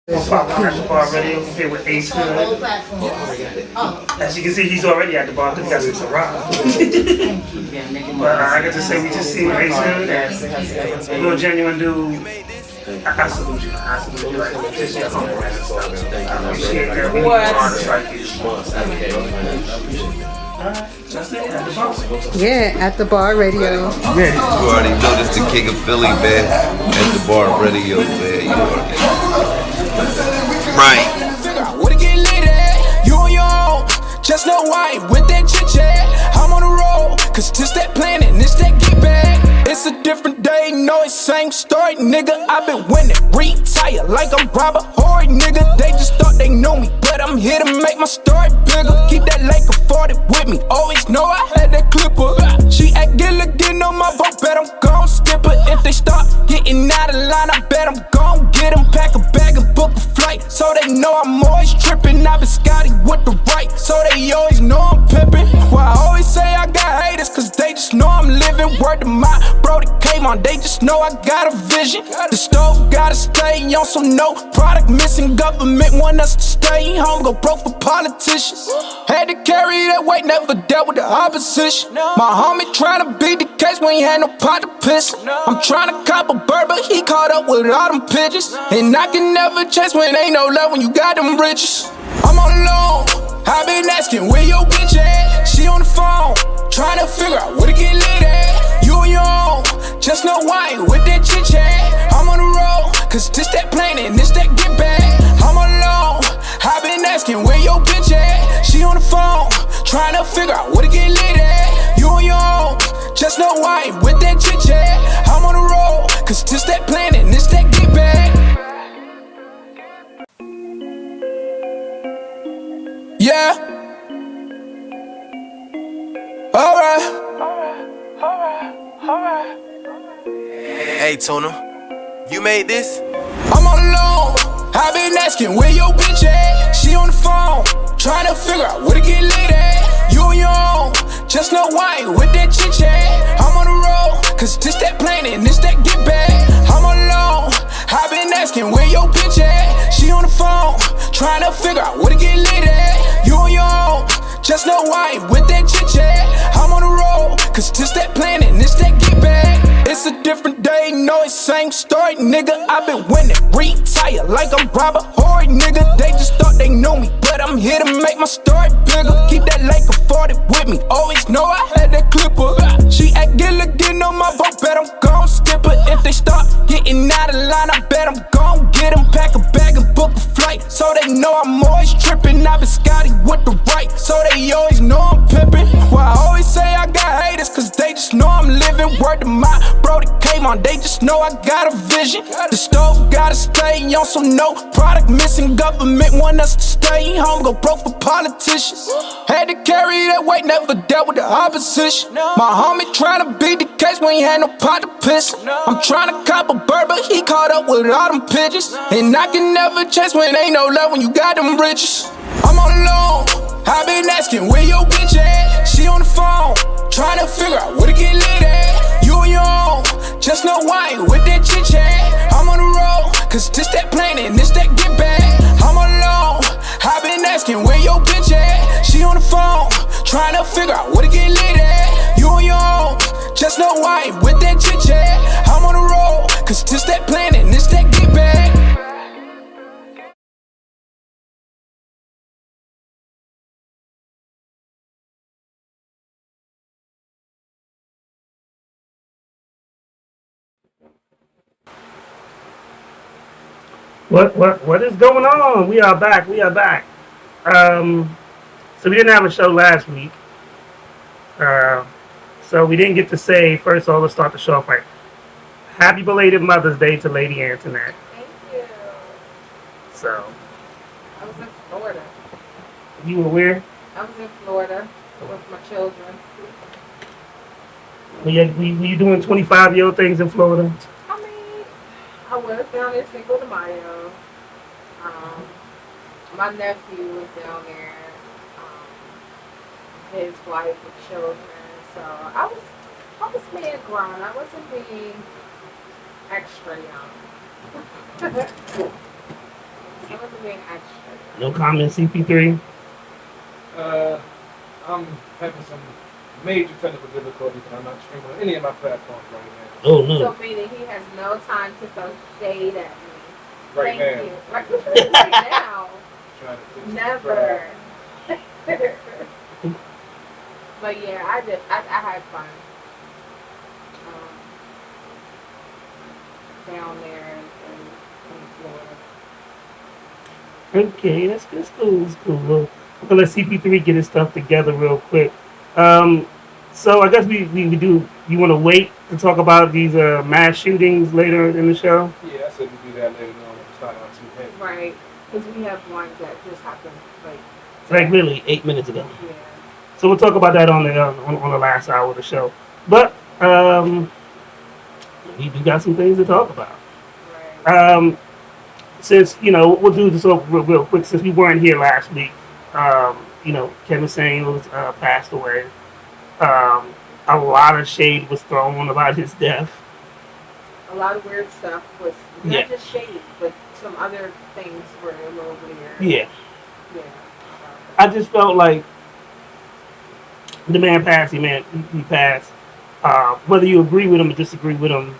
At the bar radio here with Ace Hood. As you can see, he's already at the bar because he got some Ciroc. But I got to say, we just seen Ace Hood, a real genuine dude. I salute you. I salute you. Like, just your humble and stuff. I appreciate that. We artists like you. That's it. At the bar. Yeah, at the bar radio. Yeah. You already know this the king of Philly, man. At the bar radio, man. You already right. Where to get lit at? You on your own. Just no white with that chit chat. I'm on the road, cause this that planning, this that get back. It's a different day, no, it's same story, nigga. I've been winning, retire like I'm Robert Horry, nigga. They just thought they knew me, but I'm here to make my story bigger. Keep that Laker 40 with me, always know I had that clipper. She act good, looking on my boat, bet I'm gon' skip her. If they start getting out of line, I bet I'm gon' get them. Pack a bag and book a flight, so they know I'm always trippin'. I've been Scotty with the right, so they always know I'm pimpin'. Well, I always say I got haters, cause they just know I'm living. Word to my bro that came on, they just know I got a vision. The stove gotta stay on, so no product missing. Government want us to stay home, go broke for politicians. Had to carry that weight, never dealt with the opposition. My homie tryna beat the case when he had no pot to piss. I'm tryna cop a bird, but he caught up with all them pigeons. And I can never chase when ain't no love when you got them riches. I'm all alone, I been asking where your bitch at. She on the phone, tryna figure out where to get lit at. You on your own, just no white with that chit chat. I'm on the road, cause this that planning, this that get back. I'm all alone, I been asking where your bitch at. She on the phone, tryna figure out where to get lit at. You on your own, just no white with that chit chat. I'm on the road, cause this that planning, this that get back. Yeah. Alright. Hey, Tuna, you made this? I'm all alone, I been asking where your bitch at. She on the phone, tryna figure out where to get lit at. You on your own, just no white with that chit chat. I'm on the road, cause this that planning, this that get back. I'm all alone, I been asking where your bitch at. She on the phone, tryna figure out where to get lit at. You on your own, just no white with that chit chat. I'm on the road, cause this that planning, this that get back. It's a different day, no, it's same story, nigga. I've been winning, retire like I'm Robert Horry, nigga. They just thought they knew me, but I'm here to make my story bigger. Keep that Laker 40 with me, always know I had that clipper. She act good, looking on my boat, bet I'm gon' skip her. If they start getting out of line, I bet I'm gon' get them. Pack a bag and book a flight, so they know I'm always trippin'. I've been Scotty with the right, so they always know I'm pimpin'. Well, I always say I got haters, cause they just know I'm living. Word to my bro that came on, they just know I got a vision. The stove gotta stay on, so no product missing. Government want us to stay home, go broke for politicians. Had to carry that weight, never dealt with the opposition. My homie tryna beat the case when he had no pot to piss. I'm tryna cop a bird, but he caught up with all them pigeons. And I can never chase when ain't no love when you got them riches. I'm all alone, I been asking where your bitch at. She on the phone, tryna figure out where to get lit at. You on your own, just no white with that chit chat. I'm on the road, cause this that planning, this that get back. I'm all alone, I been asking where your bitch at. She on the phone, tryna figure out where to get lit at. You on your own, just no white with that chit chat. I'm on the road, cause this that planning, this that get back. What is going on? We are back. So we didn't have a show last week. So we didn't get to say, first of all, let's start the show off right. Happy belated Mother's Day to Lady Antoinette. Thank you. So. I was in Florida. You were where? I was in Florida with my children. Were you doing 25-year-old things in Florida? I mean, I was down there Cinco de Mayo. My nephew was down there. His wife with children. So I was being grown. I wasn't being extra young. I wasn't being extra. No comment, CP3. I'm having some major technical difficulties, and I'm not streaming on any of my platforms right Oh So no. meaning he has no time to throw shade at me. now. Right Thank now, you. Right, what you mean right now? trying to fix the Never. drive. But yeah, I had fun down there in Florida. Okay, that's good. It's cool. It's cool. Well, I'm gonna let CP3 get his stuff together real quick. Um, so I guess we do. You want to wait to talk about these mass shootings later in the show? Yeah, I said we do that later on. It's not out too heavy. Right. Because we have one that just happened like Like today. literally 8 minutes ago. Yeah. So we'll talk about that on the last hour of the show. But we do got some things to talk about. Right. Since we'll do this real quick. Since we weren't here last week, Kevin Samuels passed away. A lot of shade was thrown about his death. A lot of weird stuff was Yeah, not just shady, but some other things were a little weird. yeah. Yeah. About I that. just felt like the man passed. He passed. Whether you agree with him or disagree with him,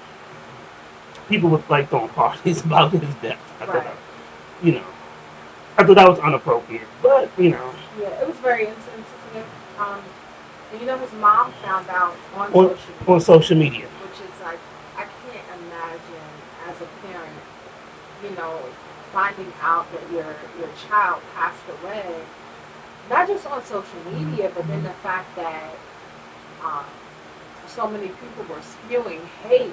people were like throwing parties about his death. Right. You know, I thought that was inappropriate. But Yeah, it was very insensitive. Um, and his mom found out on on social on media, social media. which is like, I can't imagine as a parent, you know, finding out that your child passed away, not just on social media, but then the fact that um, so many people were spewing hate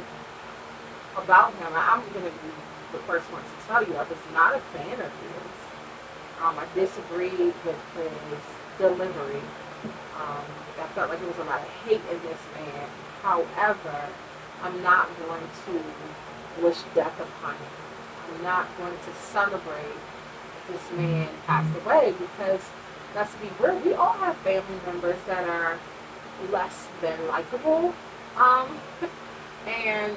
about him. I'm going to be the first one to tell you, I was not a fan of his. I disagreed with his delivery. Um, I felt like there was a lot of hate in this man. However, I'm not going to wish death upon him. I'm not going to celebrate this man passed away because, let's be real, we all have family members that are less than likable. Um, and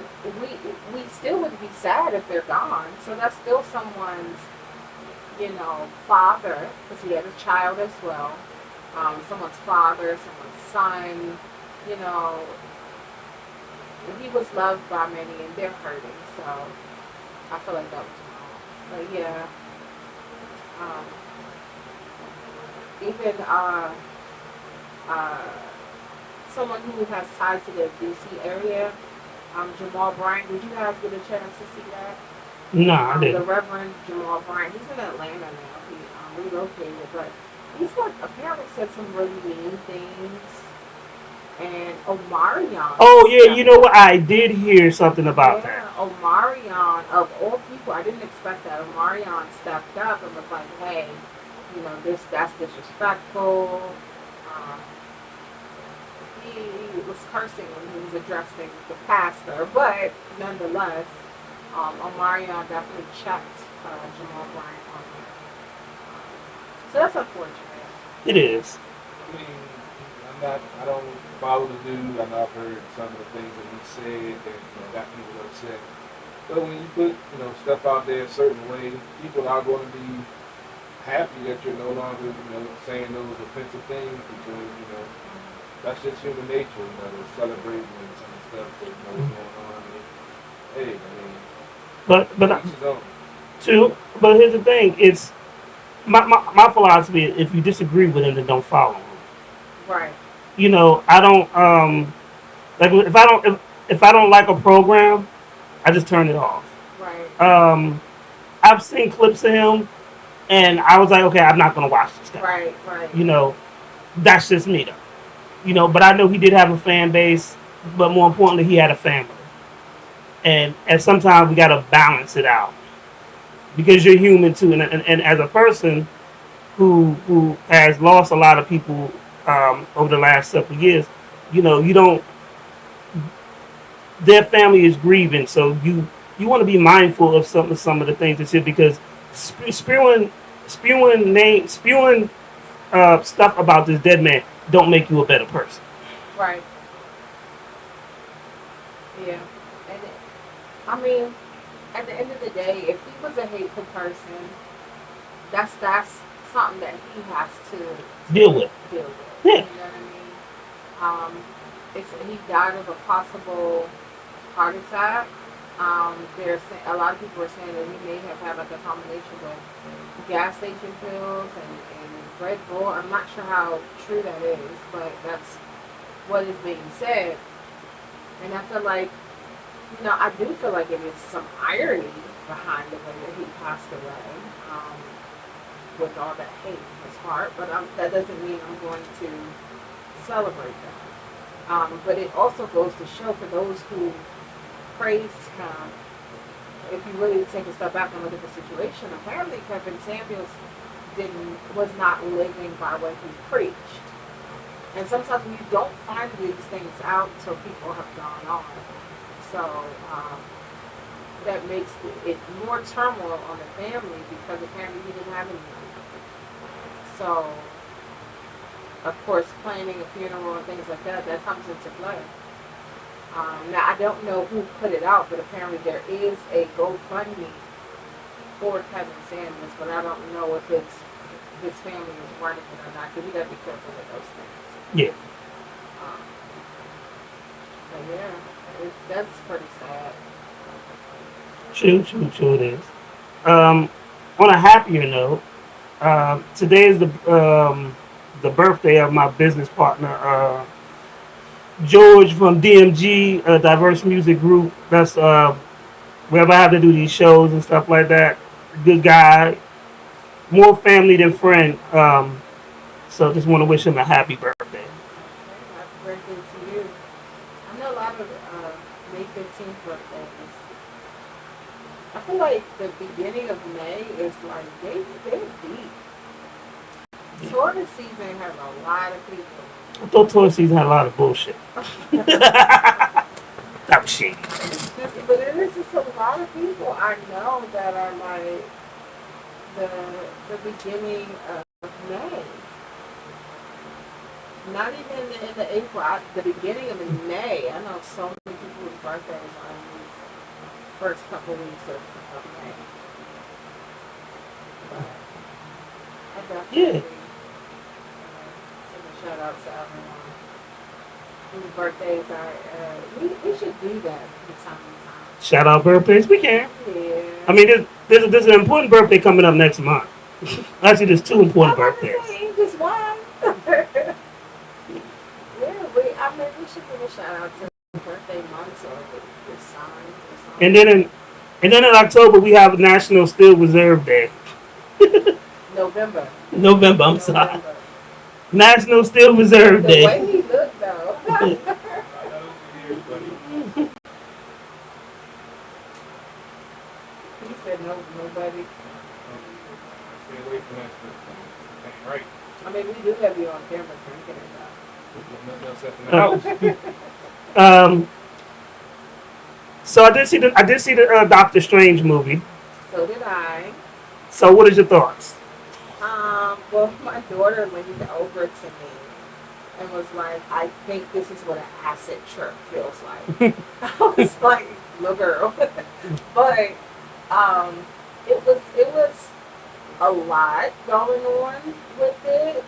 we still would be sad if they're gone. So that's still someone's, father, because he had a child as well. Someone's father, someone's son. You know, he was loved by many, and they're hurting. So I feel like that was wrong. But yeah, um, even uh, someone who has ties to the DC area, Jamal Bryant. Did you guys get a chance to see that? No, I The didn't. Reverend Jamal Bryant. He's in Atlanta now. He relocated, but he's like apparently said some really mean things. And Omarion Oh yeah, you stepped know up. what? I did hear something about that. Yeah, Omarion of all people, I didn't expect that. Omarion stepped up and was like, "Hey, that's disrespectful." Um, he was cursing when he was addressing the pastor, but nonetheless, Omarion definitely checked Jamal Bryant on that. So that's unfortunate. It is. I mean, I don't follow the dude. I know I've heard some of the things that he said that got people upset. But when you put stuff out there a certain way, people are going to be happy that you're no longer saying those offensive things because that's just human nature. To celebrate when some of the stuff that is going on. Hey, I mean, But each his own. too. But here's the thing: it's my philosophy. If you disagree with him, then don't follow him. Right, I don't like if I don't like a program, I just turn it off. right, Um, I've seen clips of him, and I was like, okay, I'm not gonna watch this guy. right, right. That's just me though. But I know he did have a fan base, but more importantly, he had a family, and sometimes we gotta balance it out because you're human too, and as a person who has lost a lot of people over the last several years, you don't. Their family is grieving, so you want to be mindful of some of the things that's here because spewing stuff about this dead man don't make you a better person. Right. Yeah. And I mean, at the end of the day, if he was a hateful person, that's something that he has to Deal with. deal with. Yeah. You know what I mean? He died of a possible heart attack. A lot of people are saying that he may have had like a combination with gas station pills and Red Bull. I'm not sure how true that is, but that's what is being said. And I feel like, I do feel like it is some irony behind the way that he passed away, with all that hate in his heart. But that doesn't mean I'm going to celebrate that. But it also goes to show for those who praised him, if you really take a step back and look at the situation, apparently Kevin Samuels was not living by what he preached. And sometimes you don't find these things out until people have gone on. So that makes it more turmoil on the family because apparently he didn't have any money. So, of course, planning a funeral and things like that comes into play. Now, I don't know who put it out, but apparently there is a GoFundMe for Kevin Samuels, but I don't know if his family is running it or not, because you got to be careful with those things. Yeah. But yeah, that's pretty sad. True it is. On a happier note, today is the birthday of my business partner, George from DMG, a diverse music group. That's wherever I have to do these shows and stuff like that. Good guy, more family than friend. So just want to wish him a happy birthday. Okay, happy birthday to you. I know a lot of May 15th birthdays. I feel like the beginning of May is like they're deep. Tourist season has a lot of people. I thought tourist season had a lot of bullshit. That was shady. But it is just a lot of people I know that are like the beginning of May. Not even in the April, the beginning of the May. I know so many people whose birthdays are in these first couple weeks of May. But I definitely send a shout out to everyone whose birthdays are. We should do that from time to time. Shout out birthdays, we can. Yeah. I mean, there's an important birthday coming up next month. Actually, there's two important birthdays. Ain't just one. Yeah, we should give a shout out to birthday months or the signs or something. And then in October we have National Steel Reserve Day. November. I'm sorry. National Steel Reserve Day. The way he looked though. He said nobody. Stay away from that stuff. That ain't right. I mean, we do have you on camera drinking it though. There's nothing else left in the house. So I did see the Doctor Strange movie. So did I. So what is your thoughts? Well, my daughter leaned over to me and was like, "I think this is what an acid trip feels like." I was like, "Little girl," but it was a lot going on with it.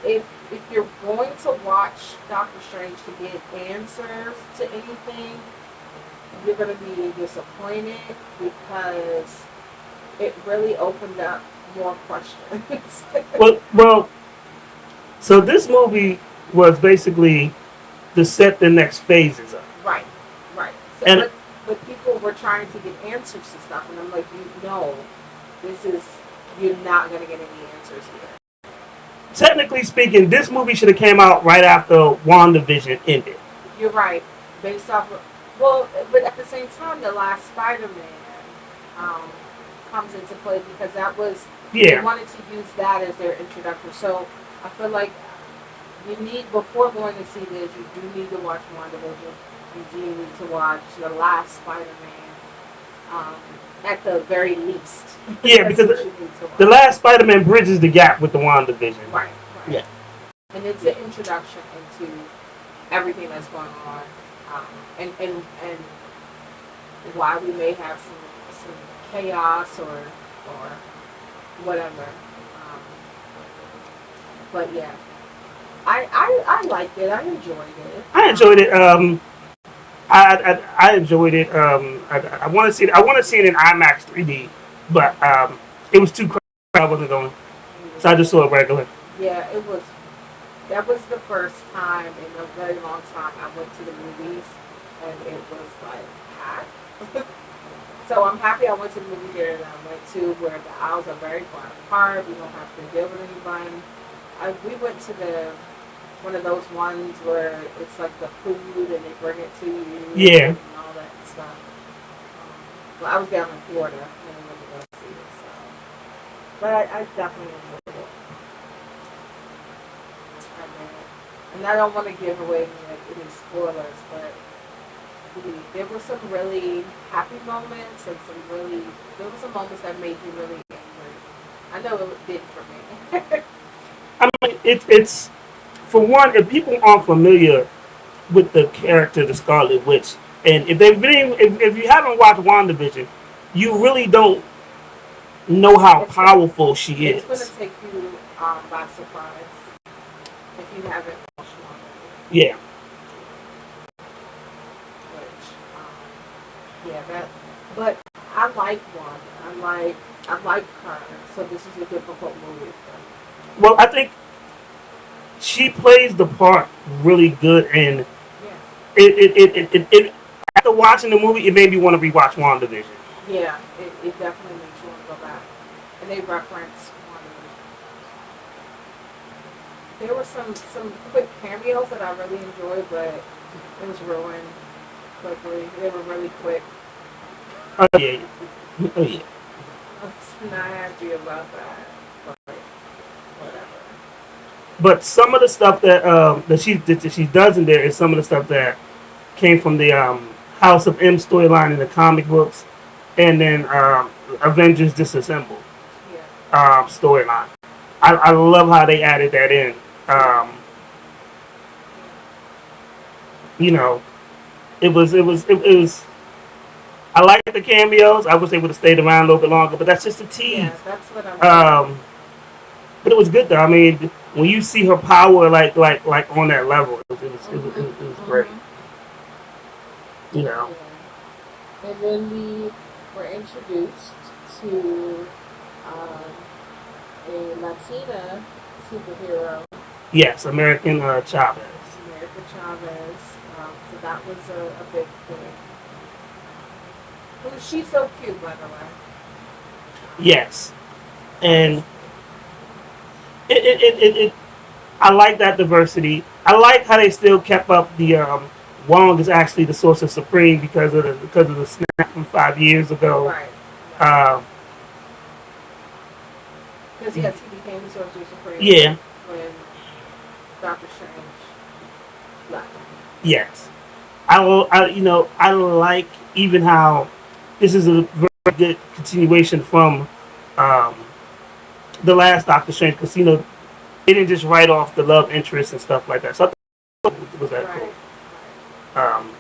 If you're going to watch Doctor Strange to get answers to anything, you're going to be disappointed because it really opened up more questions. Well, so this movie was basically to set the next phases up. Right. So, And but people were trying to get answers to stuff, and I'm like, you're not going to get any answers here. technically speaking, this movie should have came out right after WandaVision ended. You're right. Based off of, but at the same time, the last Spider-Man comes into play because that was they wanted to use that as their introduction. So I feel like before going to see this, you do need to watch WandaVision. You do need to watch the last Spider-Man at the very least. Yeah, because the last Spider-Man bridges the gap with the WandaVision. Right. Yeah. And it's an introduction into everything that's going on, and why we may have some chaos or whatever. But yeah, I liked it. I enjoyed it. I enjoyed it. I enjoyed it. I want to see it. I want to see it in IMAX 3D, but it was too crowded. I wasn't going, so I just saw it regular. Yeah, it was. That was the first time in a very long time I went to the movies, and it was like packed. So I'm happy I went to the movie theater that I went to, where the aisles are very far apart. We don't have to deal with anyone. We went to the one of those ones where it's like the food and they bring it to you Yeah. and all that stuff. Well, I was down in Florida and I went to go see it, so. But I definitely enjoyed it. I did. And I don't want to give away any spoilers, but there were some really happy moments and there were some moments that made me really angry. I know it did for me. I mean, it's for one, if people aren't familiar with the character, the Scarlet Witch, and if you haven't watched WandaVision, you really don't know how It's powerful she it's going to is. take you by surprise if you haven't watched one. Yeah. Which, yeah, that. But I like one. I like her. So this is a difficult movie for me. Well, I think she plays the part really good, and Yeah, after watching the movie, it made me want to rewatch WandaVision. yeah. It definitely makes you want to go back. And they reference one. There were some quick cameos that I really enjoyed, but it was ruined quickly. They were really quick. Oh yeah, oh yeah. I was not happy about that. But whatever. But some of the stuff that she does in there is some of the stuff that came from the House of M storyline in the comic books, and then Avengers Disassembled Yeah. storyline. I love how they added that in. Um, you know, it was. I like the cameos. I wish they would have stayed around a little bit longer, but that's just a tease. Yeah, that's what I'm saying. Um, but it was good though. I mean, when you see her power like on that level, it was great. Mhm. You know. Yeah. And then we were introduced to um, a Latina superhero, Yes, American Chavez. America Chavez. So that was a big thing. She's so cute, by the way. Yes, I and just, it I like that diversity. I like how they still kept up the Wong is actually the source of Supreme because of the snap from 5 years ago. right, right. Um, Because yes, he became the Sorcerer Supreme yeah, when Doctor Strange left. yes. I like even how this is a very good continuation from um, the last Doctor Strange because they didn't just write off the love interest and stuff like that. So I thought it was that cool. Right, Um,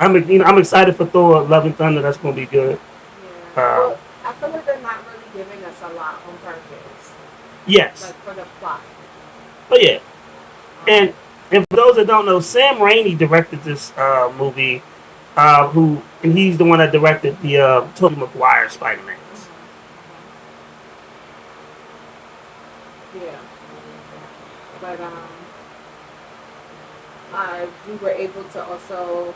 I'm excited for Thor: Love and Thunder. That's gonna be good. yeah. Um, Well, I feel like they're not really giving us a lot on purpose, yes. like for the plot. Oh yeah. Um, And for those that don't know, Sam Raimi directed this movie. And he's the one that directed the Tobey Maguire Spider-Man. yeah, but we were able to also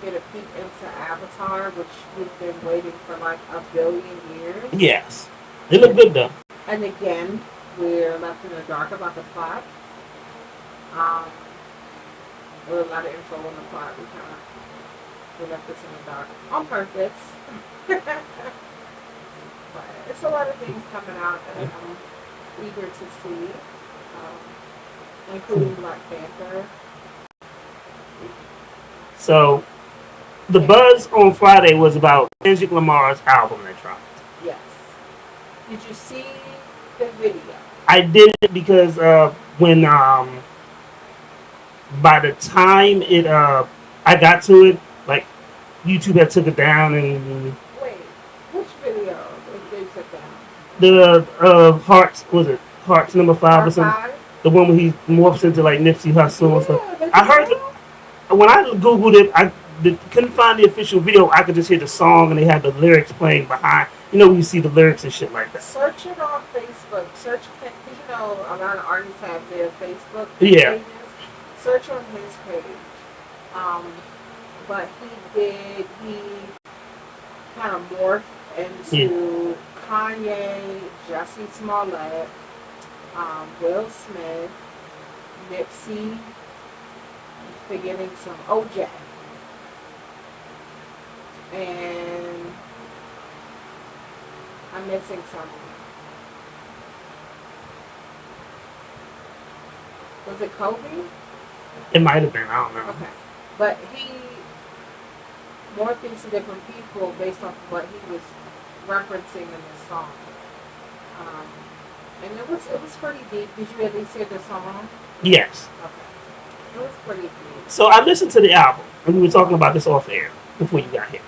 get a peek into Avatar, which we've been waiting for like a billion years. Yes. They look good though. And again, we're left in the dark about the plot. Um, with a lot of info on the plot. We left this in the dark on purpose. But it's a lot of things coming out that I'm eager to see, including Black Panther. So the And buzz on Friday was about Kendrick Lamar's album that dropped. yes, did you see the video? I did it because when by the time it I got to it, like YouTube had took it down and Wait, The Hearts, was it Hearts number 5 or Part something? 5? The one where he morphs into like Nipsey Hussle and stuff. Yeah, I heard when I googled it, couldn't find the official video. I could just hear the song and they had the lyrics playing behind. You know when you see the lyrics and shit like that. Search it on Facebook. Search, because you know a lot of artists have their Facebook Yeah. pages. Search on his page. Um, but he kind of morphed into Kanye, Jussie Smollett, Will Smith, Nipsey, forgetting some OJ, and I'm missing something. Was it Kobe? It might have been. I don't know. Okay, but he morphed into different people based off of what he was referencing in the song. Um, and it was pretty deep. Did you at least hear the song? Yes. Okay. It was pretty deep. So I listened to the album, and we were talking about this off air before you got here.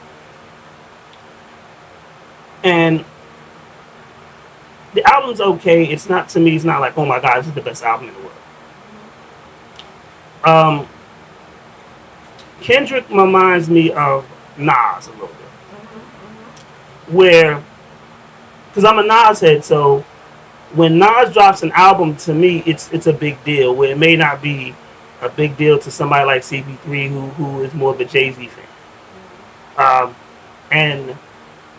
And the album's okay. It's not, to me, it's not like, oh my god, this is the best album in the world. Kendrick reminds me of Nas a little bit. Where, because I'm a Nas head, so when Nas drops an album, to me, it's a big deal. Where it may not be a big deal to somebody like CP3, who is more of a Jay-Z fan. And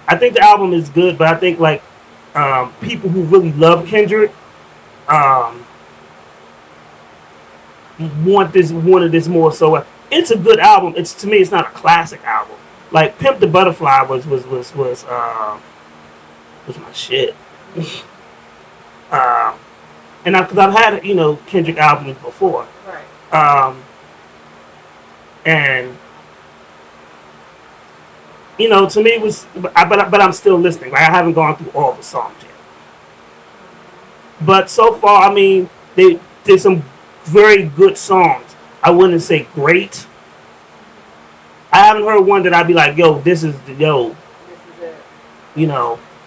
I think the album is good, but I think like people who really love Kendrick wanted this more. So it's a good album. It's, to me, it's not a classic album. Like Pimp the Butterfly was my shit. And because I've had Kendrick albums before, Right. and to me it was, but I'm still listening. Like I haven't gone through all the songs yet. But so far, I mean, they did some very good songs. I wouldn't say great. I haven't heard one that I'd be like, yo, this is This is it.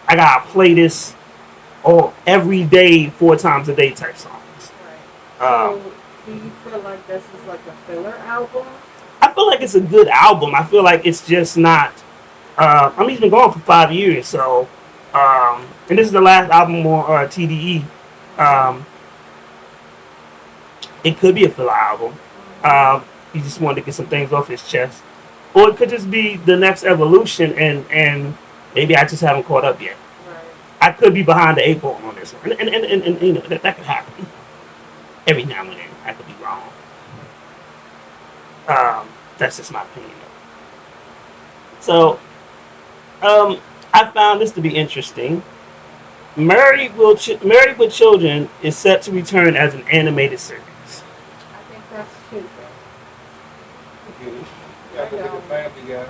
I gotta play this every day, 4 times a day type songs. Right. So, do you feel like this is like a filler album? I feel like it's a good album. I feel like it's just not. I mean, he's been going for 5 years, so. And this is the last album on TDE. It could be a filler album. He just wanted to get some things off his chest, or it could just be the next evolution, and maybe I just haven't caught up yet. Right. I could be behind the 8 ball on this one, and that could happen. Every now and then, I could be wrong. That's just my opinion. So, I found this to be interesting. Married with Children is set to return as an animated series. I think that's stupid. Yeah, look at the Family Guy.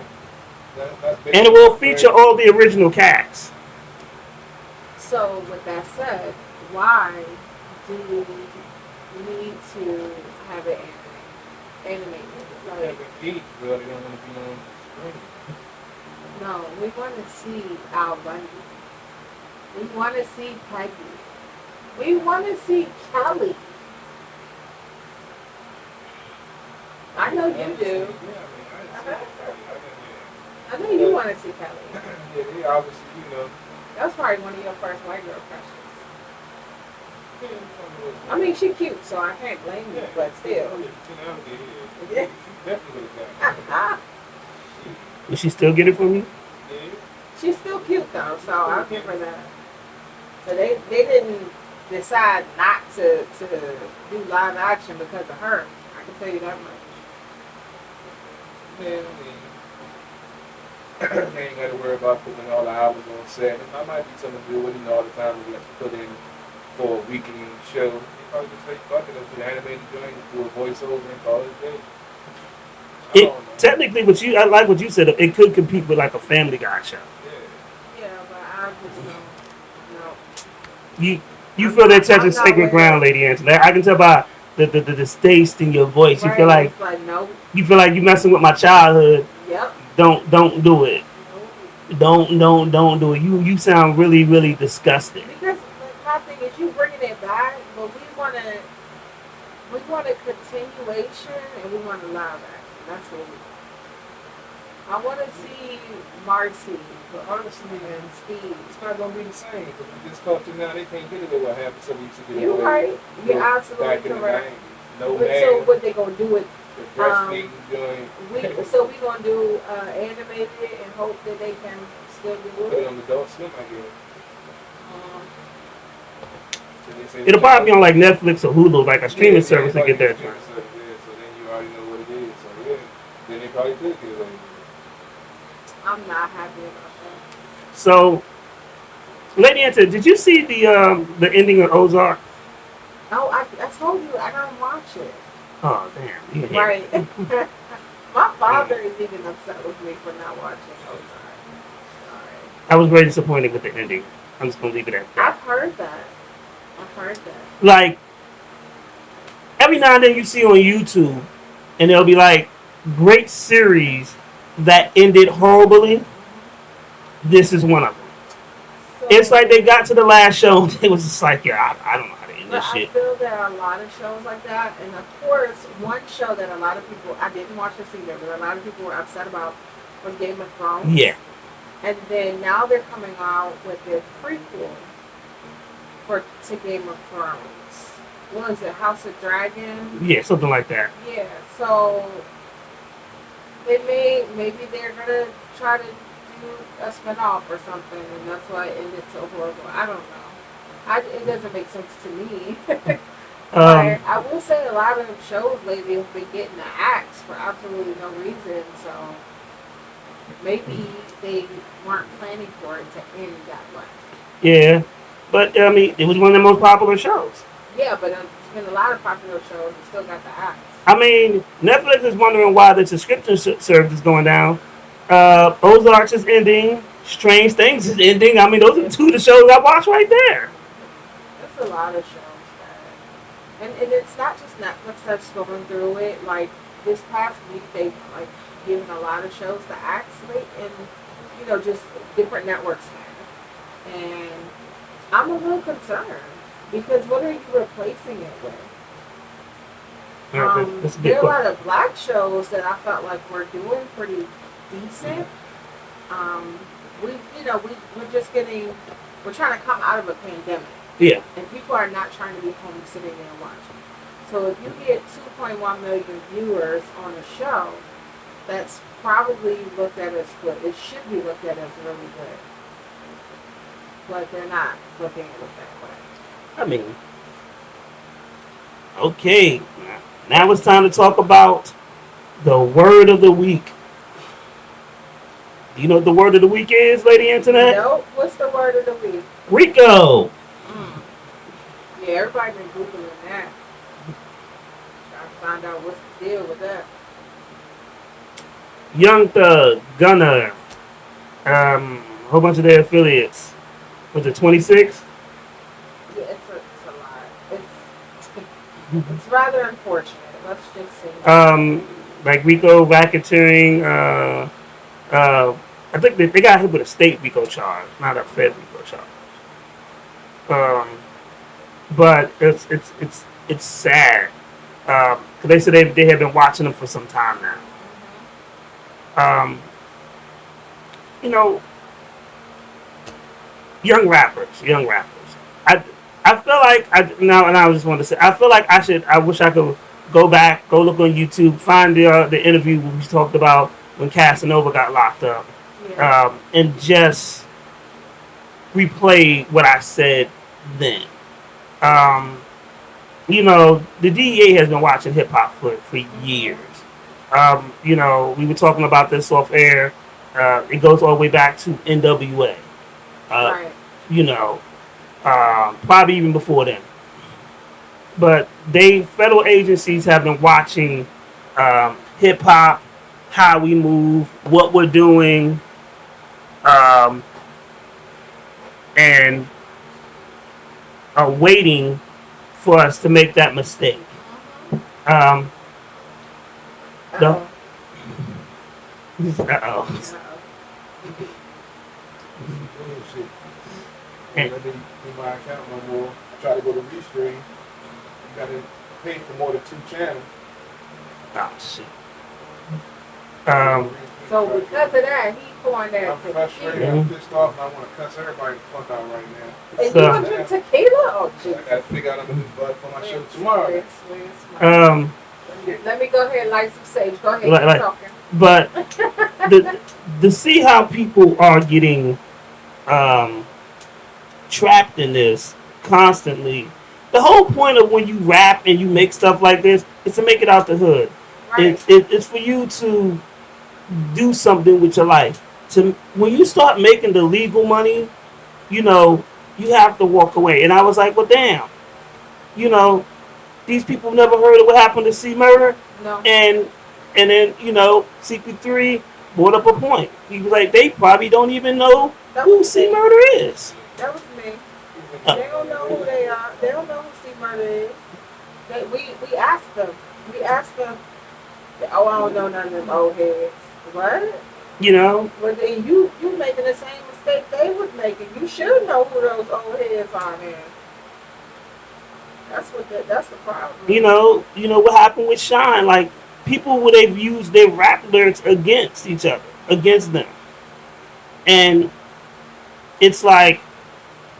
And it will feature all the original cast. So, with that said, why do we need to have it animated? Like, Well, they don't want to be on screen. no, we want to see Al Bundy. We want to see Peggy. We want to see Kelly. I know you do. I know you want to see Kelly. Yeah, they obviously, That's probably one of your first white girl crushes. I mean, she cute, so I can't blame you, but still. Yeah. She definitely would have got it. Will she still get it from you? Yeah. She's still cute though, so I'll give her that. So they didn't decide not to do live action because of her. I can tell you that much. Yeah, I mean, they ain't got to worry about putting all the hours on set. That might be something to do with, all the time we have to put in for a weekend show. They probably just say, fuck it, let's do the animated joint, do a voiceover and call it a day. Technically, I like what you said. It could compete with like a Family Guy show. Yeah, but I just don't. You feel they're touching sacred ground, Lady Angela. I can tell by the taste in your voice. Right, You feel like no. you feel like you messing with my childhood. Yep. Don't do it. Nope. Don't do it. You sound really, really disgusted. Because my thing is, you bringing it back, but we want a continuation and we want a live action. That's what we want. I want to see Marcy, But honestly, man, Steve. it's not gonna be the same. Because with this culture now, they can't get away what happened so we used to get You're away. right. You're Back absolutely in the correct. 90s. No So man. what they gonna do with The breastfeeding joint. we gonna do animated and hope that they can still do Put it it. on Adult Swim, I guess. Um, So they say It'll probably be on like Netflix or Hulu, like a streaming service to get that. streaming service, yeah, so then you already know what it is. So yeah, then they probably could get away with it. I'm not happy about that. So, Lady Anta, did you see the ending of Ozark? Oh, I told you I don't watch it. Oh damn! You hate Right. it. My father is even upset with me for not watching Ozark. Sorry. I was very disappointed with the ending. I'm just gonna leave it at I've that. heard that. I've heard that. Like every now and then you see on YouTube, and there'll be like great series that ended horribly. This is one of them. So, It's like they got to the last show, and it was just like, yeah, I don't know how to end but this I shit. feel there are a lot of shows like that, and of course, one show that a lot of people I didn't watch this either, but a lot of people were upset about was Game of Thrones. Yeah, And then now they're coming out with their prequel to Game of Thrones. What is it, House of Dragon? yeah, something like that. Yeah, so maybe they're gonna try to do a spinoff or something, and that's why it ended so horrible. I don't know. It doesn't make sense to me. But I will say a lot of shows lately have been getting the axe for absolutely no reason, so maybe they weren't planning for it to end that way. Yeah, but I mean, it was one of the most popular shows. Yeah, but there's been a lot of popular shows that still got the axe. I mean, Netflix is wondering why the subscription service is going down. Ozarks is ending. Strange Things is ending. I mean, those are two of the shows I watched right there. There's a lot of shows that, and it's not just Netflix that's going through it. Like this past week, they've like given a lot of shows the axe rate, and just different networks have. And I'm a little concerned because what are you replacing it with? That's a There good are a question. lot of black shows that I felt like were doing pretty decent. We're trying to come out of a pandemic, Yeah, and people are not trying to be home sitting there and watching. So if you get 2.1 million viewers on a show, that's probably looked at as good. It should be looked at as really good, but they're not looking at it that way. I mean, okay. Now it's time to talk about the word of the week. Do you know what the word of the week is, Lady Internet? Nope. What's the word of the week? Rico. Yeah, everybody been googling that. Trying to find out what's the deal with that. Young Thug, Gunner, a whole bunch of their affiliates. Was it 26? Yeah, it's a lot. It's rather unfortunate. Let's just say. Like Rico racketeering. I think they got hit with a state Rico charge, not a fed Rico charge. But it's sad because they said they have been watching them for some time now. You know, young rappers. I feel like and I just want to say I feel like I wish I could go back, go look on YouTube, find the interview we talked about when Casanova got locked up, Yeah. and just replay what I said then. The DEA has been watching hip hop for years. We were talking about this off air. It goes all the way back to NWA. Right. Probably even before then. But federal agencies have been watching hip hop, how we move, what we're doing, and are waiting for us to make that mistake. Um, the, Uh-oh. uh-oh. Uh-oh. Bullshit. And, Let me do my account no more. I try to go to Restream. You gotta pay for more than 2 channels. oh shit. So because of that, he pouring that I'm frustrated, tequila. I'm pissed off, and I want to cuss everybody the fuck out right now. And you want to drink tequila? Oh, I Jesus. gotta figure out I'm gonna do bud for my show tomorrow. Let me go ahead and light some sage. Go ahead, like, keep talking. but to see how people are getting um, trapped in this constantly. The whole point of when you rap and you make stuff like this is to make it out the hood. Right. It's for you to do something with your life. To when you start making the legal money, you know, you have to walk away. And I was like, well, damn, you know, these people never heard of what happened to C Murder, No. and then CP3 brought up a point. He was like, they probably don't even know who C Murder is. That was me. They don't know who they are. They don't know who C Murder is. We asked them. We asked them. Oh, I don't know none of them old heads. What? You know. Well, then you making the same mistake they was making. You should know who those old heads are, man. That's the problem. You know what happened with Shine. Like people would have used their rap lyrics against each other, against them, and it's like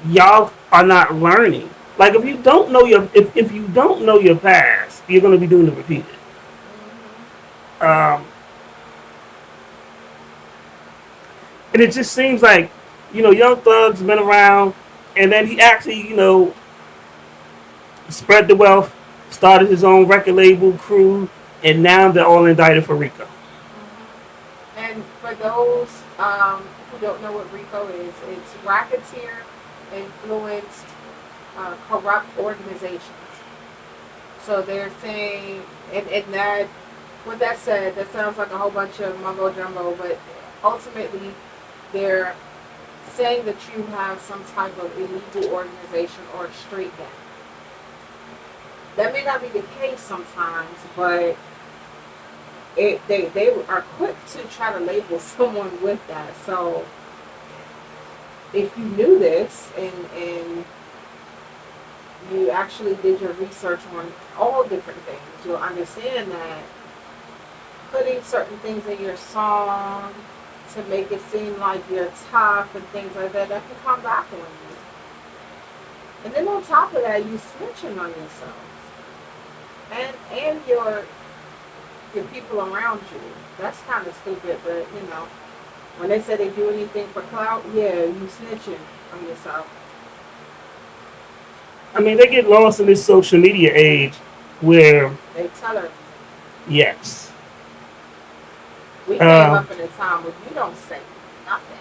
y'all are not learning. Like if you don't know if you don't know your past, you're gonna be doing the repeated. And it just seems like Young Thug's been around, and then he actually spread the wealth, started his own record label crew, and now they're all indicted for RICO. And for those who don't know what RICO is, it's racketeer influenced corrupt organizations. So they're saying, and that, with that said, that sounds like a whole bunch of mumbo jumbo, but ultimately they're saying that you have some type of illegal organization or a street gang. That may not be the case sometimes, but they are quick to try to label someone with that. So if you knew this and you actually did your research on all different things, you'll understand that putting certain things in your song to make it seem like you're tough and things like that, that can come back on you. And then on top of that, you snitching on yourself and your people around you. That's kind of stupid, but when they say they do anything for clout, yeah, you snitching on yourself. I mean, they get lost in this social media age where They tell her. yes. We came up in a time where you don't say nothing.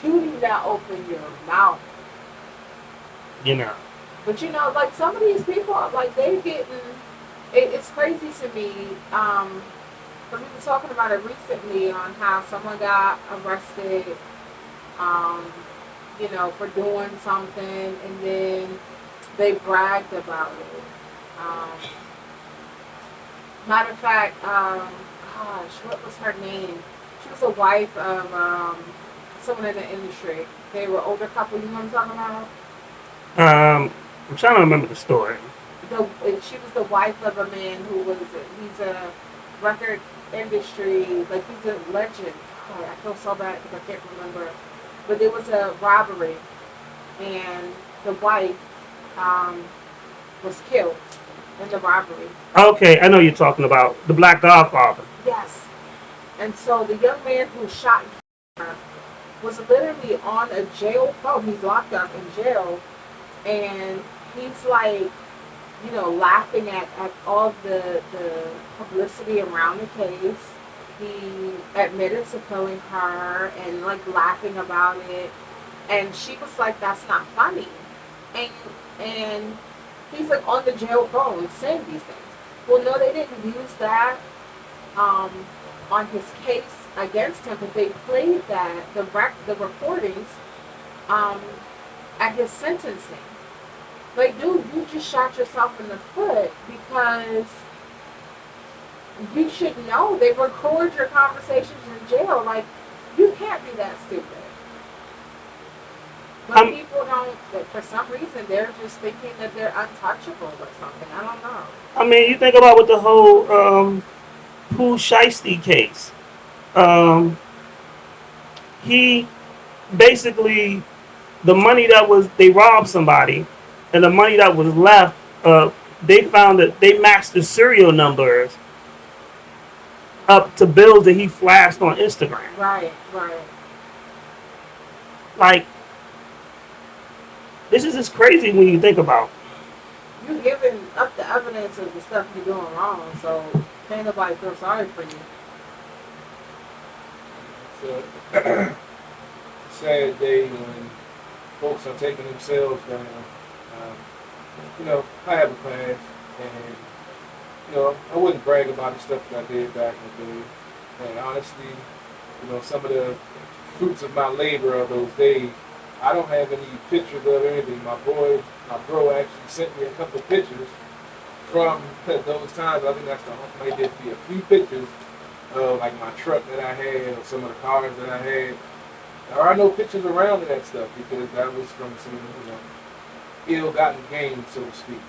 You do not open your mouth. But like some of these people, like they're getting. It's crazy to me. We were talking about it recently on how someone got arrested. Um, for doing something, and then they bragged about it. Um, Matter of fact, gosh, what was her name? She was a wife of someone in the industry. They were older couple. You know what I'm talking about? I'm trying to remember the story. She was the wife of a man who he's a record industry, like he's a legend. Oh, I feel so bad because I can't remember. But there was a robbery, and the wife was killed in the robbery. Okay, I know you're talking about the Black Godfather. Yes. And so the young man who shot her was literally on a jail phone. He's locked up in jail, and he's like, laughing at all the publicity around the case. He admitted to killing her and like laughing about it, and she was like, "That's not funny," and he's like on the jail phone saying these things. Well, no, they didn't use that um, on his case against him, but they played the recordings um, at his sentencing. Like, dude, you just shot yourself in the foot because you should know they record your conversations in jail. Like, you can't be that stupid. But people don't, for some reason, they're just thinking that they're untouchable or something. I don't know. I mean, you think about with the whole Pooh Shiesty case. Um, he basically the money that was they robbed somebody, and the money that was left, they found that they matched the serial numbers up to bills that he flashed on Instagram. Right, right. Like, this is just crazy when you think about. You giving up the evidence of the stuff you're doing wrong, so can't nobody feel sorry for you. It's a sad day when folks are taking themselves down. You know, I have a past, and you know, I wouldn't brag about the stuff that I did back in the day. And honestly, you know, some of the fruits of my labor of those days, I don't have any pictures of anything. My bro actually sent me a couple of pictures from those times. I think that's the only way did be a few pictures of like my truck that I had or some of the cars that I had. There are no pictures around of that stuff because that was from some, you know, ill-gotten gain, so to speak.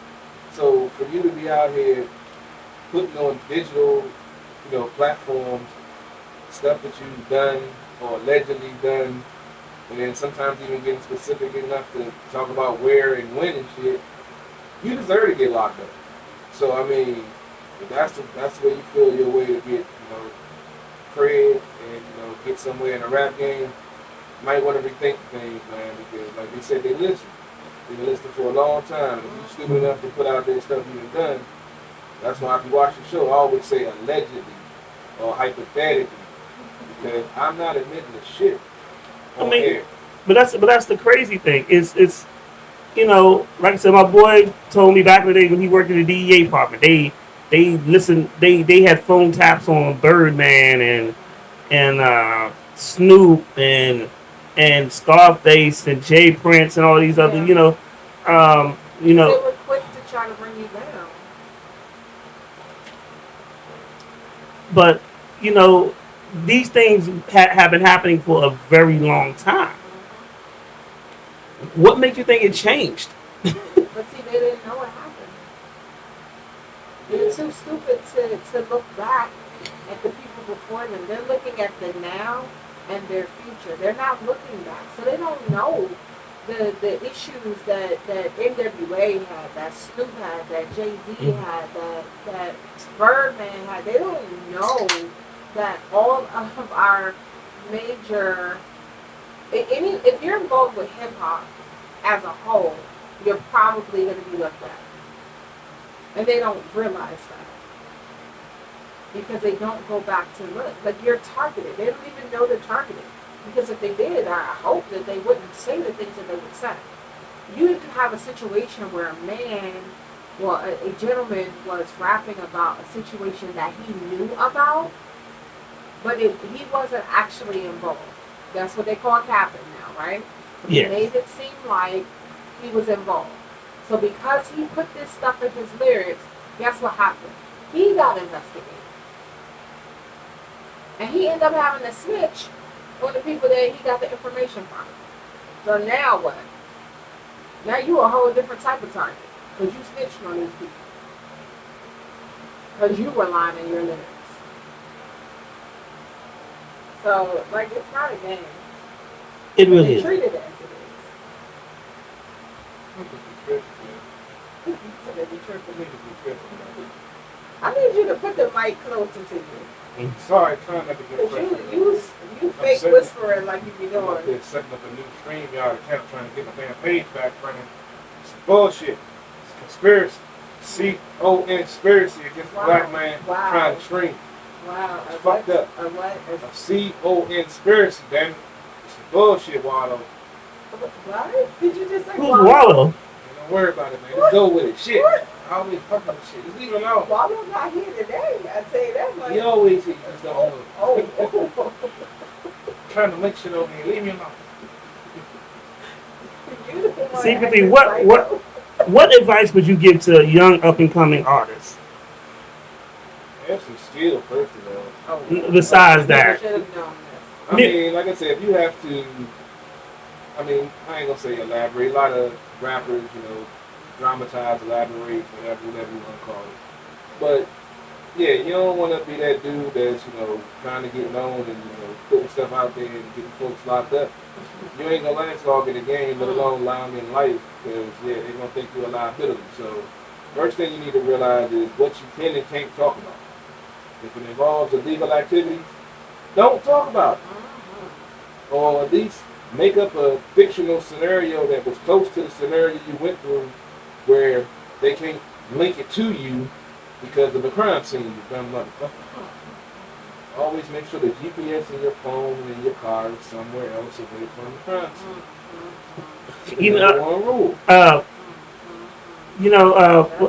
So for you to be out here putting on digital, you know, platforms, stuff that you've done or allegedly done, and then sometimes even getting specific enough to talk about where and when and shit, you deserve to get locked up. So I mean, if that's the way you feel your way to get, you know, cred and, you know, get somewhere in the rap game, you might want to rethink things, man, because like they said, they listen. They've been listening for a long time. If you're stupid enough to put out their stuff you've done, that's why if you watch the show, I always say allegedly or hypothetically, because I'm not admitting the shit on air. But that's the crazy thing. It's you know, like I said, my boy told me back in the day when he worked in the DEA department, they listened, they had phone taps on Birdman and Snoop and Scarface and Jay Prince and all these other, you know. They were quick to try to bring you down. But you know, these things have been happening for a very long time. What makes you think it changed? But see, they didn't know what happened. They're too stupid to look back at the people before them. They're looking at the now and their future. They're not looking back. So they don't know the issues that NWA had, that Snoop had, that Jay-Z had, that Birdman had. They don't know that all of our major... If you're involved with hip-hop as a whole, you're probably going to be looked at. And they don't realize that. Because they don't go back to look. Like, you're targeted. They don't even know they're targeted. Because if they did, I hope that they wouldn't say the things that they would say. You can have a situation where a gentleman was rapping about a situation that he knew about, but he wasn't actually involved. That's what they call capping now, right? Yes. He made it seem like he was involved. So because he put this stuff in his lyrics, guess what happened? He got investigated. And he ended up having to snitch on the people that he got the information from. So now what? Now you a whole different type of target. Because you snitched on these people. Because you were lying in your lyrics. So, like, it's not a game. It really is. They treat it as it is. I need you to put the mic closer to you. Sorry, trying not to get frustrated. You fake whispering like you be doing. I'm up there setting up a new StreamYard account trying to get my damn page back running. It's bullshit. It's conspiracy. C-O-N-spiracy against the black man trying to stream. Wow. It's fucked up. A C-O-N conspiracy, damn it. It's some bullshit, Wallow. What? Did you just say Who's Wallow? Don't worry about it, man. Just go with it. Shit. What? I always fucking with shit. Just leave it alone. Wallow's not here today. I tell you that much. He always here. You just don't know. Oh. Trying to link shit over here. Leave me alone. Secretly, what advice would you give to young up and coming artists? Have some skill, first of all. Besides that, I mean, like I said, if you have to I mean, I ain't gonna say elaborate. A lot of rappers, dramatize, elaborate, whatever you want to call it. But yeah, you don't want to be that dude that's trying to get known and putting stuff out there and getting folks locked up. You ain't gonna last long in the game, let alone long in life, because they're gonna think you're a liability. So first thing you need to realize is what you can and can't talk about. If it involves illegal activities, don't talk about it. Or at least make up a fictional scenario that was close to the scenario you went through where they can't link it to you because of the crime scene you've done, motherfucker. Always make sure the GPS in your phone and in your car is somewhere else away from the crime scene.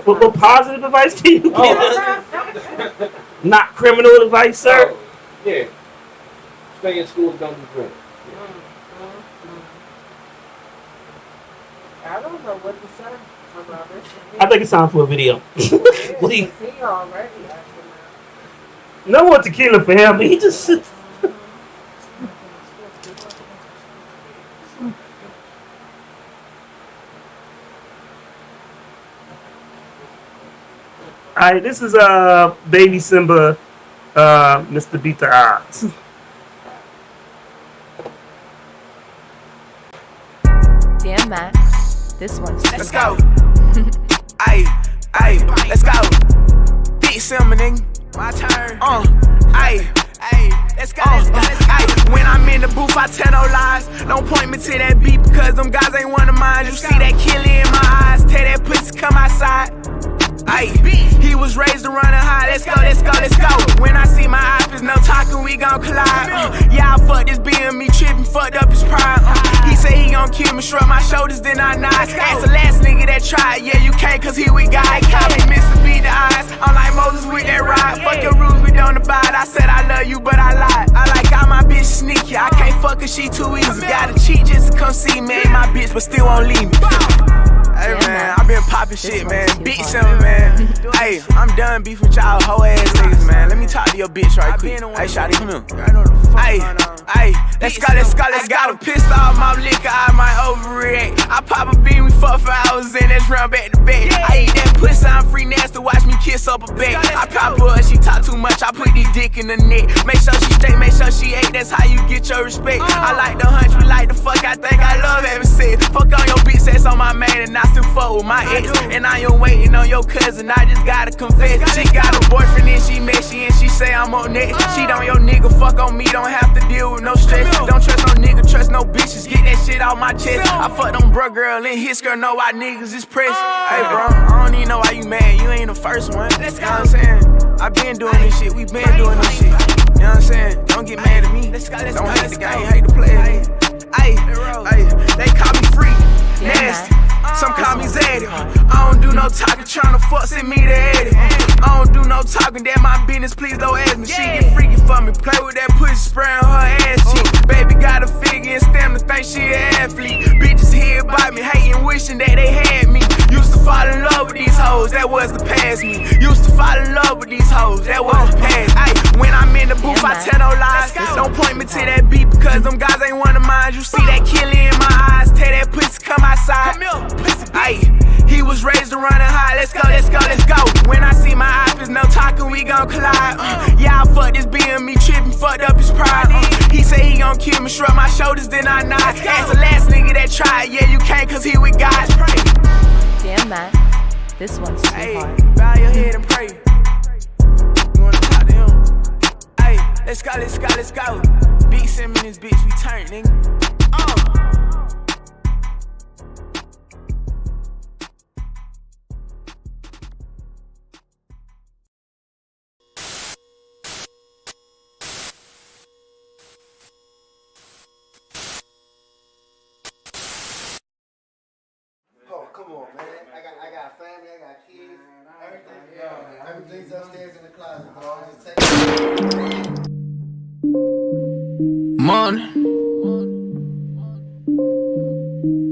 What positive advice can you give? Not criminal advice, sir. Yeah. Stay in school, don't be criminal. I don't know what to say about this. I think it's time for a video. Please. He already acting No one tequila for him, but he just. Alright, this is Baby Simba, Mr. Beat the Odds. Damn, Matt. This one's Let's go. Ayy, ayy, let's go. Beat Simba, nigga. My turn. Ayy, ayy, let's go, let's go, let's go. Ayy, when I'm in the booth, I tell no lies. Don't point me to that beat because them guys ain't one of mine. You see that killer in my eyes. Tell that pussy come outside. Ayy, he was raised to run a high. Let's go, let's go, let's go. When I see my eyes, there's no talking, we gon' collide. Yeah, I fucked this being me tripping, fucked up his pride. He say he gon' kill me, shrug my shoulders, then I nod. Ask the last nigga that tried, yeah, you can't cause he with God. Call me Mr. Beat the Eyes, I'm like Moses with that ride. Fuck your rules, we don't abide. I said I love you, but I lied. I like all my bitch sneaky, I can't fuck her, she too easy. Gotta cheat just to come see me, ain't my bitch, but still won't leave me. Hey man, I been poppin' shit, man. Beat Simba, man. Hey, I'm done beef with y'all hoe ass niggas, man. Let me talk to your bitch right quick. Hey, shawty, come here. Hey, hey, let's go, let's go, let's go. I'm pissed off my liquor, I might overreact. I pop a bean, we fuck for hours, and let's run back to back. I eat that pussy, I'm free nasty, watch me kiss up a back. I pop her, she talk too much, I put this dick in the neck. Make sure she stay, make sure she ate, that's how you get your respect. I like the hunch, we like the fuck, I think I love having sex. Fuck on your bitch, that's on my man, and I still fuck with my ex. And I ain't waiting on your cousin, I just gotta confess. She got a boyfriend and she messy and she say I'm on next. She on your nigga, fuck on me, don't have to deal with no stress. Don't trust no nigga, trust no bitches, get that shit out my chest. I fuck them bruh girl and his girl, know why niggas is pressed. Hey bro, I don't even know why you mad, you ain't the first one. You know what I'm saying? I been doing this shit, we been doing this shit. You know what I'm saying? Don't get mad at me, don't hate the game, hate the player. Hey, they call me freak, nasty. Some call me Zaddy. I don't do no talking, tryna fuck, send me the edit. I don't do no talking, that my business, please don't ask me. She get freaky for me, play with that pussy, spraying her ass cheek. Baby got a figure and stamina, think she an athlete. Bitches here by me, hating, wishing that they had me. Used to fall in love with these hoes, that was the past me. Used to fall in love with these hoes, that was the past. Ay, when I'm in the booth, I tell no lies. Don't point me to that beat because them guys ain't one of mine. You see that killer in my eyes, tell that pussy come outside. Ayy, he was raised to run a high. Let's go, let's go, let's go. When I see my eyes, there's no talking, we gon' collide. Yeah, I fucked this being me tripping, fucked up his pride. He say he gon' kill me, shrug my shoulders, then I nod. Ask the last nigga that tried, yeah, you can't cause he with God. Damn, Matt. This one's too hard. Bow your head and pray. You wanna talk to him? Hey, let's go, let's go, let's go. Beat Simba in this bitch, we turn, nigga. Come on, man. I got family, I got kids, everything. Everything's upstairs in the closet, dog. Just take it. Money.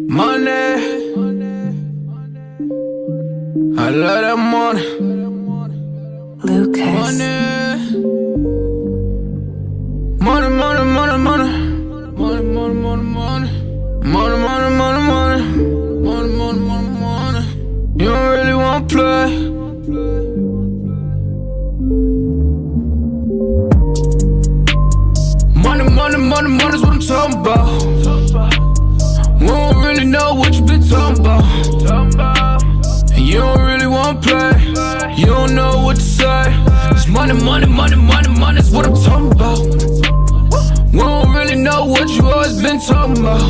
Money. I love that money. Lucas. Money, money, money, money. Money, money, money, money. Money, money's what I'm talking about. We don't really know what you been talking about. And you don't really wanna play. You don't know what to say. It's money's what I'm talking about. We don't really know what you always been talking about.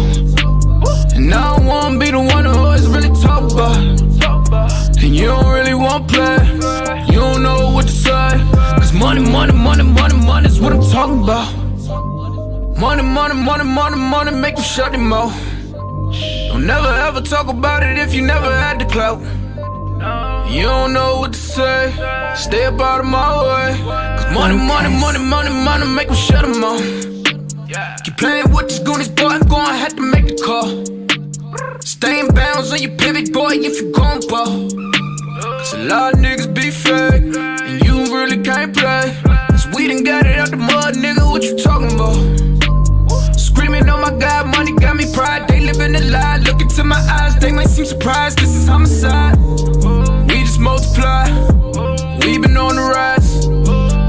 And I don't wanna be the one who always really talk about. And you don't really wanna play. You don't know what to say. Cause money's what I'm talking about. Money, make you shut him mouth. Don't never ever talk about it if you never had the clout. You don't know what to say, stay up out of my way. Cause money, make you shut him mouth. Keep playing with these goonies, boy, I'm gonna have to make the call. Stay in bounds on your pivot, boy, if you gon' ball. Cause a lot of niggas be fake, and you really can't play. Cause we done got it out the mud, nigga, what you talking about? Screaming, oh my God, money got me pride. They living a lie, look into my eyes, they might seem surprised, this is homicide. We just multiply, we been on the rise.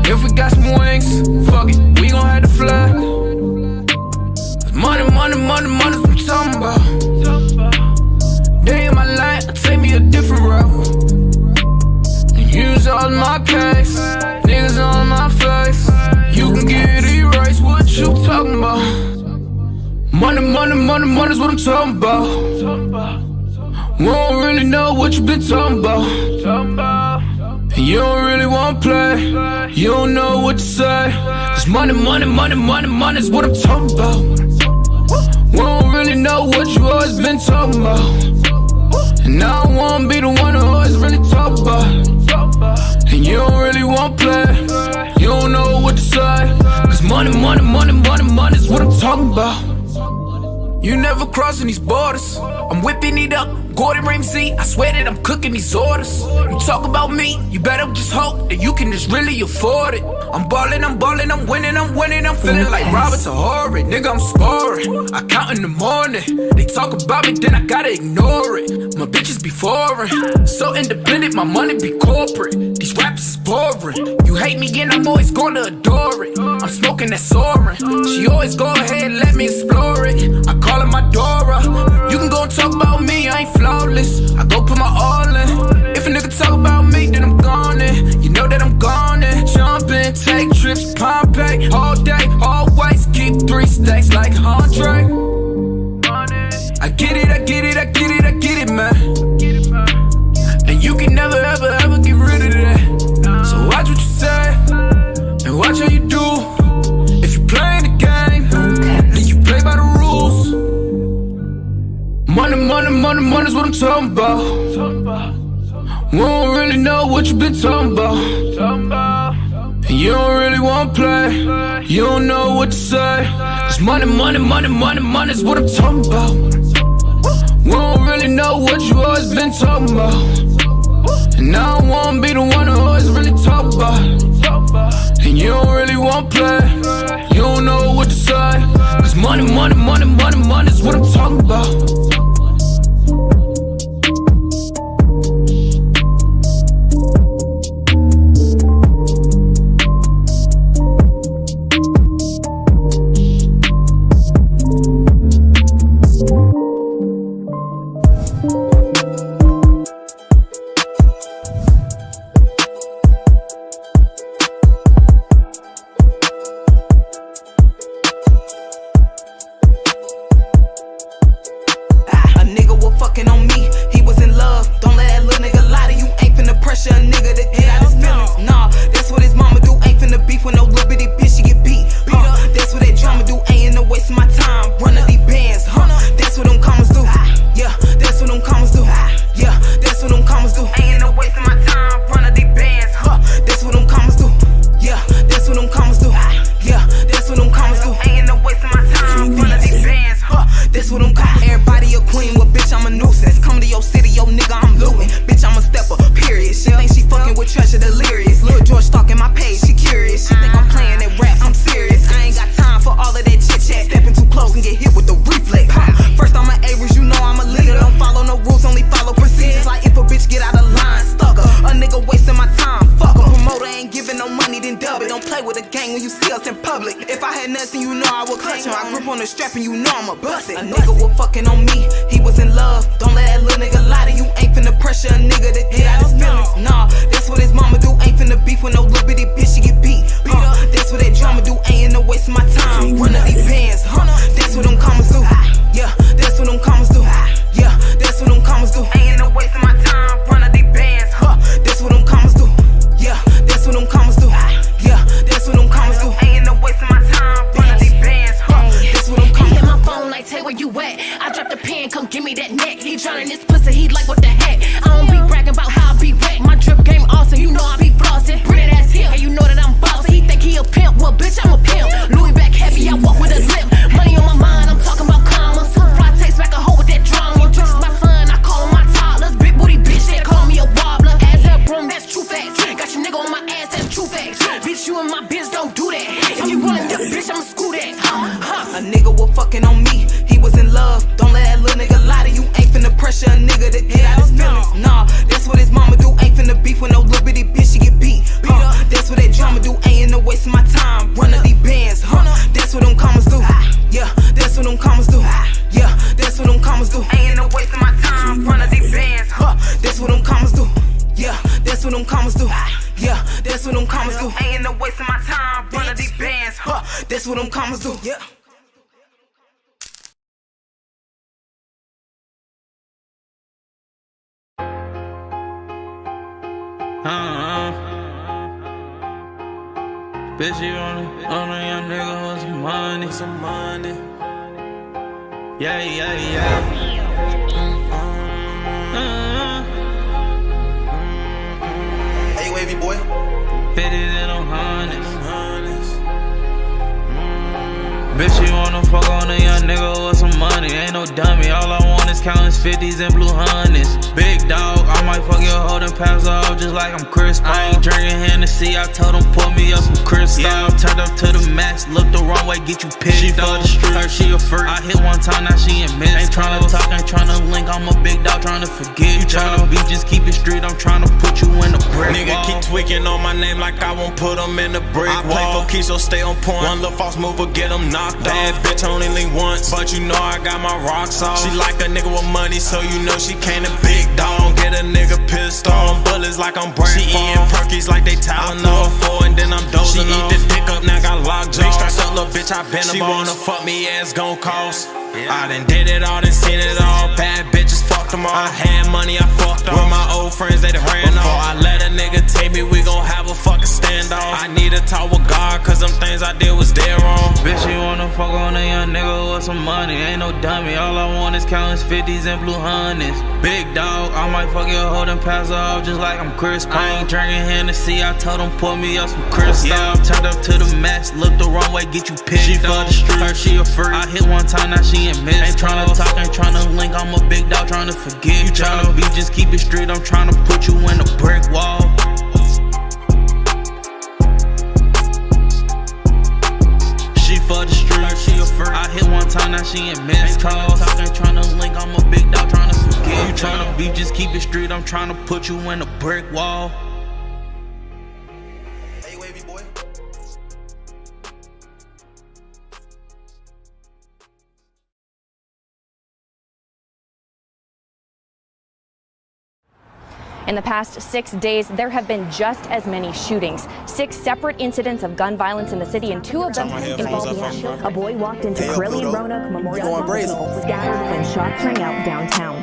If we got some wings, fuck it, we gon' have to fly. Money's what I'm talking about. Day in my life, take me a different route. And use all my case, niggas on my face. You can get erased, what you talking about? Money's what I'm talking about. We don't really know what you been talking about. And you don't really wanna play. You don't know what to say. Cause money's what I'm talking about. We don't really know what you always been talking about. And I don't wanna be the one who always really talk about. And you don't really wanna play. You don't know what to say. Cause money's what I'm talking about. You never crossing these borders. I'm whipping it up, Gordon Ramsay. I swear that I'm cooking these orders. You talk about me, you better just hope that you can just really afford it. I'm ballin', I'm winning. I'm feeling like Robert Horrid. Nigga, I'm scoring. I count in the morning. They talk about me, then I gotta ignore it. My bitches be foreign, so independent, my money be corporate. These rappers is boring. You hate me and I'm always gonna adore it. I'm smoking that soaring. She always go ahead and let me explore it. I call her my Dora. You can go and talk about me, I ain't flawless. I go put my all in. If a nigga talk about me, then I'm gone in. You know that I'm gone in. Jumpin', take trips, Pompeii. All day, always keep 3 stacks like Andre. I get it, man. And you can never, ever get rid of that. So watch what you say, and watch how you do. If you playing the game, then you play by the rules. Money's what I'm talking about. We don't really know what you been talking about. And you don't really wanna play. You don't know what to say. Cause money's what I'm talking about. We don't really know what you always been talking about. And I don't wanna be the one who always really talk about. And you don't really wanna play. You don't know what to say. Cause money's what I'm talking about. dub it. Don't play with a gang when you see us in public. If I had nothing, you know I would clutch him. I grip on the strap and you know I'ma bust it. A nigga was fucking on me, he was in love. Don't let that little nigga lie to you. Ain't finna pressure a nigga to get out his feelings. Nah, that's what his mama do. Ain't finna beef with no little bitty bitch, she get beat. That's what that drama do. Ain't in no waste of my time. Run up these bands, that's what them commas do. Yeah, that's what them commas do. Yeah, that's what them commas do. Ain't in no waste of my time. Run up these bands, that's what them commas do. Yeah, that's what them commas do. Yeah, that's what them commas do. Ain't in no waste of my time. Run up these bands, that's what them commas do. Hit my phone like, Tay, where you at? I dropped the pen, come give me that neck. He drowning this pussy, he like, what the heck? I don't be bragging about how I be wet. My drip game awesome, you know I be flossing. Bring that ass here, and you know that I'm bossy. He think he a pimp, well bitch I'm a pimp. Louis back heavy, I walk with a limp. Money on my mind, I'm talking about commas. Fly takes back a hoe with that drama. Drinks is my son, I call him my toddlers. Big booty bitch, they call me a wobbler. Ass hair broom, that's true facts. Got your nigga on my ass, that's true facts. Bitch, you and my bitch don't do that. If you wanna dip, bitch, I'ma screw that. A nigga was fucking on me, he was in love. Don't let that little nigga lie to you. Ain't finna pressure a nigga to get out his feelings. Nah, that's what his mama do. Ain't finna beef with no little bitty bitch, she get beat. That's what that drama do. Ain't in no waste of my time. Run up these bands, that's what them commas do. Yeah, that's what them commas do. Yeah, that's what them commas do. Ain't in no waste of my time. Run up these bands, that's what them commas do. Yeah, that's what them commas do. Yeah, that's what them commas do. Ain't in no waste of my time. Run up these bands, that's what them commas do. Yeah. Bitch, you on a young nigga with some money. Some money. Yeah, yeah, yeah. Hey, wavy boy. 50s and them hundreds. Bitch, you wanna fuck on a young nigga with some money. Ain't no dummy, all I want is counting 50s and blue hundreds. Big dog, I might fuck your hoe and pass off just like I'm Chris Paul. I ain't drinking Hennessy, I told him pour me up some crystal. Yeah, I'm turned up to the max, look the wrong way, get you pissed. She for the street, her she a freak. I hit one time, now she in midst. Ain't tryna talk, ain't tryna link, I'm a big dog tryna forget. You tryna beat, just keep it street, I'm tryna put you in the brick Nigga wall. keep tweaking on my name like I won't put him in the brick I wall. I play for keys, so stay on point. One little false move will get him knocked off. Bad bitch only lean once, but you know I got my rocks off. She like a nigga with money, so you know she can't a big dog. Don't get a nigga pissed on bullets like I'm Brand. She eating perkies like they Tylenol 4, and then I'm dozing off. She eat the dick up, now got locked jaws. Big stripes up, little bitch, I been a boss. She wanna fuck me, ass gon' cost. I done did it all, done seen it all. Bad bitches, fucked them all. I had money, I fucked off. With my old friends, they done ran off. Before I let a nigga take me, we gon' have a fucking standoff. I need to talk with God, cause them things I did was dead wrong. Bitch, you wanna fuck on a young nigga with some money. Ain't no dummy, all I want is counting 50s and blue hundreds. Big dog, I might fuck your hoe and pass her off just like I'm Chris Paul. I ain't drinking Hennessy, I told him pour me up some crystal. Yeah, I'm turned up to the max, look the wrong way, get you pissed. She for the street, her she a freak. I hit one time, now she in midst. Ain't tryna talk, ain't tryna link, I'm a big dog tryna forget. You tryna beat, just keep it street, I'm tryna put you in a brick wall. She for the street, her she a freak. I hit one time, now she in midst. Ain't tryna talk, ain't tryna link, I'm a big dog tryna forget. You tryna beat, just keep it street, I'm tryna put you in a brick wall. Hey, wavy boy. In the past 6 days, there have been just as many shootings. 6 separate incidents of gun violence in the city, and 2 of them involved young. A boy walked into Carillion Roanoke Memorial Hospital, scattered when shots rang out downtown.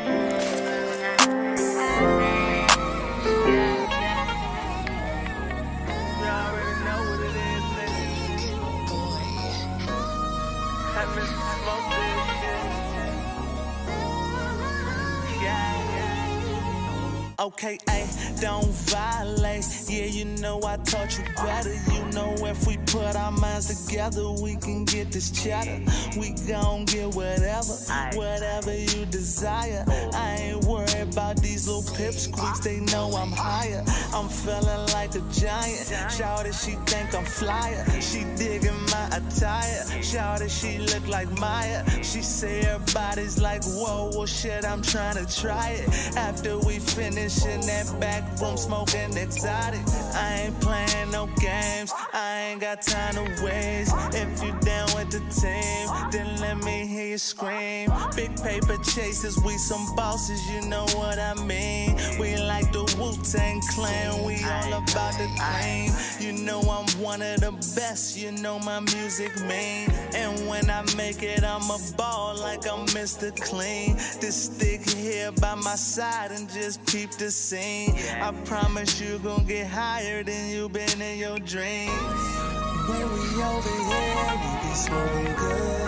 Okay, ayy, don't violate. Yeah, you know I taught you better. You know if we put our minds together, we can get this cheddar. We gon' get whatever you desire. I ain't worried about these little pipsqueaks, they know I'm higher. I'm feeling like a giant. Shawty, she think I'm flyer. She digging my attire. Shawty, she look like Maya. She say her body's like, whoa, well shit, I'm trying to try it. After we finish in that back room smoking exotic, I ain't playing no games, I ain't got time to waste. If you down with the team, then let me hear you scream. Big paper chasers, we some bosses, you know what I mean. We like the Wu-Tang Clan, we all about the cream. You know I'm one of the best, you know my music mean. And when I make it, I'm a ball like I'm Mr. Clean. This stick here by my side and just peep the scene. I promise you gon' get higher than you been in your dreams. When we over here, we be smoking good.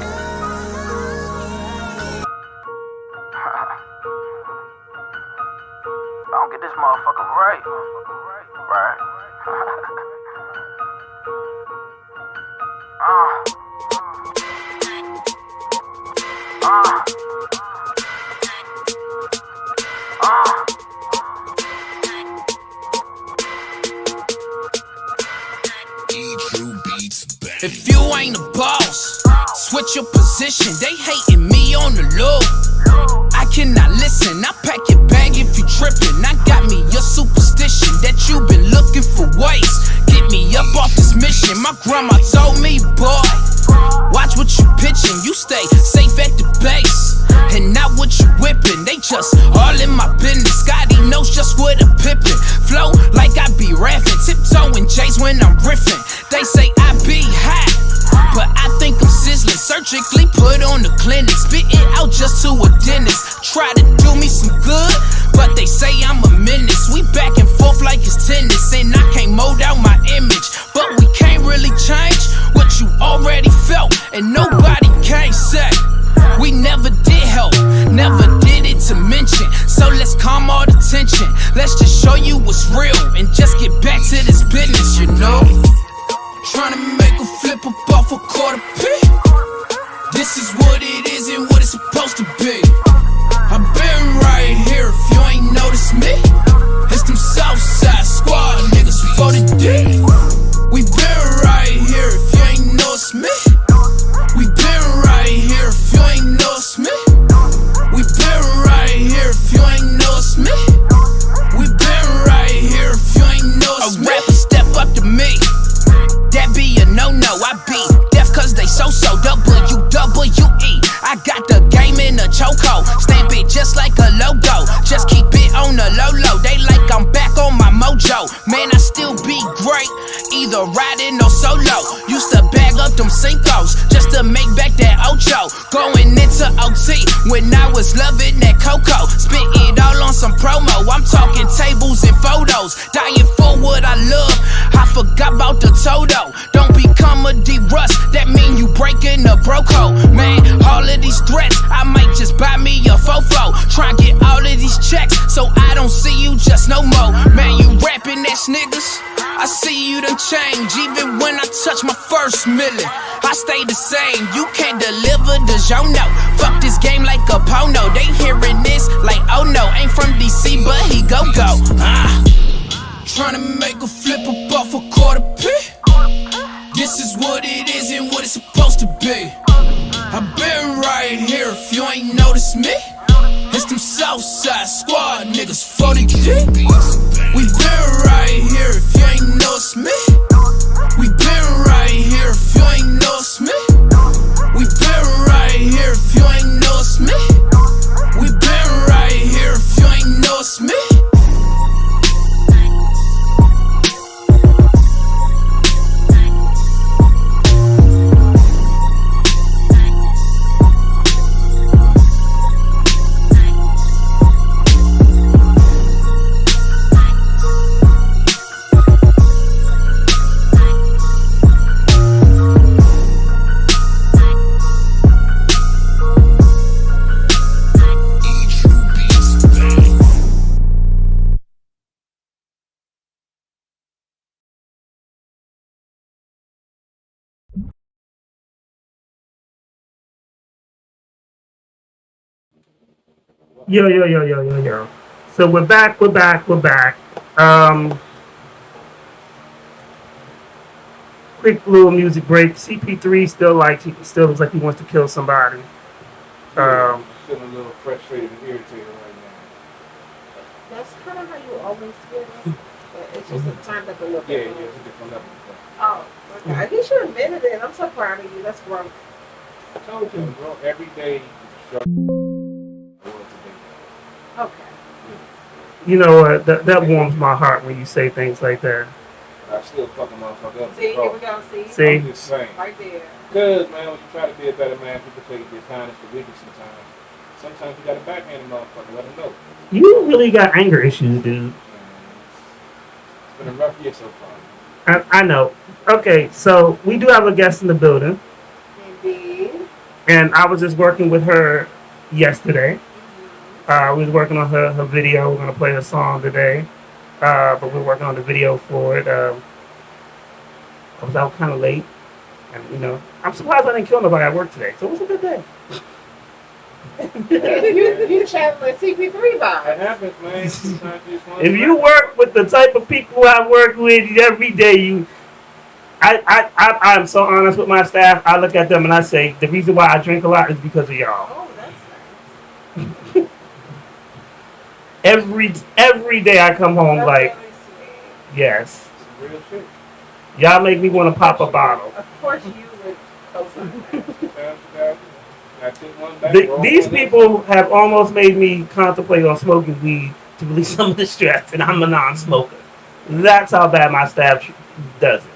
I don't get this motherfucker right. Right. If you ain't a boss, switch your position. They hating me on the low. I cannot listen. I pack your bag if you trippin'. I got me a superstition that you been looking for ways. Get me up off this mission. My grandma told me, boy, watch what you pitching. You stay safe at the base and not what you whipping. They just all in my business. Scotty knows just what a pippin'. Flow like I be rapping, tiptoeing J's when I'm riffing. They say I be hot, but I think I'm sizzling. Surgically put on the clinic, spit it out just to a dentist. Try to do me some good, but they say I'm a menace. We back and forth like it's tennis, and I can't mold out my image. But we can't really change what you already felt, and nobody can say we never did help, never did it to mention. So let's calm all the tension. Let's just show you what's real and just get back to this business, you know. Tryna make a flip up off a quarter P. This is what it is and what it's supposed to be. I've been right here if you ain't noticed me. It's them Southside squad niggas for the D. We been right here if you ain't noticed me. We been right here if you ain't noticed me. We been right here if you ain't noticed me. We been right here if you ain't noticed me. A rapper step up to me, that be a no-no. I be deaf cause they so-so. WWE. I got the game in a chokehold. Stamp it just like a logo. Just keep it on the low-low. They like I'm back on my mojo. Man, I still be great, either riding or solo. Used to bag up them Cincos just to make back that Ocho. Going into OT when I was loving that Coco. Spit it all on some promo. I'm talking tables and photos. Dying for what I love. I forgot about the Toto. Don't become a D-Rust, that mean you breaking a bro code. Man, all of these threats, I might just buy me a fofo. Try and get all of these checks, so I don't see you just no more. Man, you rapping ass niggas, I see you done change. Even when I touch my first million, I stay the same. You can't deliver the genre. Fuck this game like a porno. They hearing this like, oh no, ain't from DC, but he go. Tryna make a flip up off a quarter P. This is what it is and what it's supposed to be. I've been right here if you ain't noticed me. It's them Southside squad niggas for the D. We been right here if you ain't noticed me. We been right here if you ain't noticed me. We been right here if you ain't noticed me. We been right here if you ain't noticed me. Yo. So we're back. Quick little music break. CP3 still looks like he wants to kill somebody. Yeah, I'm feeling a little frustrated and irritated right now. That's kind of how you always feel. It's just a time that a little bit. Yeah, it's a different level. Oh, okay. I guess you admitted it. I'm so proud of you. That's growth. I told you, bro, every day you struggle. Okay. You know what? That warms my heart when you say things like that. I still fucking motherfucker up. See, here we go. See? I'm just saying. Right there. Because, man, when you try to be a better man, people take your kindness for weakness sometimes. Sometimes you got to backhand a motherfucker, let them know. You really got anger issues, dude. It's been a rough year so far. I know. Okay, so we do have a guest in the building. Indeed. And I was just working with her yesterday. We was working on her video. We're going to play her song today. But we're working on the video for it. I was out kind of late. And, you know, I'm surprised I didn't kill nobody at work today. So it was a good day. you channeling CP3 vibes. It happens, man. If you work with the type of people I work with every day, I'm so honest with my staff. I look at them and I say, the reason why I drink a lot is because of y'all. Oh, that's nice. Every day I come home that's like, really yes. Real shit. Y'all make me want to pop a bottle. Of course you would co-sign that. These people have almost made me contemplate on smoking weed to release some of the stress, and I'm a non-smoker. That's how bad my staff does it.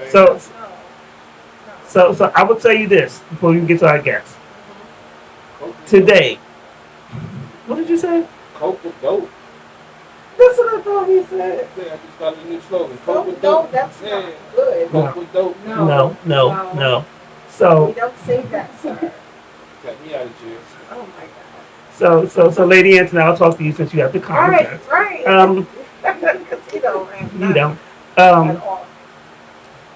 So I will tell you this before we get to our guests. Today, what did you say? Coke with dope. That's what I thought he said. Yeah, I just started a new slogan. Coke with dope. That's not good. Coke with dope. No. So we don't say that, sir. Got me out of jail. Oh my God. So, Lady Anthony, I'll talk to you since you have the contact. Right. You don't.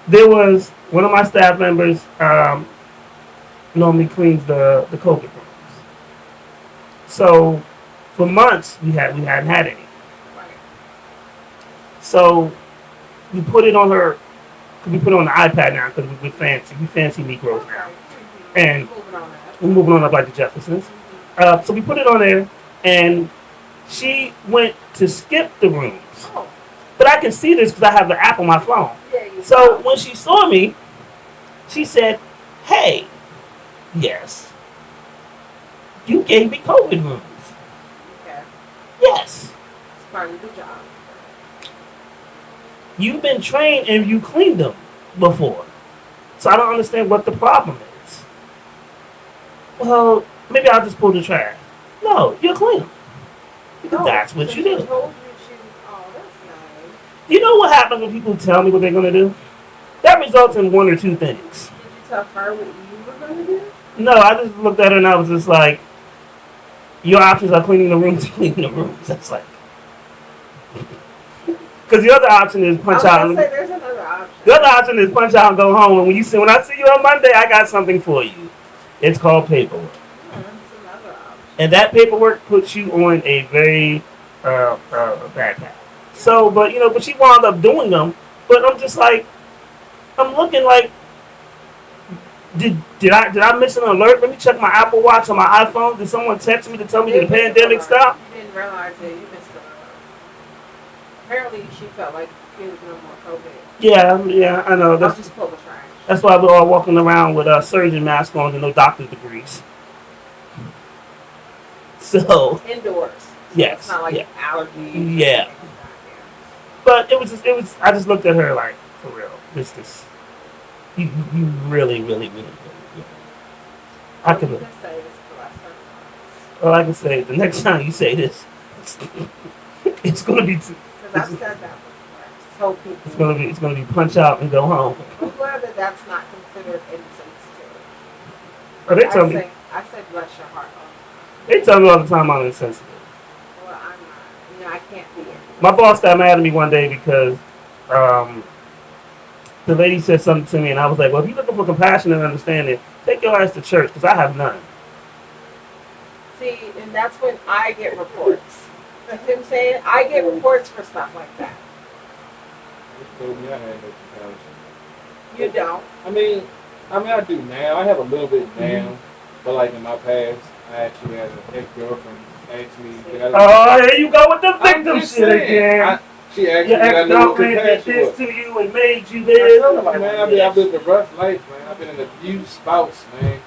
There was one of my staff members normally cleans the COVID rooms. So for months we hadn't had any. So we put it on her. We put it on the iPad now because we're fancy. We fancy Negroes now, and we're moving on up like the Jeffersons. So we put it on there, and she went to skip the rooms. But I can see this because I have the app on my phone. So when she saw me, she said, "Hey, yes, you gave me COVID rooms." Okay. Yes. It's part of the job. You've been trained and you cleaned them before. So I don't understand what the problem is. Well, maybe I'll just pull the trash. No, you clean them. That's what you do. You know what happens when people tell me what they're going to do? That results in one or two things. Did you tell her what you were going to do? No, I just looked at her and I was just like, your options are cleaning the rooms, cleaning the rooms. That's like... Because the other option is punch out. There's another option. The other option is punch out and go home. And when I see you on Monday, I got something for you. It's called paperwork. That's another option. And that paperwork puts you on a very bad path. So, but she wound up doing them. But I'm just like, I'm looking like, did I miss an alert? Let me check my Apple Watch on my iPhone. Did someone text me to tell me that the pandemic stopped? You didn't realize that you missed it. Apparently, she felt like there was no more COVID. Yeah, I know. I'll just pull the trash. That's why we're all walking around with surgeon masks on and no doctor's degrees. So indoors. Yes. It's not like allergies. Yeah. But it was. I just looked at her like, for real. This. You really. I can. Well, I can say the next time you say this, it's gonna be. Because I've said that before. Told people. It's gonna be punch out and go home. I'm glad that that's not considered insensitive. They tell me. I said bless your heart. They tell me all the time I'm insensitive. Well, I'm not. I can't be it. My boss got mad at me one day because the lady said something to me, and I was like, well, if you're looking for compassion and understanding, take your ass to church, because I have none. See, and that's when I get reports. You see what I'm saying? I get reports for stuff like that. You told me I had no comparison. You don't. I mean, I do now. I have a little bit now, but like in my past, I actually had an ex-girlfriend ask me. Oh, here you go with the victim shit again. She asked Your me, I know what ex-girlfriend did compassion this was. to you and made you this. Man, I've lived a rough life, man. I've been an abused spouse, man.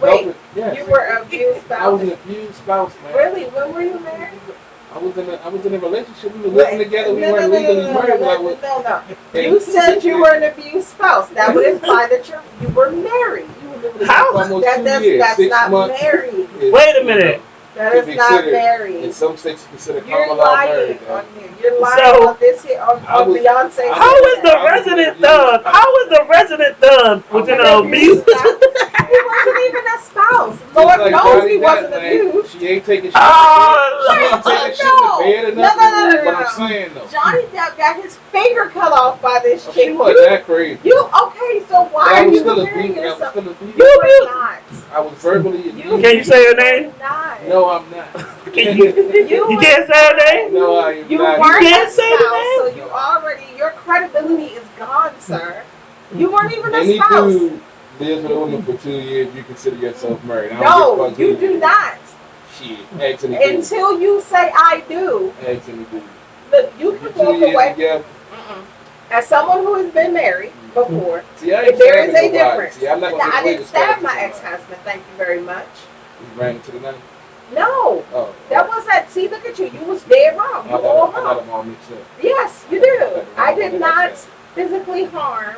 Wait, yes. you were an abused spouse? I was an abused spouse, man. Really? When were you married? I was in a relationship. We were living together. We weren't legally married. No. You said you were an abused spouse. That would imply that you were married. You were living How? Almost that's 2 years, that's 6 not months. married. Wait a minute. That is not married. In some states, considered You're common law lying married. on here. You're lying on this here on Beyonce. How is the resident thug? How is the resident thug within an abuse? He wasn't even a spouse. Lord like knows Johnny he Depp, wasn't man. abused. She ain't taking shit. Oh, She ain't taking shit in the bed or nothing. But I'm saying though. Johnny Depp got his finger cut off by this chick. She wasn't that crazy. Okay, so why I are was you still comparing abused. yourself? I was still abused. You were not. I was verbally abused. Can you say her name? No, I'm not. You can't say her name? No, I am You not. weren't can't a say the spouse, name? so you already, your credibility is gone, sir. You weren't even a Any spouse. dude lives with a woman for 2 years, you consider yourself married. I don't No, give a fuck you who do not. Shit, actually do. Until you say I do. Actually do. Look, you can 2 walk years away. together. As someone who has been married before, See, I ain't there is stabbing a nobody. difference. See, I'm not gonna Now, I get away didn't with stab stabbing my somebody. ex-husband. Thank you very much. You ran into the night? No. Oh. That was that. See, look at you. You was dead wrong. You all I got wrong. them all mixed up. Yes, you do. I did not physically harm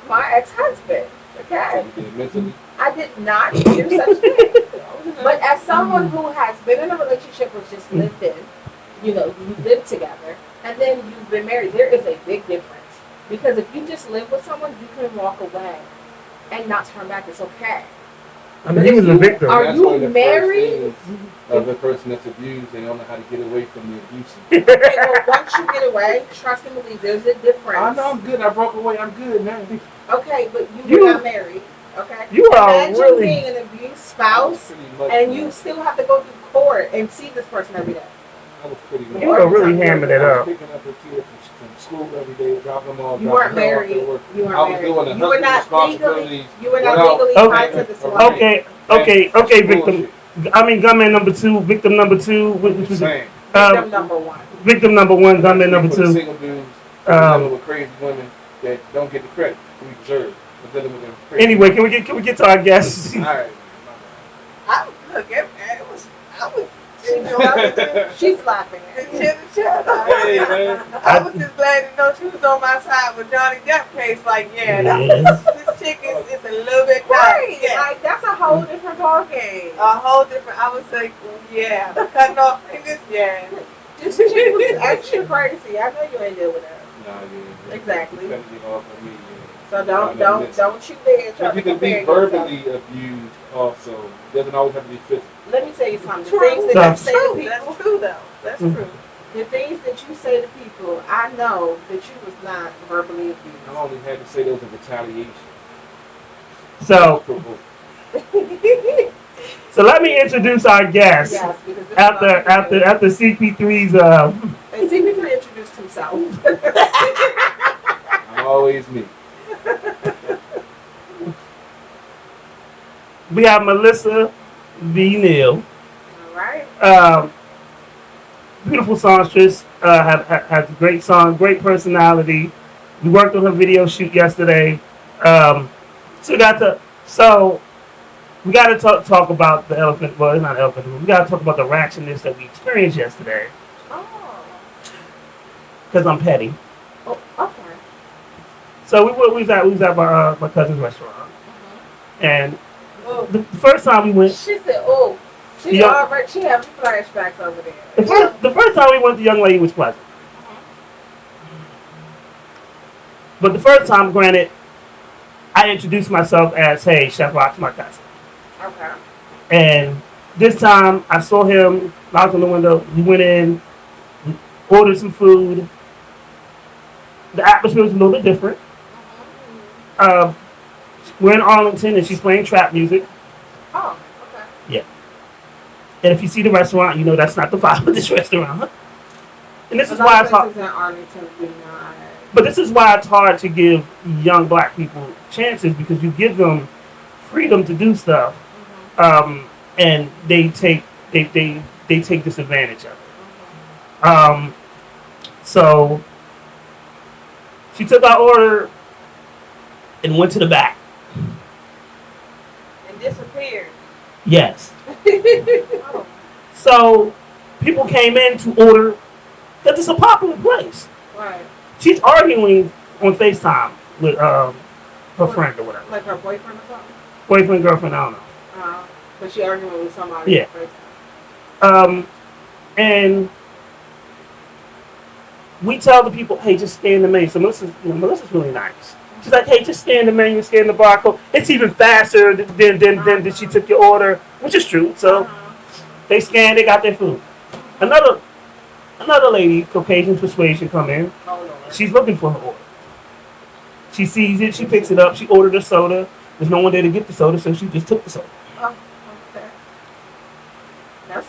my ex-husband. Okay. You did mentally? I did not do such thing. But as someone who has been in a relationship which just lived in, you live together, and then you've been married, there is a big difference. Because if you just live with someone, you can walk away and not turn back. It's okay. I mean, he was a victim. Are That's you one of the married? first things of the person that's abused, they don't know how to get away from the abuse. Okay, well, once you get away, trust and believe, there's a difference. I know I'm good. I broke away. I'm good now. Okay, but you were not married. Okay. You are Imagine really being an abused spouse, and you still have to go through court and see this person every day. I was pretty much. You were really hamming it I was up. picking up a kid from school every day, dropping them off. You weren't married. You weren't I was married. doing the You were husband not legally. responsibilities. You were not without legally tied to this woman. Okay, victim. I mean, gunman number 2, victim number 2, which was Victim number 1. Victim number 1, gunman number For the 2. single dudes dealing with crazy women that don't get the credit we deserve for dealing with them crazy. Anyway, can we get to our guests? All right. She's laughing. Hey, man. I was just glad to know she was on my side with Johnny Depp case. Like, this chick is a little bit Right. Yeah. Like, that's a whole different ballgame. A whole different. I was like, yeah, cutting off fingers. Yeah. This chick was extra crazy. I know you ain't deal with her. Nah, yeah. Exactly. Gotta get off of me. Yeah. So don't you dare try But to you can be compare yourself. verbally abused also. Doesn't always have to be physical. Let me tell you something. The True. things that you say to people. That's true, though. That's true. The things that you say to people, I know that you was not verbally abused. I only had to say those in retaliation. So let me introduce our guest. Yes, because this after CP3's And CP3 introduced himself. I'm always me. We have Melissa V Neal. All right. Beautiful songstress. Has a great song, great personality. We worked on her video shoot yesterday. So we got to talk about the elephant. Well, it's not elephant. We got to talk about the ratchetness that we experienced yesterday. Oh. Because I'm petty. Oh, okay. So we was at my cousin's restaurant, and the first time we went. She said, "Oh, she having flashbacks over there." The first time we went, the young lady was pleasant. But the first time, granted, I introduced myself as, "Hey, Chef Rock's my cousin." Okay. And this time, I saw him, knocked on the window. We went in, ordered some food. The atmosphere was a little bit different. We're in Arlington, and she's playing trap music. Oh, okay. Yeah. And if you see the restaurant, you know that's not the vibe of this restaurant. And this is A why lot it's of hard. places in Arlington do not. But this is why it's hard to give young black people chances because you give them freedom to do stuff, and they take disadvantage of it. So she took our order and went to the back. And disappeared. Yes. So people came in to order because it's a popular place. Right. She's arguing on FaceTime with her friend or whatever. Like her boyfriend or something? Boyfriend, girlfriend, I don't know. But she arguing with somebody. Yeah. And we tell the people, hey, just scan the menu. So Melissa's really nice. She's like, hey, just scan the menu, scan the barcode. It's even faster than she took your order, which is true. So they scanned, they got their food. Another lady, Caucasian persuasion, come in. She's looking for her order. She sees it, she picks it up, she ordered a soda. There's no one there to get the soda, so she just took the soda. Oh, okay. That's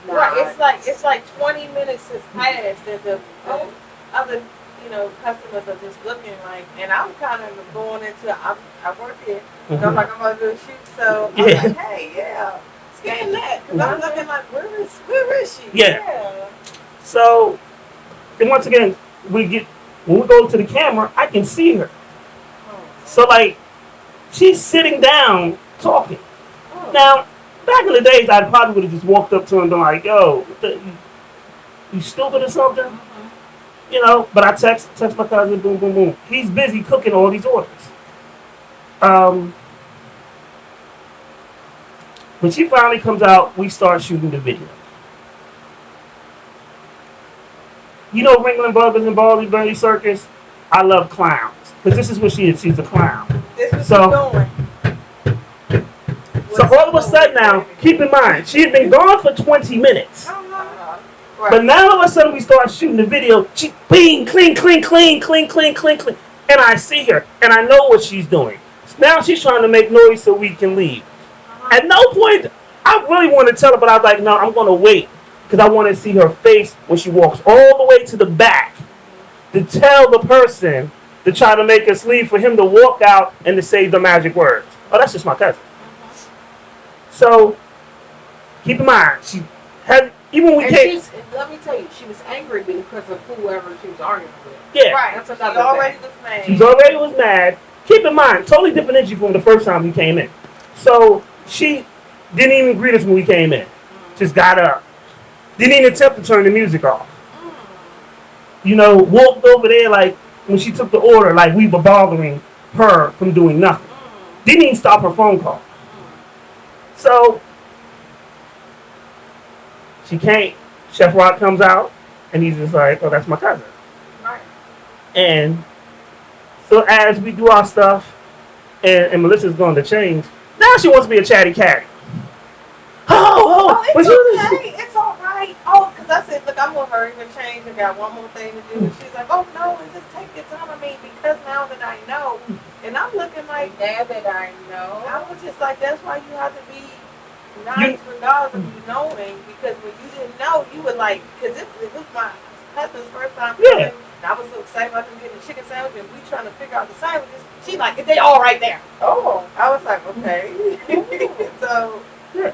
Right, it's like 20 minutes has passed and the other, customers are just looking like, and I'm kind of going into, I work here, so I'm like, I'm gonna do a shoot, so I'm like, hey, yeah, scan that, because I'm looking like, where is she? Yeah. So, and once again, when we go to the camera, I can see her. So like, she's sitting down talking. Now, back in the days, I probably would have just walked up to her and been like, yo, you stupid or something? But I text my cousin, boom, boom, boom. He's busy cooking all these orders. When she finally comes out, we start shooting the video. Ringling Brothers and Baldy Circus? I love clowns. Because this is what she is. She's a clown. This is what she's doing. So all of a sudden now, keep in mind, she had been gone for 20 minutes. Right. But now all of a sudden we start shooting the video. She clean, clean, clean, clean, clean, clean, clean, clean. And I see her. And I know what she's doing. Now she's trying to make noise so we can leave. At no point, I really want to tell her, but I was like, no, I'm going to wait. Because I want to see her face when she walks all the way to the back to tell the person to try to make us leave for him to walk out and to say the magic words. Oh, that's just my cousin. So, keep in mind, she had, even when we came. Let me tell you, she was angry because of whoever she was arguing with. Yeah. Right, That's she already was mad. She's already was mad. Keep in mind, totally different energy from the first time we came in. So, she didn't even greet us when we came in. Just got up. Didn't even attempt to turn the music off. Walked over there like when she took the order, like we were bothering her from doing nothing. Didn't even stop her phone call. So she can't. Chef Rock comes out and he's just like, oh, that's my cousin. Right. And so as we do our stuff and Melissa's going to change, now she wants to be a chatty catty. It's all right. Oh, because I said, look, I'm going to hurry to change. I got one more thing to do. And she's like, oh, no, and just take your time. Because now that I know. And I'm looking like, now that I know. I was just like, that's why you have to be nice regardless of you knowing. Because when you didn't know, you were like, because it was my husband's first time coming. And I was so excited about them getting the chicken sandwich. And we trying to figure out the sandwiches. She's like, they all right there. Oh. I was like, okay. So. Yeah.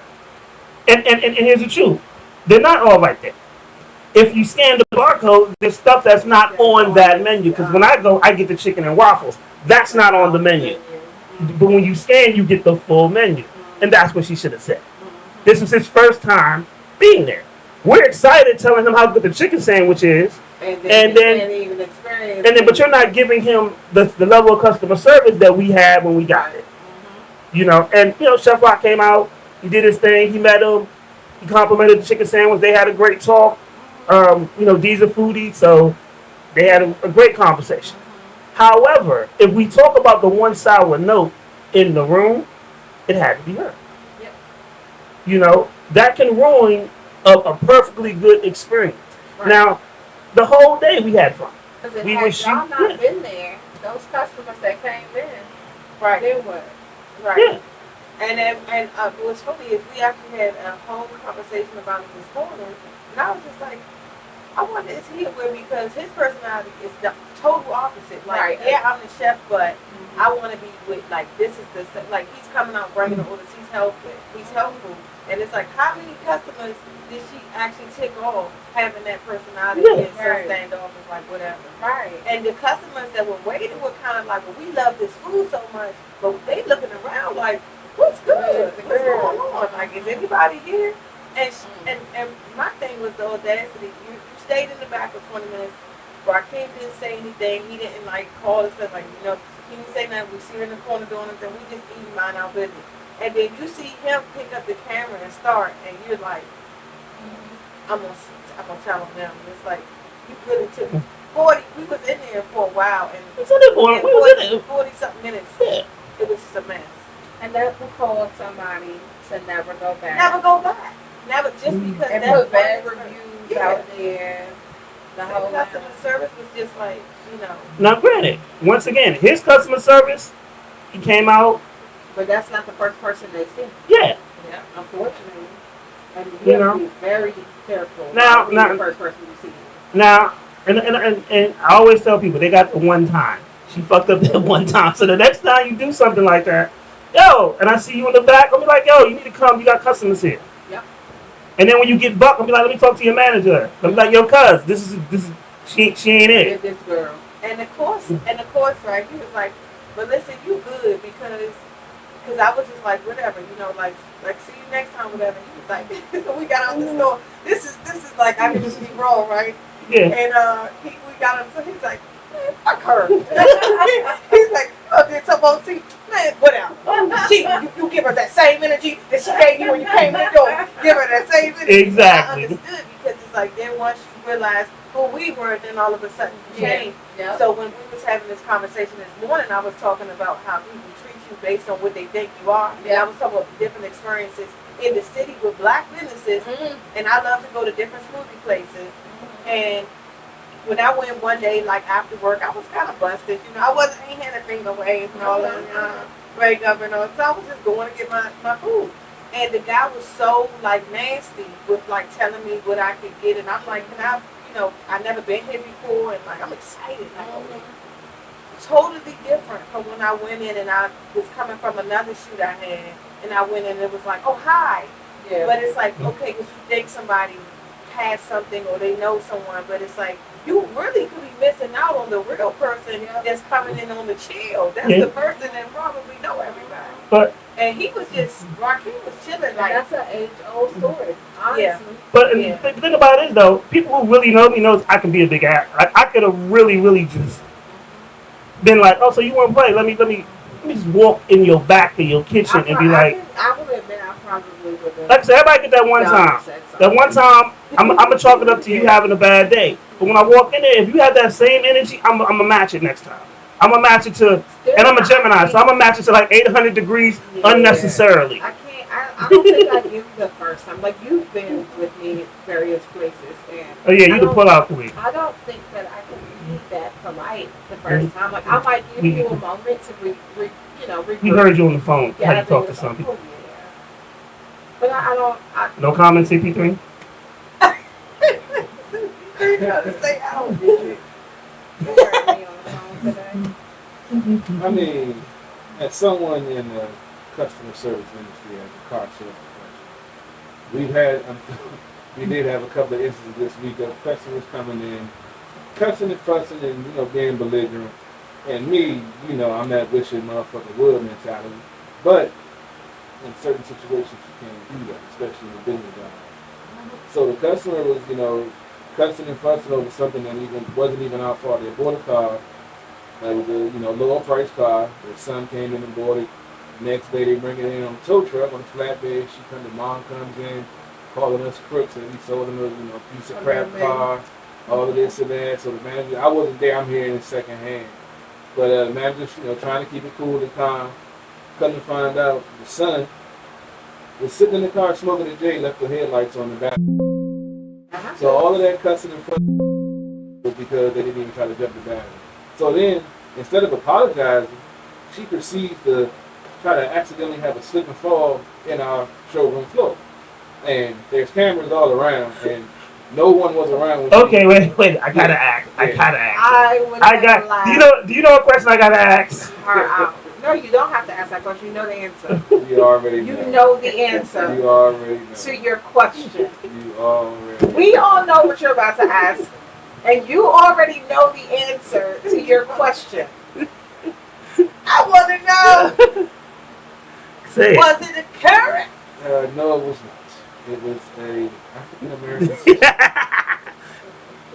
And here's the truth. They're not all right there. If you scan the barcode, there's stuff that's not on that menu. Because when I go, I get the chicken and waffles. That's not on the menu. But when you scan, you get the full menu. And that's what she should have said. This was his first time being there. We're excited telling him how good the chicken sandwich is. And then but you're not giving him the level of customer service that we had when we got it. And Chef Rock came out. He did his thing. He met him. He complimented the chicken sandwich. They had a great talk. These are foodies, so they had a great conversation. However, if we talk about the one sour note in the room, it had to be her. Yep. That can ruin a perfectly good experience. Right. Now, the whole day we had fun. Because had y'all not been there, those customers that came in, right, then what? Right. Yeah. And what's funny is we actually had a whole conversation about it this morning, and I was just like, I wonder is he aware because his personality is the total opposite. Like, Right. yeah, I'm the chef, but I want to be with like this is the like he's coming out bringing the orders. He's helpful, and it's like how many customers did she actually tick off having that personality and so Right. standoffish like whatever. Right. And the customers that were waiting were kind of like, well, we love this food so much, but they looking around like, what's good? What's going on? Like, is anybody here? And my thing was the audacity. You stayed in the back for 20 minutes. Rakeem didn't say anything. He didn't like call us and like, he didn't say nothing. We see her in the corner doing something. We just eating mind our business. And then you see him pick up the camera and start, and you're like, I'm gonna tell him now. And it's like you really took 40. We was in there for a while, and It's in there 40 something minutes. Yeah. It was just a mess. And that will call somebody to never go back. Never go back. Never just because and that put bad one reviews out there. The whole customer service was just like, Now, granted, once again, his customer service, he came out. But that's not the first person they see. Yeah. Yeah, unfortunately. And You you have know. to be very careful. Now, The first person you see. Now, and I always tell people they got the one time. She fucked up that one time. So the next time you do something like that, yo, and I see you in the back, I'll be like, yo, you need to come. You got customers here. Yep. And then when you get bucked, I'll be like, let me talk to your manager. I'll be like, yo, cuz, this is she ain't it. This girl. And of course, right? He was like, but listen, you good because I was just like, whatever, like see you next time, whatever. He was like, so we got out the store. This is like I can just be wrong, right? Yeah. And we got him, so he's like, man, fuck her. He's like, oh, did some OC, man, whatever. You give her that same energy that she gave you when you came in the door. Give her that same energy. Exactly. I understood because it's like then once you realize who we were, then all of a sudden you changed. Yeah. So when we was having this conversation this morning, I was talking about how people treat you based on what they think you are. And I was talking about different experiences in the city with black businesses. And I love to go to different smoothie places. And when I went one day, like after work, I was kind of busted. I ain't had a thing away and all that, break up and all. So I was just going to get my food. And the guy was so like nasty with like telling me what I could get. And I'm like, can I, I've never been here before. And like, I'm excited. Like, totally different from when I went in and I was coming from another shoot I had. And I went in and it was like, oh, hi. Yeah. But it's like, okay, because you think somebody has something or they know someone, but it's like you really could be missing out on the real person that's coming in on the chill. That's the person that probably know everybody. And he was just, Rakeem was chilling. Like, that's an age-old story, honestly. Yeah. But the thing about it is, though, people who really know me knows I can be a big ass. Like, I could have really just been like, oh, so you want to play? Let me just walk in your back of your kitchen and be like, I will admit I probably would have. like I said, everybody get that one time. That one time, I'm gonna chalk it up to you having a bad day. But when I walk in there, if you have that same energy, I'm gonna match it next time. I'm gonna match it to, and I'm a Gemini, so I'm gonna match it to like 800 degrees unnecessarily. I don't think I give you the first time. Like, you've been with me at various places. And Oh yeah, you the pull out queen. I don't think that I can be that polite the first time. Like, I might give you a moment to We heard you on the phone. How you talk to some people. But I don't. No comments, CP3? you gotta say out. I mean, as someone in the customer service industry, as a car salesperson, we did have a couple of instances this week of customers coming in, cussing and fussing and, being belligerent. And me, I'm that wishing motherfucker would mentality. But in certain situations, you can't do that, especially in the business environment. So the customer was, cussing and fussing over something that wasn't even our fault. They bought a car. It was a, lower price car. Their son came in and bought it. Next day they bring it in on a tow truck on a flatbed. Mom comes in, calling us crooks, and we sold them a piece of crap car, all of this and that. So the manager, I wasn't there. I'm hearing it secondhand. But the manager, trying to keep it cool and calm. Come to find out, the son was sitting in the car smoking a J, left the headlights on the back. So all of that cussing and fussing was because they didn't even try to jump the battery. So then, instead of apologizing, she proceeds to try to accidentally have a slip and fall in our showroom floor. And there's cameras all around, and no one was around. Okay, wait. I gotta ask. I would Do you know a question I gotta ask? No, you don't have to ask that question. You know the answer. You already know. You know the answer. You already know. To your question. You already. We all know what you're about to ask, and you already know the answer to your question. I want to know. Say was it a carrot? No, it was not. It was a African American.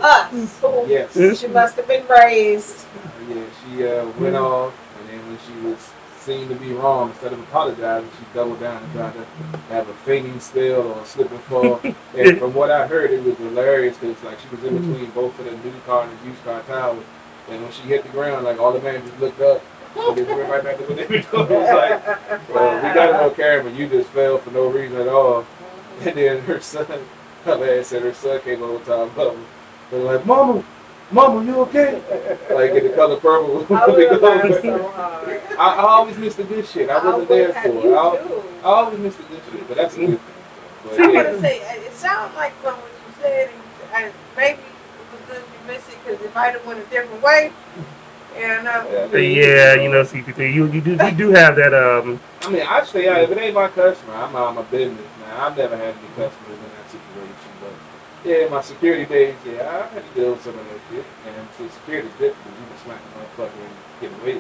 Us. Yes. She must have been raised. Yeah, she went off, and then when she was seen to be wrong, instead of apologizing, she doubled down and tried to have a fainting spell or a slip and fall. And from what I heard, it was hilarious because like she was in between both of the new car and the used car towers, and when she hit the ground, like all the man just looked up. And they went right back to what they were doing. It was like, well, we got to know Karen, but you just fell for no reason at all. And then her son, her man said her son came over top of her. They're like, Mama, you okay? Like in the color purple. I always miss the good shit. I wasn't there for it. I always miss the good shit, but that's a good thing. But, I'm gonna say it sounds like from what you said, and maybe it was good you missed it because it might have went a different way. Yeah, you know, CP3, you do have that. I mean, I stay out. If it ain't my customer, I'm out of my business. Now, I've never had any customers in that situation, but yeah, my security days, yeah, I had to deal with some of that shit. And so security's difficult. You can smack a motherfucker and get away.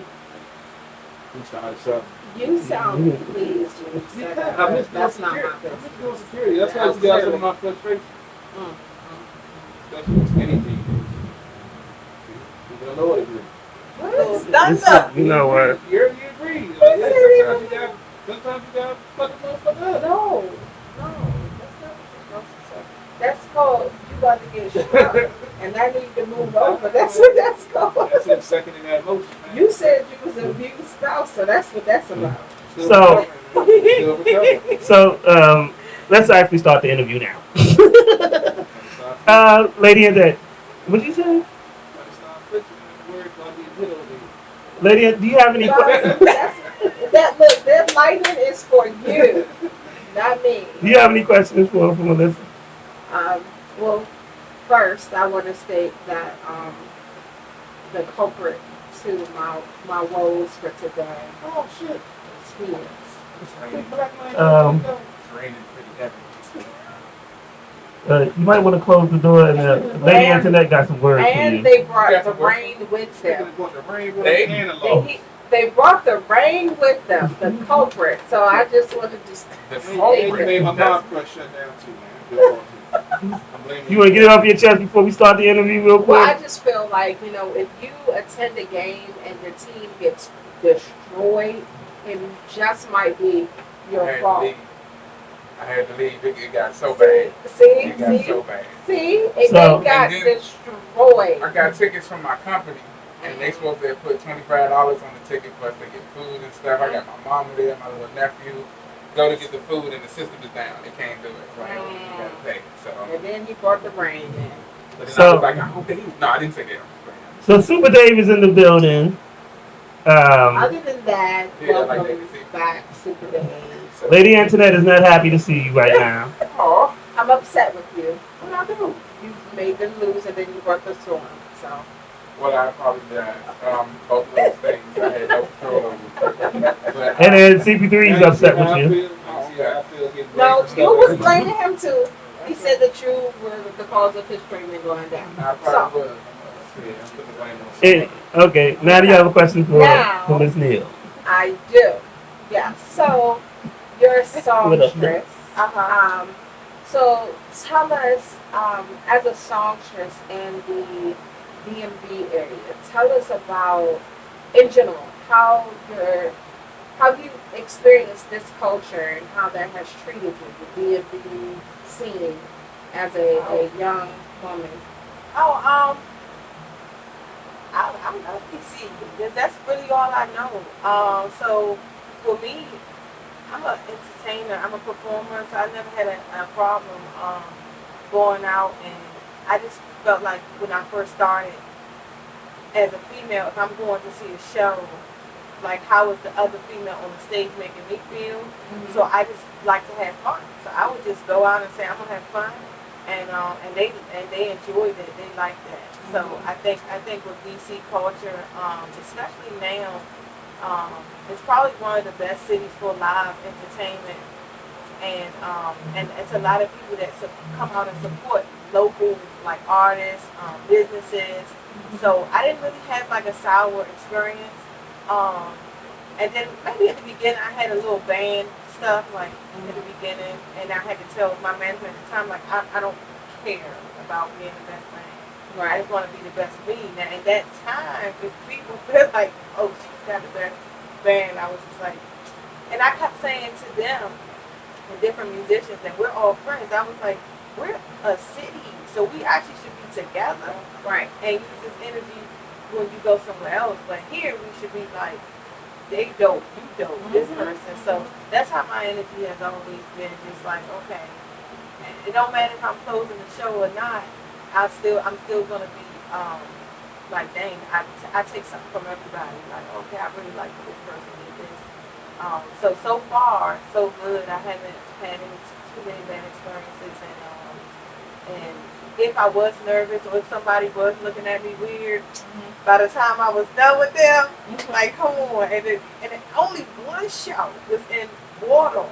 You started something. You sound pleased when you said that. I miss That's not security. my business. I miss doing security. That's why you got some of my frustration. Especially with skinny jeans. You don't know what it is. You know what? You agree. Like, sometimes you got to fuck a motherfucker up. No, that's not what you're supposed to say. That's called you about to get struck, and I need to move over. That's what that's called. That's him seconding that motion, man. You said you was an abused spouse, so that's what that's about. So let's actually start the interview now. Lady Annette, what'd you say? Lady, do you have any questions? That lighting is for you, not me. Do you have any questions for Melissa? Well, first I want to state that the culprit to my woes for today. Oh shit! Tears. It's raining pretty heavy. You might want to close the door, and Lady Antoinette got some words for you. And they brought the rain with them. They brought the rain with them, the culprit. So I just wanted to. The culprit made my mouth shut down too, man. You want to get it off your chest before we start the interview real quick? Well, I just feel like, if you attend a game and your team gets destroyed, it just might be your fault. I had to leave. It got so bad. It got destroyed. I got tickets from my company, and they supposed to put $25 on the ticket plus they get food and stuff. I got my mama there, my little nephew. Go to get the food, and the system is down. They can't do it. So you gotta pay. So. And then he brought the rain in. But then I was like, I hope they. No, I didn't say that. So Super Dave is in the building. Other than that, welcome back, Super Dave. Lady Antoinette is not happy to see you right now. Oh, I'm upset with you. What did I do? You made them lose, and then you brought the storm. So. Well, I apologize. Both of those things I had no control over. And then CP3 is upset with you. No, you was blaming him too. He said that you were the cause of his treatment going down. I probably was. Okay, now do you have a question for Ms. Neal? I do. Yeah. So you're a songstress. So tell us, as a songstress in the DMV area, tell us about, in general, how you experienced this culture and how that has treated you, the DMV scene, as a young woman. I love DC. That's really all I know. So for me, I'm an entertainer. I'm a performer. So I never had a problem going out, and I just felt like when I first started as a female, if I'm going to see a show, like how is the other female on the stage making me feel. So I just like to have fun. So I would just go out and say I'm gonna have fun, and they enjoyed it. They liked that. So I think with DC culture, especially now, it's probably one of the best cities for live entertainment, and it's a lot of people that come out and support local like artists, businesses. So I didn't really have like a sour experience. And then maybe at the beginning I had a little band stuff like at the beginning, and I had to tell my management at the time like I don't care about being the best band. Right. I just want to be the best me. Now at that time, if people feel like, oh, she's got the best band, I was just like, and I kept saying to them, the different musicians, that we're all friends. I was like, we're a city, so we actually should be together, right? And use this energy when you go somewhere else. But here we should be like, they dope, you dope, this person. So that's how my energy has always been. Just like, okay, it don't matter if I'm closing the show or not. I'm still gonna be like, dang, I take something from everybody. Like, okay, I really like what this person did this. So far, so good. I haven't had any too many bad experiences, and if I was nervous or if somebody was looking at me weird, by the time I was done with them, like, come on, and only one show was in Water.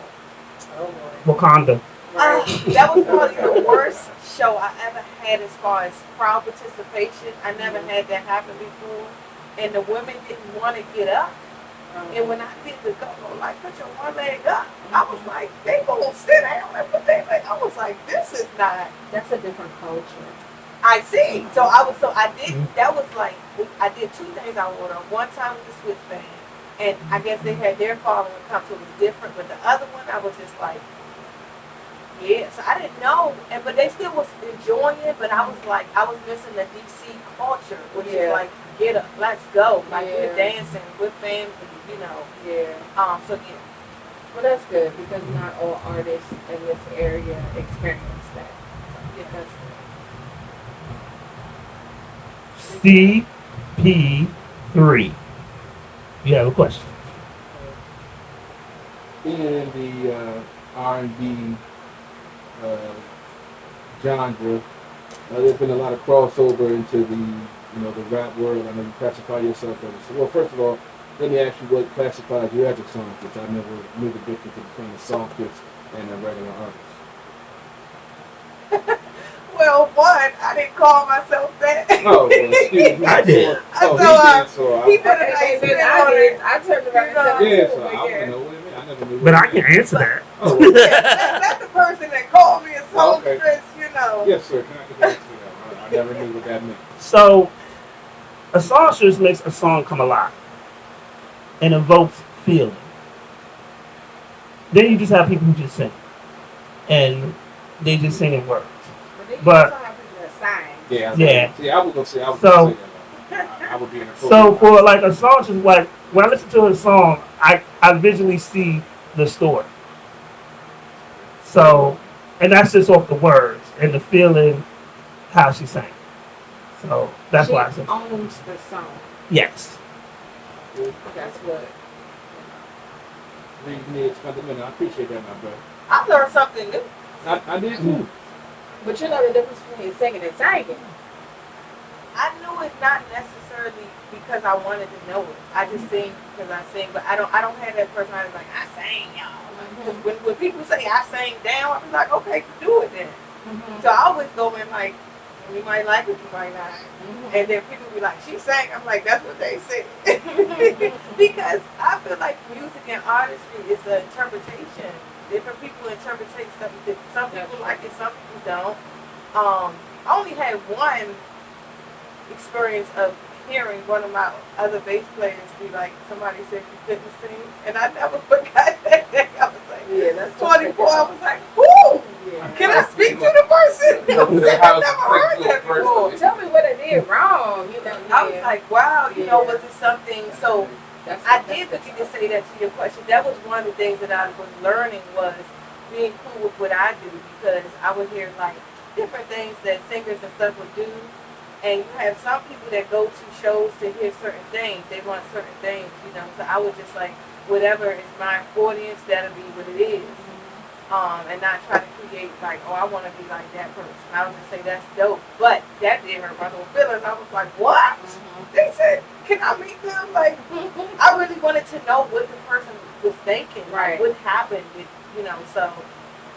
Wakanda. That was probably the worst show I ever had as far as crowd participation. I never had that happen before, and the women didn't want to get up. And when I did the go, like, put your one leg up, I was like, they gonna sit down and put their leg. I was like, this is not. That's a different culture. I see. I did. That was like, I did two things I wanted. One time with the Swiss band, and I guess they had their following come, so it was different. But the other one, I was just like, yeah. So I didn't know, but they still was enjoying it. But I was like, I was missing the DC culture, which is like, get up, let's go, like we're dancing, we're family, you know. Yeah. So yeah. Well, that's good because not all artists in this area experience that. So, yeah, that's good. CP3. You have a question? In the R&B genre, there's been a lot of crossover into the rap world. I know you classify yourself as. Well, first of all, let me ask you what classifies you as a songstress. I never knew the difference between a songstress and a regular artist. Well, one, I didn't call myself that. Oh, well, excuse me. I did. He did a nice spin on it. I turned around and said, yeah, so I want to know what it means. I never knew. But I can answer that. Oh, well, that's the person that called me a songstress, you know. Yes, sir. Can I get that? I never knew what that meant. So, a songstress makes a song come alive and evokes feeling. Then you just have people who just sing, and they just sing in words. But yeah. See, I was gonna say. I would be in a. So for like a songstress, like when I listen to a song, I visually see the story. So, and that's just off the words and the feeling, how she sang. So that's why I said. She owns the song. Yes. That's what. I appreciate that, my brother. I learned something new. I did too. But you know the difference between singing and singing. I knew it not necessarily because I wanted to know it. I just sing because I sing, but I don't have that personality like I sang, y'all. Like, when people say I sang down, I'm like, okay, do it then. So I always go in like, you might like it, you might not. And then people be like, she sang. I'm like, that's what they say. Because I feel like music and artistry is an interpretation. Different people interpret stuff. Some people like it, some people don't. I only had one experience of hearing one of my other bass players be like, somebody said you couldn't sing, and I never forgot that day. I was like, that's 24. I was like, whoo! Can I speak to the person? I've never heard that before. Tell me what I did wrong. You know, I was like, wow, you know, was it something? So I did think you could say that to your question. That was one of the things that I was learning was being cool with what I do, because I would hear like different things that singers and stuff would do, And you have some people that go to shows to hear certain things. They want certain things, you know. So I would just like, whatever is my audience, that'll be what it is. And not try to create like, oh, I want to be like that person. I would just say that's dope. But that did hurt my little feelings. I was like, what? They said, can I meet them? Like, I really wanted to know what the person was thinking, like what happened with, you know. So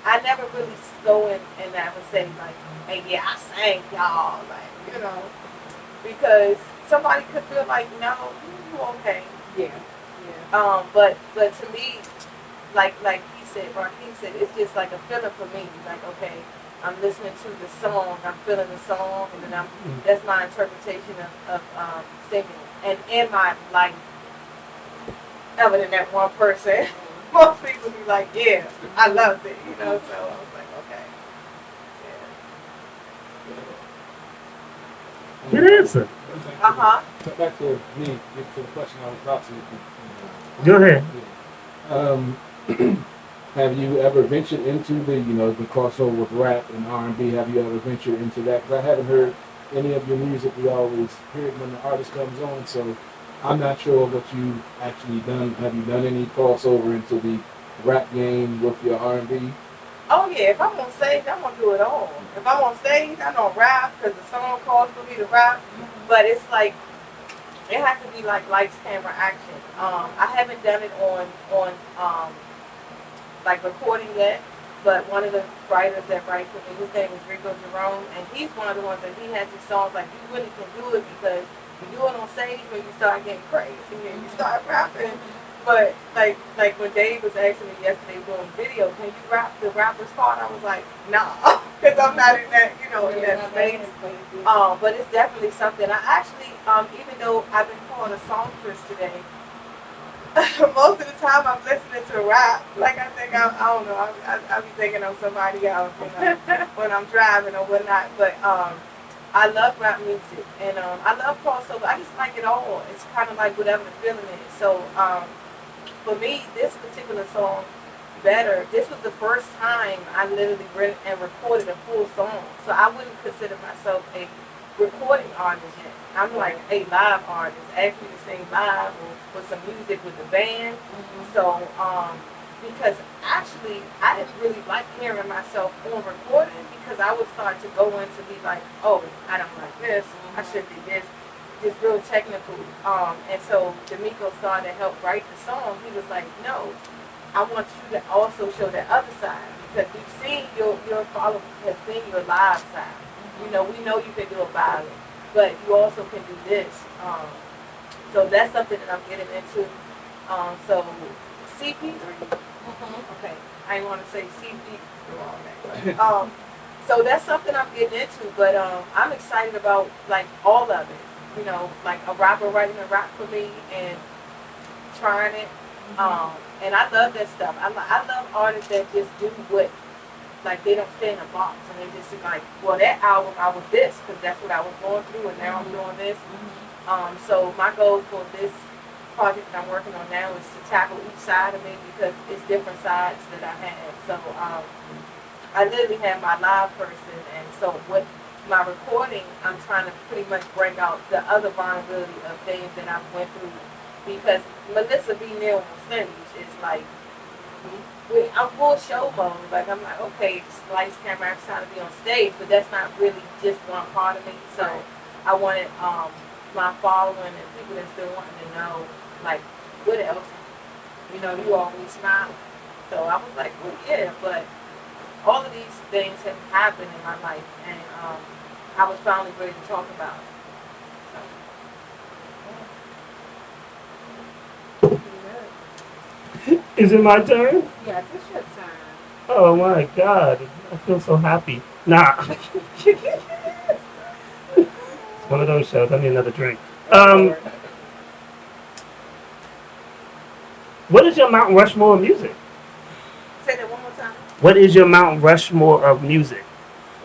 I never really go in and I would say like, hey, yeah, I sang y'all, like, you know, because somebody could feel like, no, you okay. Yeah. Yeah. But to me, like he said, Raheem said, it's just like a feeling for me. Like, okay, I'm listening to the song, I'm feeling the song, and then that's my interpretation of singing. And in my life, other than that one person, most people be like, yeah, I loved it, you know. So I was like, okay, Good answer. Back to me, get to the question I was about to. Go ahead. Have you ever ventured into the, you know, the crossover with rap and R&B? Have you ever ventured into that? Because I haven't heard any of your music. We always hear it when the artist comes on, so I'm not sure what you actually done. Have you done any crossover into the rap game with your R&B? oh yeah, if I'm on stage, I'm gonna do it all. If I'm on stage, I'm gonna rap because the song calls for me to rap. But it's like, it has to be like lights, camera, action. I haven't done it on like recording yet, but one of the writers that writes for me, his name is Rico Jerome, and he's one of the ones that he has these songs like, you really can do it because you do it on stage when you start getting crazy and you start rapping. But like when Dave was asking me yesterday doing video, can you rap the rapper's part? I was like, nah, because I'm not in that, you know, in that space. But it's definitely something. I actually, even though I've been called a songstress today, most of the time I'm listening to rap. Like I think I don't know. I be thinking of somebody else when I'm driving or whatnot. But I love rap music and I love crossover. I just like it all. It's kind of like whatever the feeling is. So for me, this particular song, Better, this was the first time I literally read and recorded a full song. So I wouldn't consider myself a recording artist yet. I'm like a live artist, actually to sing live or with some music with the band. So because actually I didn't really like hearing myself on recording because I would start to go into be like, oh, I don't like this, I should do this, just real technical. And so D'Amico started to help write the song. He was like, no, I want you to also show that other side because we've seen your followers have seen your live side. You know, we know you can do a ballad, but you also can do this. So that's something that I'm getting into. So CP3, okay, I didn't want to say CP the wrong name, but so that's something I'm getting into. But I'm excited about like all of it. You know, like a rapper writing a rap for me and trying it. And I love that stuff. I love artists that just do what, like they don't stay in a box and they just like, well, that album I was this because that's what I was going through and now I'm doing this. So my goal for this project that I'm working on now is to tackle each side of me because it's different sides that I have. So I literally have my live person, and so with my recording, I'm trying to pretty much bring out the other vulnerability of things that I've went through because Melissa V Neal on stage is like, I'm full show mode. Like I'm like, okay, lights, camera, I'm trying to be on stage, but that's not really just one part of me. So I wanted my following and people that's still wanting to know, like, what else? You know, you always smile. So I was like, well, yeah, but all of these things have happened in my life, and I was finally ready to talk about it. Is it my turn? Yes, it's your turn. Oh my God, I feel so happy. Nah. It's one of those shows. I need another drink. What is your Mount Rushmore of music? Say that one more time. What is your Mount Rushmore of music?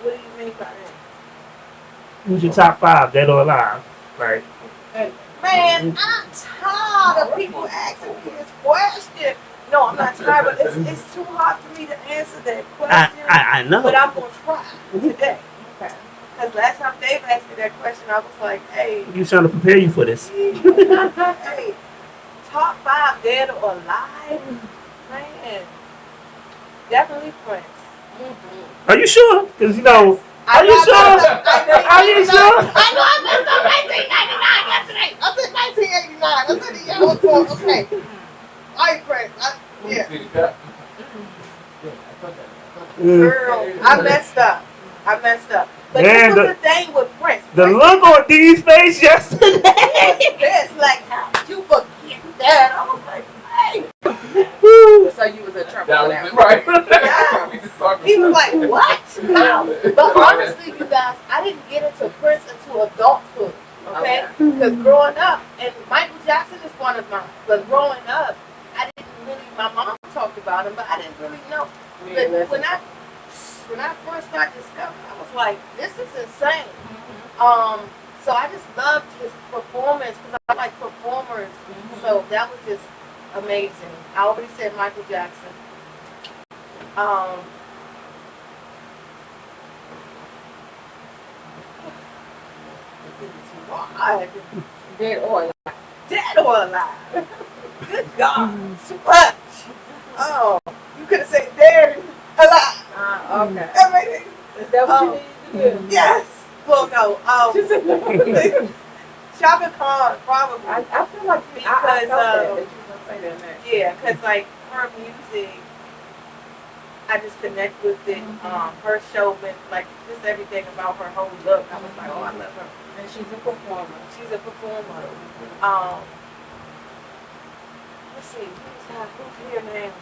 What do you mean by that? Who's your top 5, dead or alive? Right. Man, I'm tired of people asking me this question. No, I'm not tired, but it's too hard for me to answer that question. I know. But I'm going to try today. Okay. Because last time Dave asked me that question, I was like, hey. You trying to prepare you for this? Hey, top 5 dead or alive? Man, definitely Prince. Mm-hmm. Are you sure? Because, you know, are you sure? Are you sure? I know I messed up 1999 yesterday. I said 1989. I said the year I was born. Okay. All right, Prince. Yeah. Girl, I messed up. But Man, this was the thing with Prince. The look on D's face yesterday. This, like, how did you forget that? I was like, hey. So you was in trouble. That was right. Yeah. He was like, what? No. But honestly, you guys, I didn't get into Prince until adulthood. Okay? Because growing up, and Michael Jackson is one of mine, but growing up, I didn't really, my mom talked about him, but I didn't really know. But when I first started discovering, I was like, this is insane. So I just loved his performance because I like performers. So that was just amazing. I already said Michael Jackson. Dead or alive. Dead or alive. Good God. Too much. Oh, you could have said dead alive. Okay. That made it. Is that what you need to do? Yes. Well, no. Chaka Khan, probably. I feel like because I felt that you were gonna say that next. Yeah, because like her music, I just connect with it. Her show, like just everything about her whole look. I was like, oh, I love her. And she's a performer. Let's see, who's here now?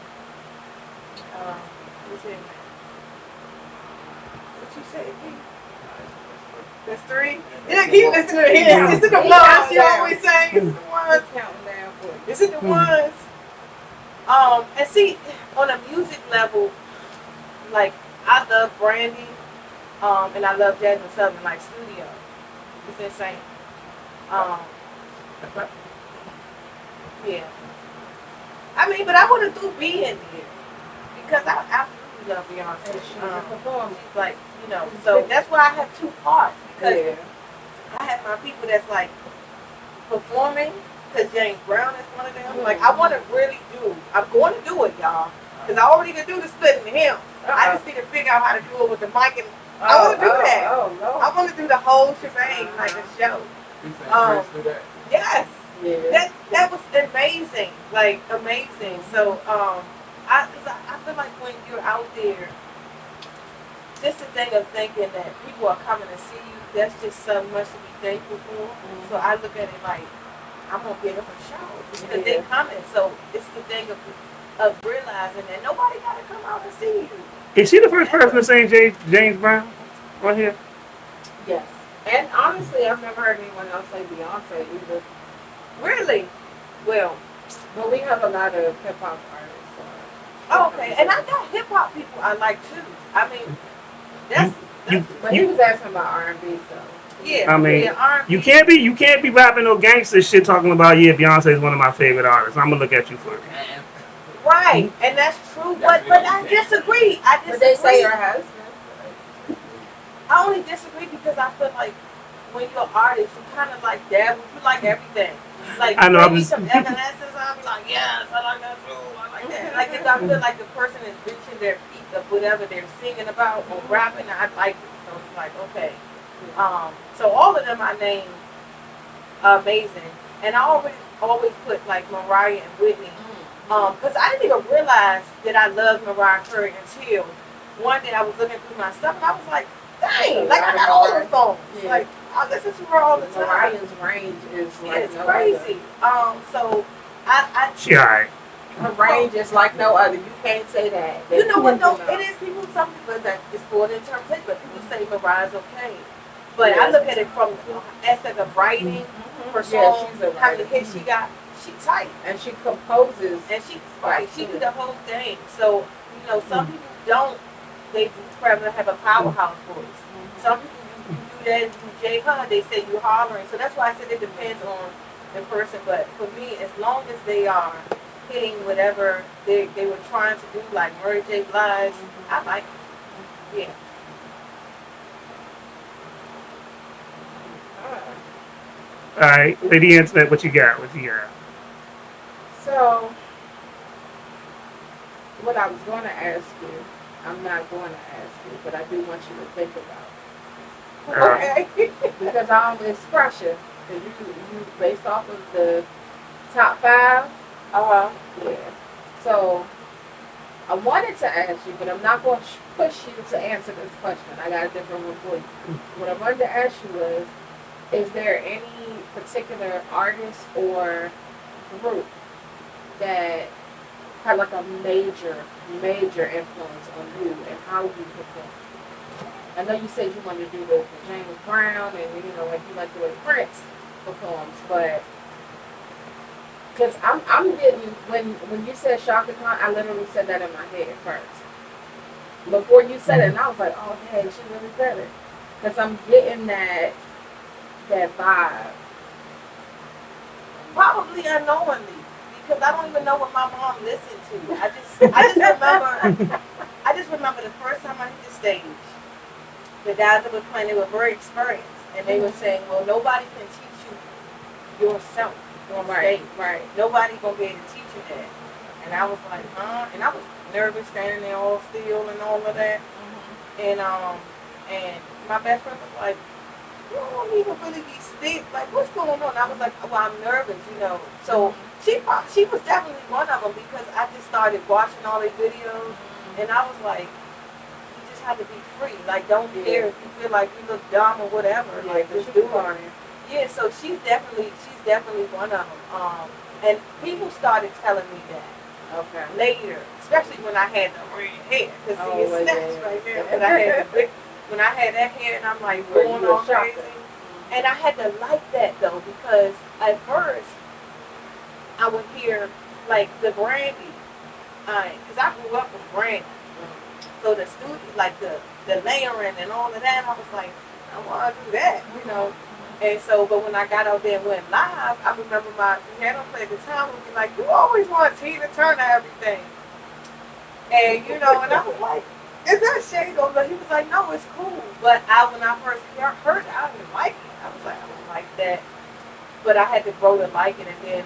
Who's here now? What you say, D? There's 3? Yeah, keep listening to him. Is it the ones you always say? Is it the ones? Counting down for you. Is it the ones? And see, on a music level, like I love Brandy, and I love Jasmine Sullivan, like studio. It's insane. Yeah. I mean, but I would have threw B in there because I absolutely love Beyonce. She's a performer. She's like, you know, so that's why I have 2 parts because I have my people that's like performing because James Brown is one of them. Like, I want to really do. I'm going to do it, y'all, because I already can do the split in him. I just need to figure out how to do it with the mic and. I want to do that. I want to do the whole shebang like a show. Yes. Yeah. That was amazing. Like amazing. So I feel like when you're out there, just the thing of thinking that people are coming to see you, that's just so much to be thankful for. So I look at it like I'm gonna get them a show because they're coming. So it's the thing of realizing that nobody gotta come out and see you. Is she the first person to sing James Brown right here? Yes. And honestly, I've never heard anyone else say Beyonce either. Really? Well, but we have a lot of hip hop artists. Okay, and I got hip hop people I like too. I mean, but he was asking about R&B, so. Yeah. I mean, R&B. you can't be rapping no gangster shit talking about Beyonce is one of my favorite artists. I'm gonna look at you for it. Right, and that's true, but I disagree. But they say her husband. I only disagree because I feel like when you're an artist, you kind of like dabble. You like everything. Like, I know. Maybe some Evanescence, I'll be like, yes, I like that too. I like that. Like, if I feel like the person is reaching their peak of whatever they're singing about or rapping, I like it. So it's like, okay. So all of them I named amazing, and I always put like Mariah and Whitney. Because I didn't even realize that I loved Mariah Carey until one day I was looking through my stuff and I was like, dang, like I got all her songs. Yeah. Like I listen to her all the time. Mariah's range is like it's crazy. So I she alright. Her range is like no other. You can't say that. You know what though? It is people. Some people that is for the interpretation, but people say Mariah's okay. But I look at it from the aspect of writing her song, how many hits she got. She tight and she composes and she she do the whole thing. So you know, some people don't. They rather have a powerhouse voice. Some people you do that. You J Hud, they say you hollering. So that's why I said it depends on the person. But for me, as long as they are hitting whatever they were trying to do, like Mary J. Blige, I like it. Yeah. All right, Lady Antoinette, what you got? What you got? So, what I was going to ask you, I'm not going to ask you, but I do want you to think about. Okay. Because I always pressure. Because you based off of the top 5. Yeah. So I wanted to ask you, but I'm not going to push you to answer this question. I got a different one for you. What I wanted to ask you was, is there any particular artist or group that had like a major influence on you and how you perform? I know you said you wanted to do the James Brown and like you like the way Prince performs, but because I'm getting when you said Shaka Khan, I literally said that in my head first. Before you said it, and I was like, oh dang, she really said it, because I'm getting that vibe. Probably unknowingly, because I don't even know what my mom listened to. I just remember the first time I hit the stage, the guys that were playing, they were very experienced, and they were saying, well, nobody can teach you yourself on stage. Right. Nobody gonna be able to teach you that. And I was like, huh? And I was nervous, standing there all still and all of that. And my best friend was like, you don't even really be still. Like, what's going on? I was like, well, I'm nervous, So she was definitely one of them, because I just started watching all these videos, and I was like, you just have to be free. Like, don't care if you feel like you look dumb or whatever. Like, just do it. Yeah, so she's definitely one of them. And people started telling me that. Okay. Later, especially when I had the red hair, because see, it snaps right there. But when I had that hair, and I'm like going all crazy, and I had to like that though, because at first I would hear like the Brandy, because I grew up with Brandy, so the studio, like the layering and all of that, I was like, I want to do that. And so, but when I got out there and went live, I remember my piano player at the time would be like, you always want Tina Turner everything. And, and I was like, is that shade on? But he was like, no, it's cool. But when I first heard it, I didn't like it. I was like, I don't like that. But I had to grow to like it. And then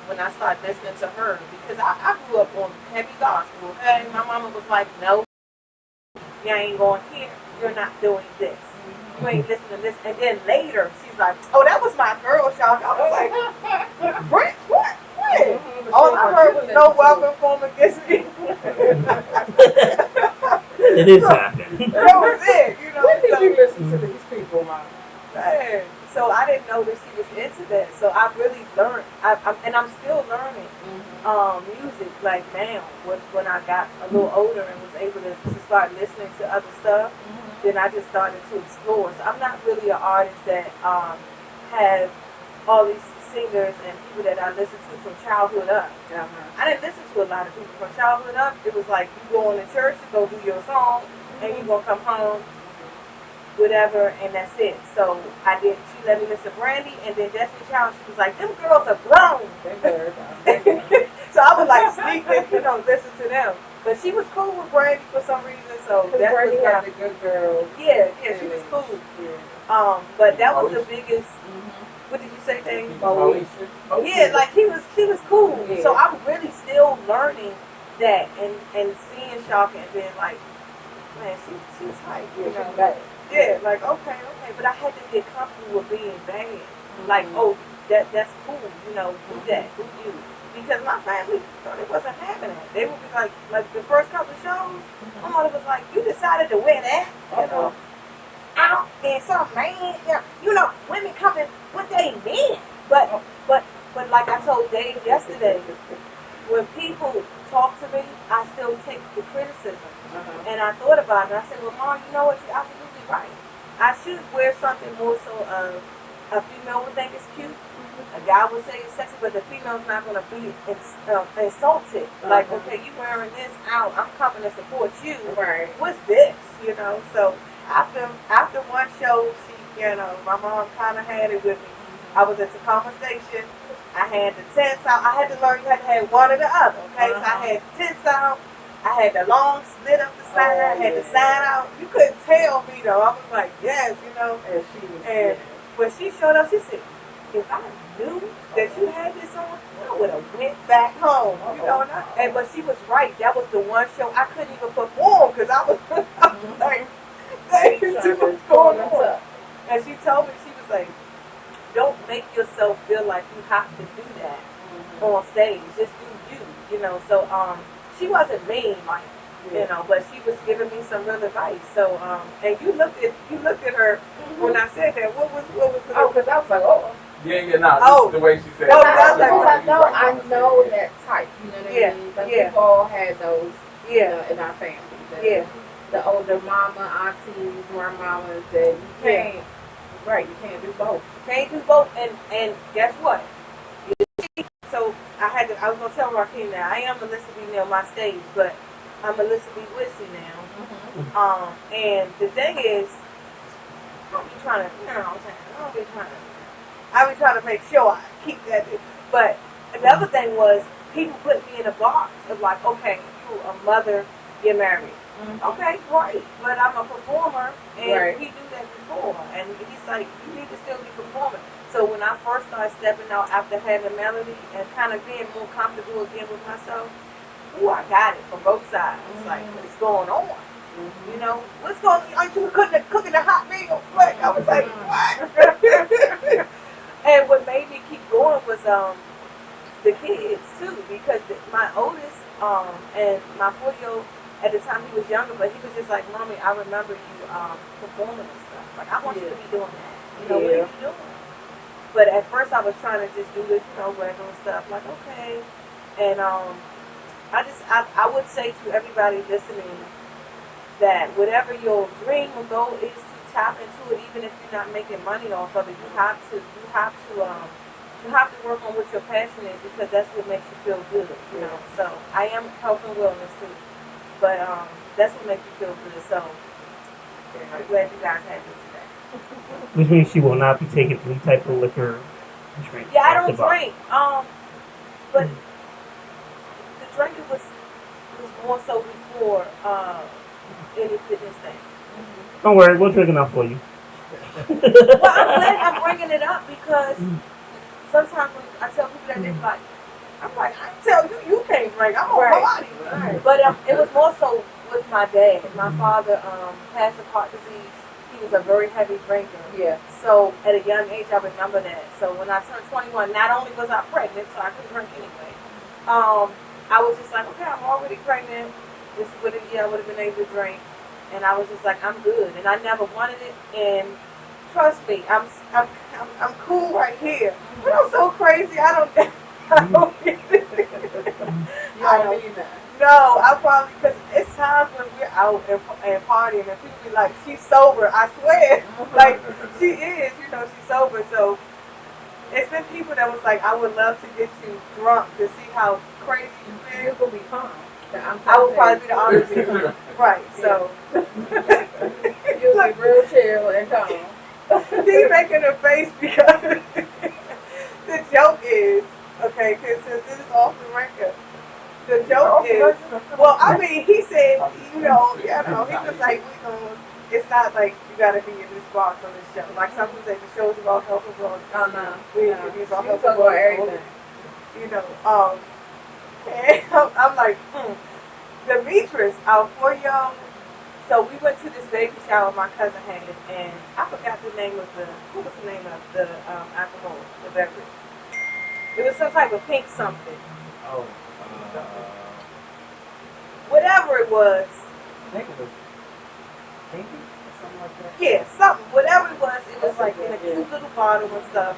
when I started listening to her, because I grew up on heavy gospel, and my mama was like, no, you ain't going here. You're not doing this. You ain't listening to this. And then later, she's like, oh, that was my girl, Sean. I was like, Brent, what? All I heard was no weapon formed against me. It is happening. That was it, When did you listen to these people, Mom? Man. So I didn't know that she was into that. So I really learned, and I'm still learning music like now. When I got a little older and was able to start listening to other stuff, then I just started to explore. So I'm not really an artist that have all these singers and people that I listened to from childhood up. I didn't listen to a lot of people from childhood up. It was like you go to church, you go do your song, and you gonna come home, whatever, and that's it. So she let me listen to Brandy, and then Destiny Child, she was like, them girls are grown. So I would like sneak and, listen to them. But she was cool with Brandy for some reason, so that Brandy was had a good girl. Yeah, she was cool. Yeah. But that was the biggest. What did you say, Dave? Yeah, like he was cool. Yeah. So I'm really still learning that and seeing Shaka and being like, man, she's hype, Yeah, like okay, but I had to get comfortable with being bad. Like, oh, that's cool, do that, do you? Because my family thought it wasn't having it. They would be like the first couple of shows, my mother was like, you decided to wear that, out and some man, women coming with they men. But like I told Dave yesterday, when people talk to me, I still take the criticism. And I thought about it. I said, well, Mom, you know what? You're absolutely right. I should wear something more so a female would think it's cute. A guy would say it's sexy, but the female's not going to be insulted. Like, okay, you wearing this out. I'm coming to support you. Right. What's this? So after one show, my mom kind of had it with me. I was at the conversation. I had the tents out. I had to learn you had to have one or the other. Okay, so I had the tents out. I had the long slit up the side. I had the side out. You couldn't tell me though. I was like, yes, And when she showed up, she said, if I knew that you had this on, I would have went back home. You know, but she was right. That was the one show I couldn't even perform because I was, I was like, what's going on? And she told me, she was like, don't make yourself feel like you have to do that on stage. Just do you, you know. So she wasn't mean, like, you know, but she was giving me some real advice. So and you looked at her when I said that. What was the? Oh, because I was like, oh. Yeah, no, the way she said it. No, I know that type. You know what I mean? But we've all had those. You know, in our family. The older mama, aunties, grandmamas that you can't. Right, you can't do both. Can't do both, and guess what? So I was gonna tell Raheem that I am Melissa V Neal my stage, but I'm Melissa V Wissy now. And the thing is, I don't be trying to, you know what I'm saying? I be trying to make sure I keep that. But the other thing was, people put me in a box of like, okay, you a mother, you're married. Okay, right. But I'm a performer, and he knew that before. And he's like, you need to still be performing. So when I first started stepping out after having Melody and kind of being more comfortable again with myself, I got it from both sides. It's like, what's going on? You know, what's going on? Aren't you cooking a hot meal? Like, I was like, what? And what made me keep going was the kids too, because my oldest and my 4-year-old, at the time he was younger, but he was just like, Mommy, I remember you performing and stuff. Like, I want you to be doing that. You know, what are you doing? But at first I was trying to just do this, you know, regular stuff. Like, okay. And I would say to everybody listening that whatever your dream or goal is, to tap into it, even if you're not making money off of it. You have to work on what your passion is, because that's what makes you feel good. You know. So I am health and wellness too, but that's what makes you feel good. So I'm glad you guys had this today. Which means she will not be taking any type of liquor drink. Yeah, I don't drink. But the drinking was more so before any fitness thing. Don't worry, we'll drink enough for you. Well, I'm glad I'm bringing it up, because sometimes when I tell people that, they're like, I'm like, I tell you, you can't drink. I'm on my body. Right. But it was more so with my dad. My father passed of heart disease. He was a very heavy drinker. Yeah. So at a young age, I remember that. So when I turned 21, not only was I pregnant, so I couldn't drink anyway. I was just like, okay, I'm already pregnant. This would have, I would have been able to drink. And I was just like, I'm good. And I never wanted it. And trust me, I'm cool right here. But I'm so crazy. I don't get it. No, I probably, because it's times when we're out and partying and people be like, she's sober. I swear. Like, she is, you know, she's sober. So it's been people that was like, I would love to get you drunk to see how crazy you feel. You're going to be calm. I would probably be the honest. Right, so. You'll be real chill and calm. He's making a face because the joke is, okay, because this is off the record. The joke is, well, I mean, he said, he was like, it's not like you got to be in this box on this show. Like some people say the show's about health and wellness. Oh, no. It's about health and wellness. You know, and I'm like, Demetrius, our 4-year-old, so we went to this baby shower my cousin had, and I forgot the name of what was the name of the alcohol, the beverage? It was some type of pink something. Oh. Whatever it was. Yeah, something. Whatever it was like in a cute little bottle and stuff.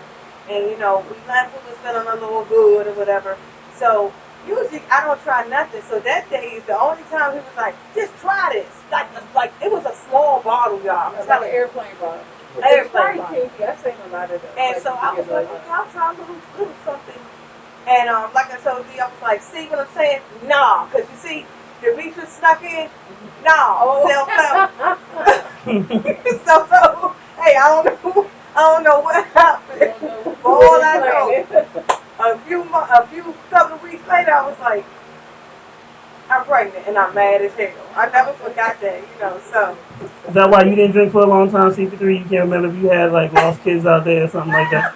And we left, we was feeling a little good or whatever. So usually I don't try nothing. So that day is the only time he was like, just try this. Like it was a small bottle, y'all. It's like an airplane bottle. Airplane bottle. I've seen a lot of them. And so I was like, okay, I'll try a little something. And like I told you, I was like, see what I'm saying? Nah, because you see, Demetrius snuck in. Nah, so, hey, I don't know what happened. But all I know, a few couple of weeks later, I was like, I'm pregnant and I'm mad as hell. I never forgot that, so. Is that why you didn't drink for a long time, CP3? You can't remember if you had like lost kids out there or something like that?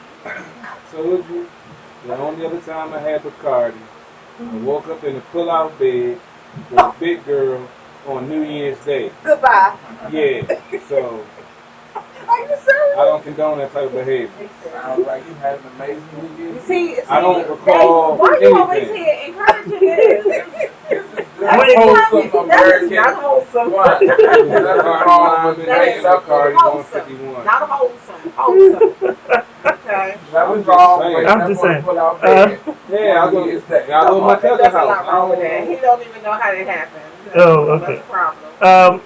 told you the only other time I had Bacardi, I woke up in a pull-out bed with a big girl on New Year's Day. Goodbye. Yeah, so Are you serious? I don't condone that type of behavior. Sounds like you had an amazing New Year's. See, I don't recall why you always anything. here encouraging this? That's wholesome American. Not wholesome. What? Nothing wrong with That is Bacardi wholesome. 151. Not wholesome. Wholesome. Okay. Nothing wrong with I'm just saying. pull out bed. Yeah, I go to my cousin's There's a house. lot wrong with that. He don't even know how that happened. Oh, okay. That's a problem.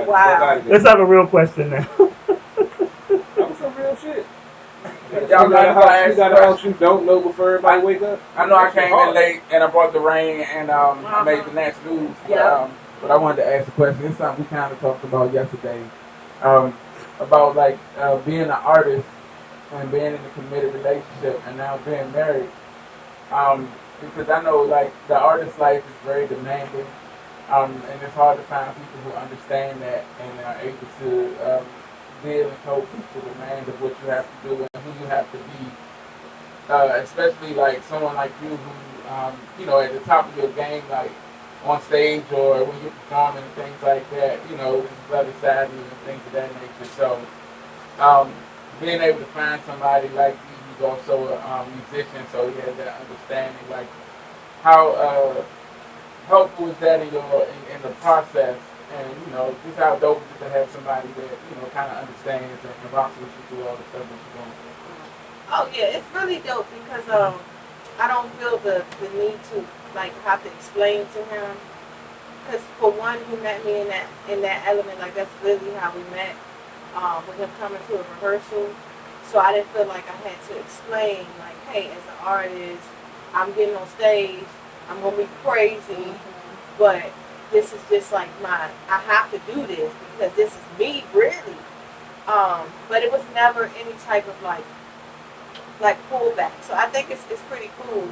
Wow. Let's have a real question now. That was some real shit. Y'all got You got a house you don't know before everybody wake up? I know I came in late and I brought the rain and I made the next news. But I wanted to ask a question. It's something we kind of talked about yesterday. About like being an artist and being in a committed relationship and now being married. Because I know like the artist life is very demanding. And it's hard to find people who understand that and are able to deal and cope with the demand of what you have to do and who you have to be. Especially like someone like you who, you know, at the top of your game, like on stage or when you're performing and things like that, you know, there's other side of you and things of that nature. So being able to find somebody like you who's also a musician, so he has that understanding, like how helpful is that in the process, and you know just how dope is it to have somebody that you know kind of understands and rocks with you through all the stuff that you're doing. Oh yeah, it's really dope because I don't feel the need to like have to explain to him. Because for one, he met me in that element, like that's literally how we met. With him coming to a rehearsal, so I didn't feel like I had to explain like, hey, as an artist, I'm getting on stage. I'm gonna be crazy, but this is just like I have to do this because this is me, really. But it was never any type of like pullback. So I think it's pretty cool,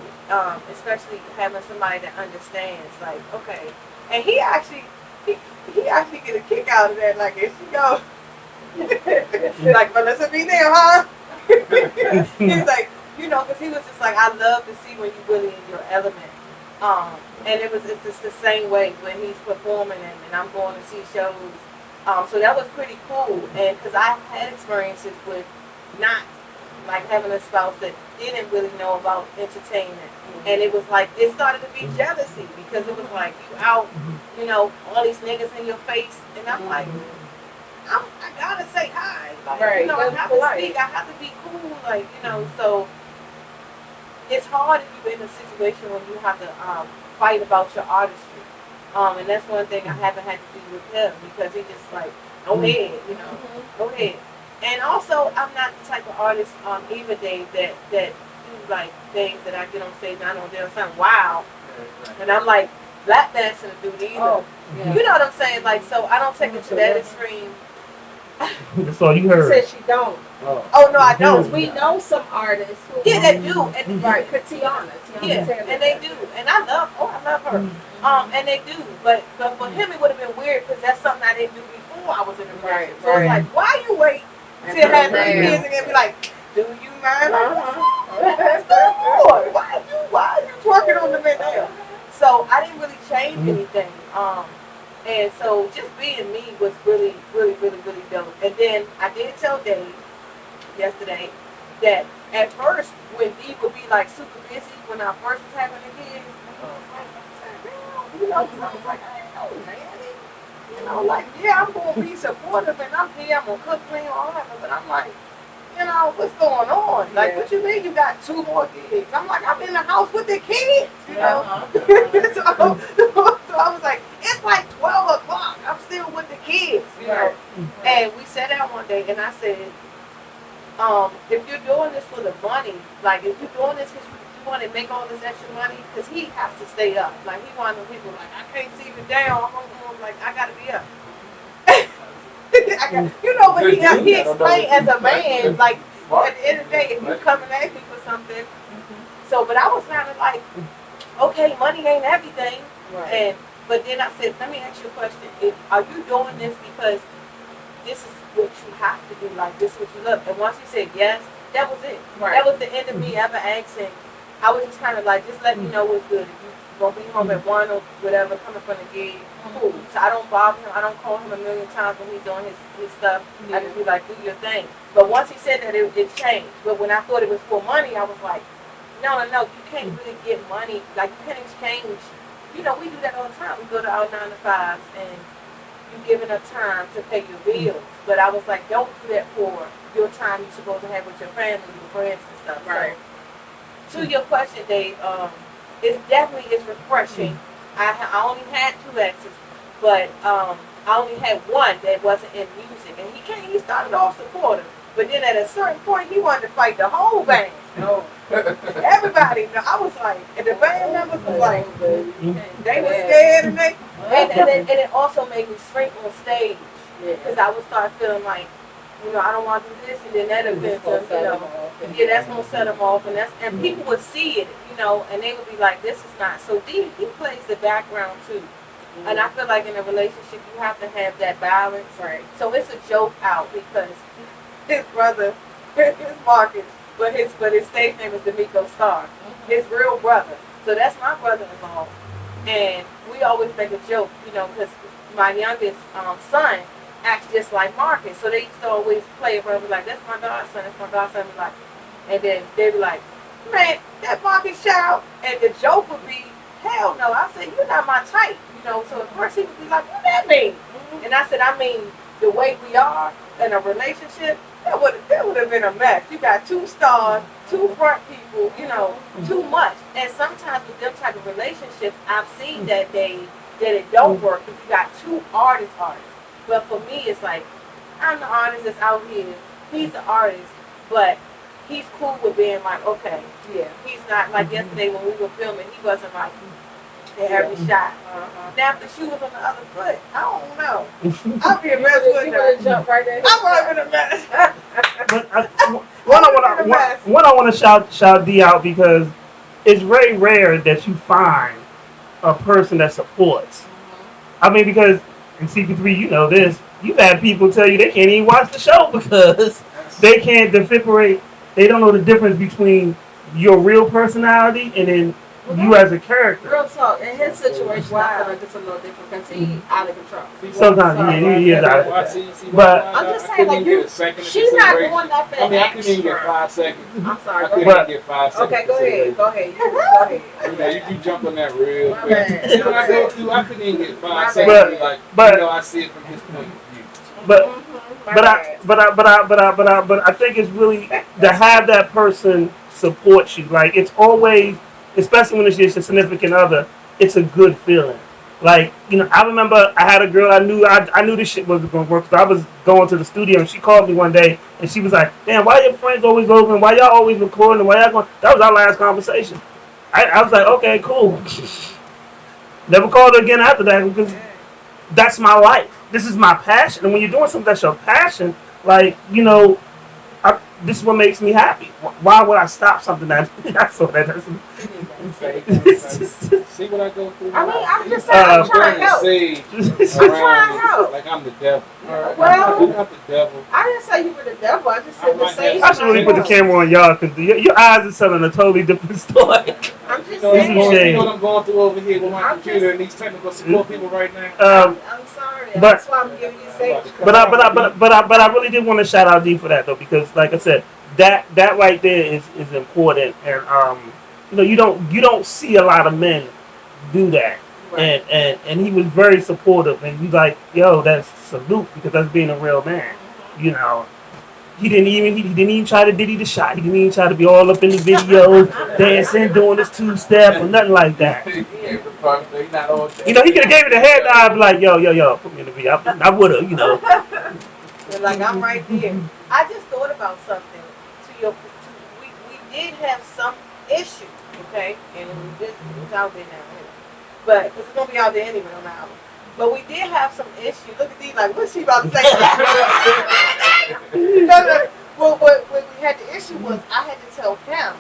especially having somebody that understands. Like, okay, and he actually get a kick out of that. Like, if she goes, like Melissa V Neal, huh? He's like, you know, because he was just like, I love to see when you really in your element. And it's just the same way when he's performing and I'm going to see shows. So that was pretty cool. And because I had experiences with not like having a spouse that didn't really know about entertainment. And it was like, it started to be jealousy because it was like, you out, you know, all these niggas in your face. And I'm like, I gotta say hi. Like, Right. You know, I have to speak. I have to be cool. Like, you know, so it's hard if you're in a situation when you have to fight about your artistry. And that's one thing I haven't had to do with him because he just like, go ahead, you know, go ahead. And also, I'm not the type of artist either, Dave, that do like things that I get on stage and I don't do something wow. And I'm like lap dancing to do either. Oh, yeah. You know what I'm saying? Like, so I don't take it to that extreme. That's all you heard. She said she don't. Oh no, I don't. We know some artists who they do. And right, Tiana. Yeah, and they do. And I love her. And they do. But for him, it would have been weird because that's something I didn't do before I was in the relationship. So it's like, why you wait till have 3 kids and then be like, do you mind? What's going on? Why are you twerking on the man there? So I didn't really change anything. And so just being me was really, really, really, really dope. And then I did tell Dave yesterday that at first when Dee would be like super busy when I first was having a kid, I was like, you know, I was like, I ain't know, man. You know, like, yeah, I'm going to be supportive and I'm here, I'm going to cook, clean, all that. But I'm like, you know, what's going on? Like, what you mean you got 2 more kids? I'm like, I'm in the house with the kids, you know? So I was like, it's like 12 o'clock. I'm still with the kids, you know? And we sat down one day and I said, if you're doing this for the money, like if you're doing this because you want to make all this extra money, because he has to stay up. Like he wanted people like, I can't see you down. I'm like, I got to be up. You know, but he explained as a man, like at the end of the day, if you coming at me for something. So, but I was kind of like, okay, money ain't everything. Right. But then I said, let me ask you a question. Are you doing this because this is what you have to do, like this is what you love? And once he said yes, that was it. Right. That was the end of me ever asking. I was just kind of like, just let me know what's good. If you gonna be home at 1 or whatever, coming from the gig, cool. So I don't bother him. I don't call him a million times when he's doing his stuff. I just be like, do your thing. But once he said that, it changed. But when I thought it was for money, I was like, no, you can't really get money. Like, you can't exchange. You know, we do that all the time. We go to our 9 to 5s and you giving up time to pay your bills. But I was like, don't do that for your time you're supposed to have with your family, your friends and stuff. Right. So, to your question, Dave, it definitely is refreshing. I only had 2 exes, but I only had one that wasn't in music. And he started off supportive. But then at a certain point, he wanted to fight the whole band. No. Everybody, I was like, and the band members was like, they were scared and and it also made me shrink on stage because I would start feeling like, I don't want to do this, and then that offends them, that's gonna set them off, and people would see it, and they would be like, this is not. So he plays the background too, and I feel like in a relationship you have to have that balance. Right. So it's a joke out because his brother, his Marcus. But his stage name is D'Amico Star, his real brother. So that's my brother-in-law, and we always make a joke, because my youngest son acts just like Marcus. So they used to always play around, be like, "That's my godson, that's my godson." Be like, and then they be like, "Man, that Marcus child," and the joke would be, "Hell no!" I said, "You're not my type," So at first he would be like, "What that mean?" And I said, "I mean, the way we are in a relationship." That would have been a mess. You got 2 stars, 2 front people, too much. And sometimes with them type of relationships, I've seen that it don't work if you got 2 artists. But for me, it's like, I'm the artist that's out here. He's the artist, but he's cool with being like, okay, yeah. He's not like yesterday when we were filming. He wasn't like in every shot. Now if the shoe was on the other foot, I don't know. I'll be a mess with you would have jumped right there. I would have been a mess. But I want to shout D out because it's very rare that you find a person that supports. I mean, because in CP3, you know this, you've had people tell you they can't even watch the show because they can't differentiate. They don't know the difference between your real personality and then you as a character. Real talk. In his situation, I feel like it's a little different because he's out of control. Sometimes he is out of control. But I'm just saying, like, she's not going up in I mean, I couldn't even get 5 seconds. I'm sorry. I couldn't even get 5 seconds. Okay, go ahead. You jump on that real quick. And when I go through, I couldn't even get 5 seconds. I see it from his point of view. But I think it's really to have that person support you. Like, it's always, especially when it's just a significant other, it's a good feeling. Like, I remember I had a girl I knew this shit wasn't gonna work. So I was going to the studio and she called me one day and she was like, "Damn, why your friends always over and why y'all always recording and why y'all going?" That was our last conversation. I was like, okay, cool. Never called her again after that because that's my life. This is my passion. And when you're doing something that's your passion, like, this is what makes me happy. Why would I stop something that I saw that doesn't? See what I go through? I mean, I'm just saying, I'm trying to help. I'm trying to help. Like I'm the devil. Well, I'm not the devil. I didn't say you were the devil. I just said the same. I should really put the camera on y'all because your eyes are telling a totally different story. I'm just saying. You know what I'm going through over here with my computer and these technical support people right now? I'm sorry. That's why I'm giving you safe. But I really did want to shout out D for that though, because like I said, that right there is important, and you don't see a lot of men do that, right. and he was very supportive, and he's like, yo, that's salute because that's being a real man, He didn't even try to diddy the shot. He didn't even try to be all up in the videos, dancing, doing his 2-step or nothing like that. He could have gave me the head nod, like, yo, put me in the video. I would have, Like, I'm right there. I just thought about something. We did have some issue, okay, and it's out there now, but it's gonna be out there anyway on the album. But we did have some issue. Look at these, like, what's she about to say? No. Well, what we had the issue was I had to tell him.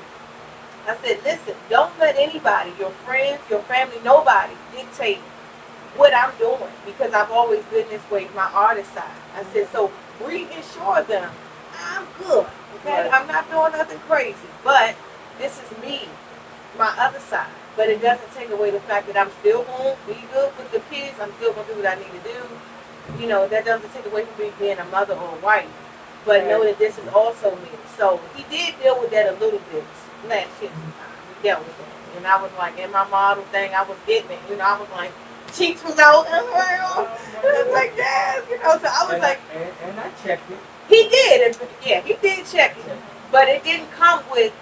I said, listen, don't let anybody, your friends, your family, nobody dictate what I'm doing because I've always been this way, my artist side. I said, so reassure them I'm good. Okay, I'm not doing nothing crazy, but this is me, my other side. But it doesn't take away the fact that I'm still going to be good with the kids. I'm still going to do what I need to do. You know, that doesn't take away from me being a mother or a wife. But know that this is also me. So he did deal with that a little bit last year. He dealt with that. And I was like, in my model thing, I was getting it. You know, I was like, cheeks was out. I was like, yes. You know, so I was like. And I checked it. He did. Yeah, he did check it. But it didn't come with.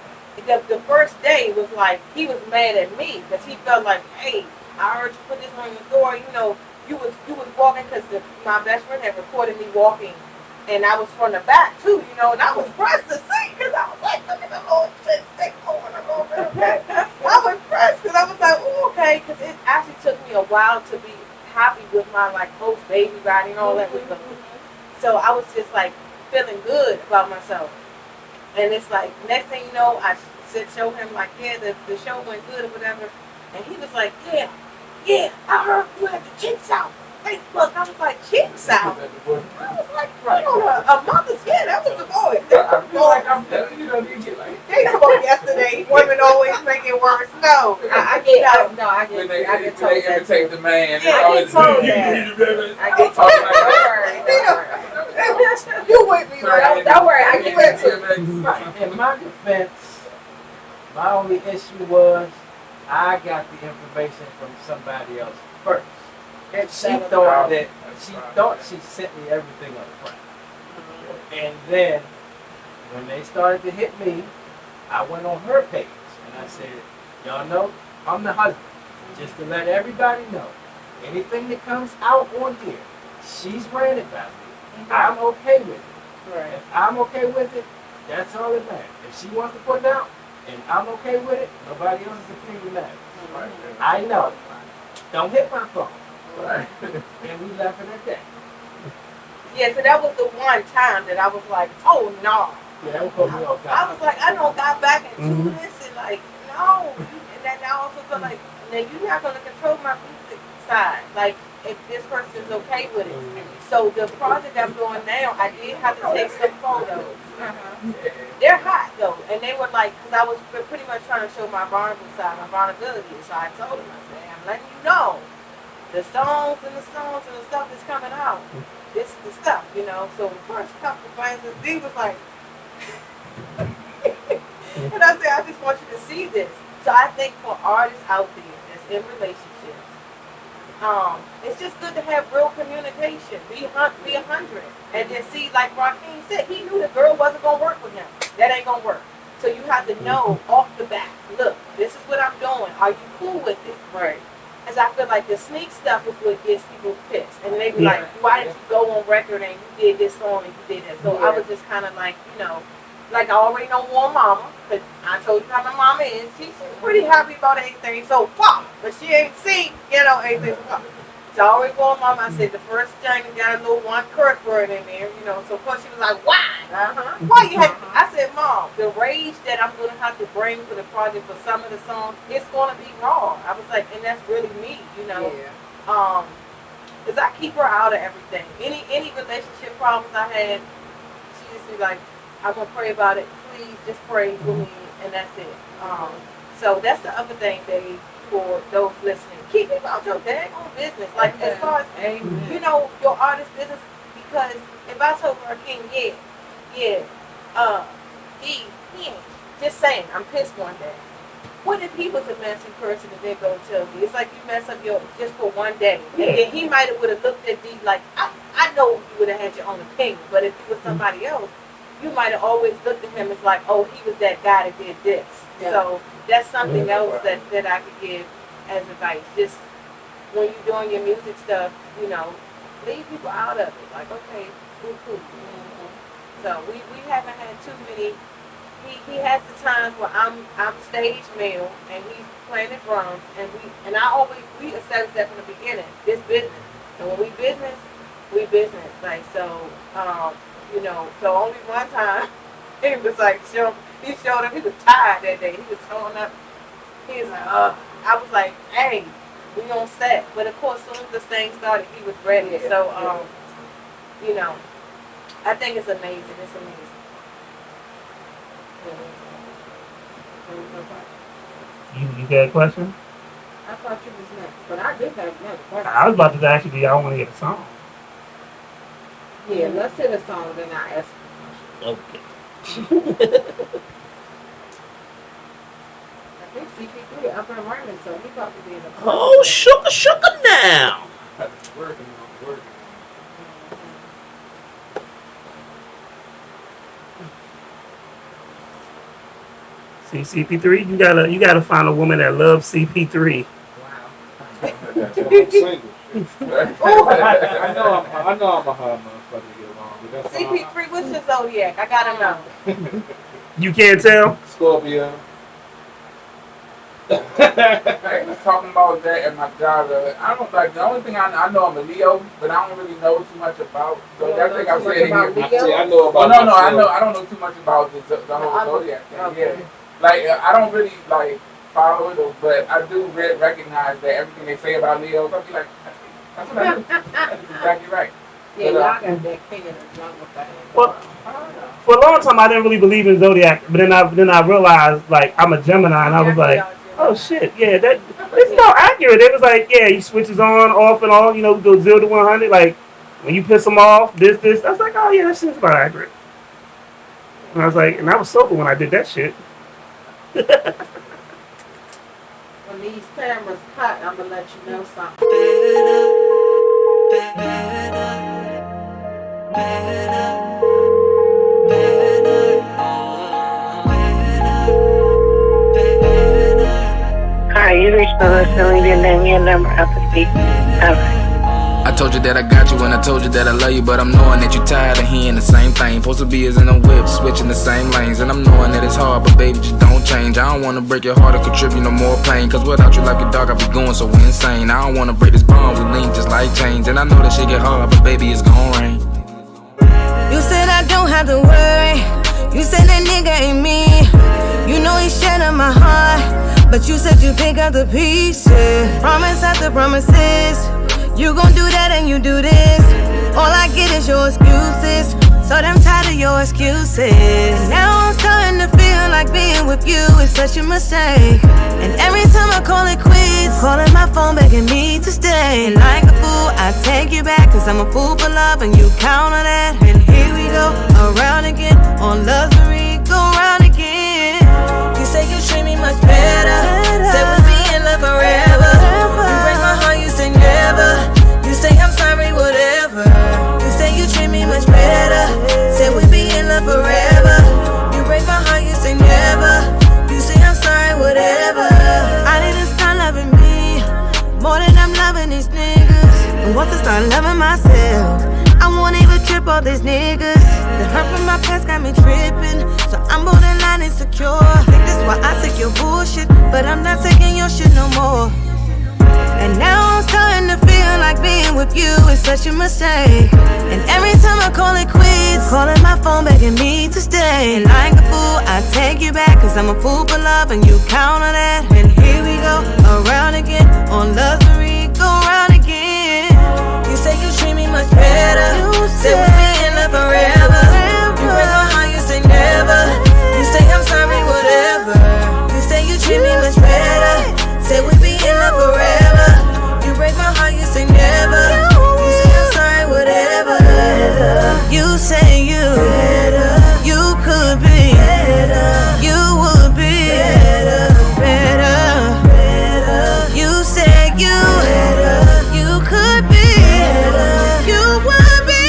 The first day was like, he was mad at me because he felt like, hey, I heard you put this on your door. You know, you was walking because my best friend had recorded me walking. And I was from the back too, you know, and I was pressed to see because I was like, look at the little shit stick going a little bit, okay? I was pressed because I was like, oh, okay, because it actually took me a while to be happy with my like post baby body and all that was going on. So I was just like feeling good about myself. And it's like, next thing you know, I show him like, yeah, the show went good or whatever. And he was like, yeah, I heard you had the cheeks out. Facebook. I was like, cheeks out. I was like, right on a mother's skin. That was the boy. I feel like I'm telling you, you get like. They spoke yesterday. Women always make it worse. No, I get When they imitate the man, yeah, I get told that. I get told that. You with me, right? Don't worry, I get with you. Right. In my defense, my only issue was I got the information from somebody else first. And she thought she sent me everything up front. And then when they started to hit me, I went on her page and I said, y'all know I'm the husband. Just to let everybody know, anything that comes out on here, she's ran it by me. I'm okay with it. Right. If I'm okay with it, that's all that matters. If she wants to put it out and I'm okay with it, nobody else's opinion matters. Right. I know. Don't hit my phone. Right. And we left it at that. Yeah, so that was the one time that I was like, oh no. Yeah, that was put me off guard. I was like, I don't got back into this and like, no. And then I also felt like, now you're not gonna control my music side. Like, if this person's okay with it. So the project I'm doing now, I did have to take some photos. They're hot though, and they were like, because I was pretty much trying to show my vulnerable side, my vulnerability. So I told them, I said, I'm letting you know. The songs and the stuff that's coming out. This is the stuff, you know. So the first couple of glances, he was like, and I said, I just want you to see this. So I think for artists out there that's in relationships, it's just good to have real communication. Be 100, and then see, like Raheem said, he knew the girl wasn't gonna work with him. That ain't gonna work. So you have to know off the bat. Look, this is what I'm doing. Are you cool with it? Right. Because I feel like the sneak stuff is what gets people pissed. And they be like, why did you go on record and you did this song and you did that? So I was just kind of like, you know, like I already know Warm Mama. Because I told you how my mama is. She's pretty happy about anything so far. But she ain't seen, you know, anything so far. So I already Warm Mama. I said the first thing got a little one curse word in there, you know. So of course she was like, why? Why you had? I said, Mom, the rage that I'm going to have to bring for the project for some of the songs, it's going to be raw. I was like, and that's really me, you know. Because I keep her out of everything. Any relationship problems I had, she just be like, I'm going to pray about it. Please just pray for me, and that's it. So that's the other thing, Dave, for those listening. Keep it about your dang own business. Like, as far as, you know, your artist business, because if I told Raheem, he ain't. Just saying, I'm pissed one day. What if he was a messy person and then go tell me? It's like you mess up just for one day. And then he might have would have looked at me like, I know you would have had your own opinion, but if it was somebody else, you might have always looked at him as like, oh, he was that guy that did this. Yeah. So that's something else that I could give as advice. Just when you're doing your music stuff, you know, leave people out of it. Like, okay, cool. So we haven't had too many. He has the times where I'm stage male and he's playing the drums, and we established that from the beginning. This business. And when we business. Like, so you know, so only one time he was like he showed up, he was tired that day. He was showing up, he was like, I was like, hey, we on set. But of course, as soon as this thing started, he was ready. So you know, I think it's amazing. It's amazing. You got a question? I thought you was next, but I did have another question. I was about to ask you, I want to hear a song. Yeah, let's hit a song, then I ask you. Okay. I think CP3 up and running, so he about to be in the Oh, sugar now. Working. See, CP3, you gotta find a woman that loves CP3. That's why I'm single. I know I'm a hard motherfucker to get along with. That's CP3, what's your zodiac? I gotta know. You can't tell? Scorpio. I was talking about that at my job. I don't like the only thing I know I'm a Leo, but I don't really know too much about. So I think I said it here. I know about. No, I don't know too much about the whole zodiac thing. Okay. Yeah, like I don't really like follow it, but I do recognize that everything they say about Leos. I'll be like, that's what I do. That's exactly right. Yeah, y'all got that king of the jungle thing. Well, for a long time, I didn't really believe in zodiac, but then I realized like I'm a Gemini, and I was like, oh shit, yeah, it's not accurate. It was like, yeah, he switches on, off, and on. Go 0 to 100. Like when you piss him off, this. I was like, oh yeah, that shit's about accurate. And I was like, and I was sober when I did that shit. When these cameras cut, I'm gonna let you know something. Hi, you reached the list, leave your name, your number after speak. I told you that I got you and I told you that I love you, but I'm knowing that you tired of hearing the same thing. Supposed to be as in a whip, switching the same lanes, and I'm knowing that it's hard, but baby, just don't change. I don't wanna break your heart or contribute no more pain, cause without you like a dog, I'd be going so insane. I don't wanna break this bond, we link just like chains, and I know that shit get hard, but baby, it's gon' rain. You said I don't have to worry. You said that nigga ain't me. You know he shattered my heart, but you said you pick up the pieces. Promise after promises. You gon' do that and you do this. All I get is your excuses. So damn tired of your excuses. Now I'm starting to feel like being with you is such a mistake. And every time I call it quits, calling my phone begging me to stay. And like a fool, I take you back, cause I'm a fool for love and you count on that. And here we go, around again, on love's go round again. You say you treat me much better. Said we'll be in love forever. You break my heart, you say never. You say I'm sorry, whatever. You say you treat me much better. Said we'll be in love forever. You break my heart, you say never. You say I'm sorry, whatever. I need to start loving me more than I'm loving these niggas. And once I start loving myself, I won't even trip all these niggas. The hurt from my past got me tripping, so I'm borderline insecure. I think that's why I take your bullshit, but I'm not taking your shit no more. And now I'm starting to feel like being with you is such a mistake. And every time I call it quits, calling my phone begging me to stay. And like a fool, I take you back, cause I'm a fool for love and you count on that. And here we go, around again, on love's go round again. You say you treat me much better. Say we'll be in love forever. You break my heart, you say never. You say I'm sorry, whatever. You say you treat me much better. Say we'll be in love forever. You break my heart, you say never. You say I'm sorry, whatever. You say you could be, you would be better. You say you could be, you would be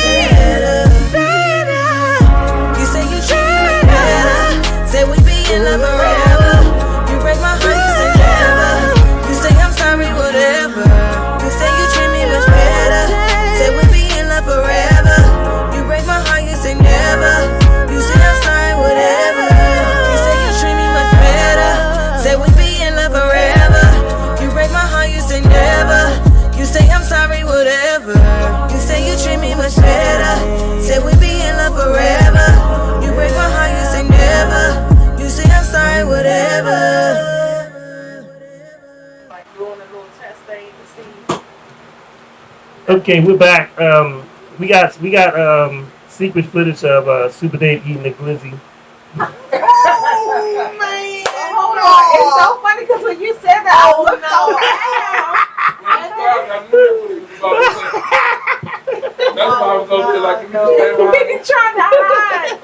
better. You say you treat me much better. Say we be in love forever. You break my heart, you say never. You say I'm sorry, whatever. You say you treat me much better. Say we be in love forever. You break my heart, you say never. You say I'm sorry, whatever. You say you treat me much better. Say we be in love forever. You break my heart, you say never. You say I'm sorry, whatever. You say you treat me much better. Say we be in love forever. You break my heart, you say never. You say I'm sorry, whatever. Like doing a little test thing to see. Okay, we're back. We got secret footage of Super Dave eating a glizzy. you said that, I looked so That's why I was over there like, no. He trying to hide.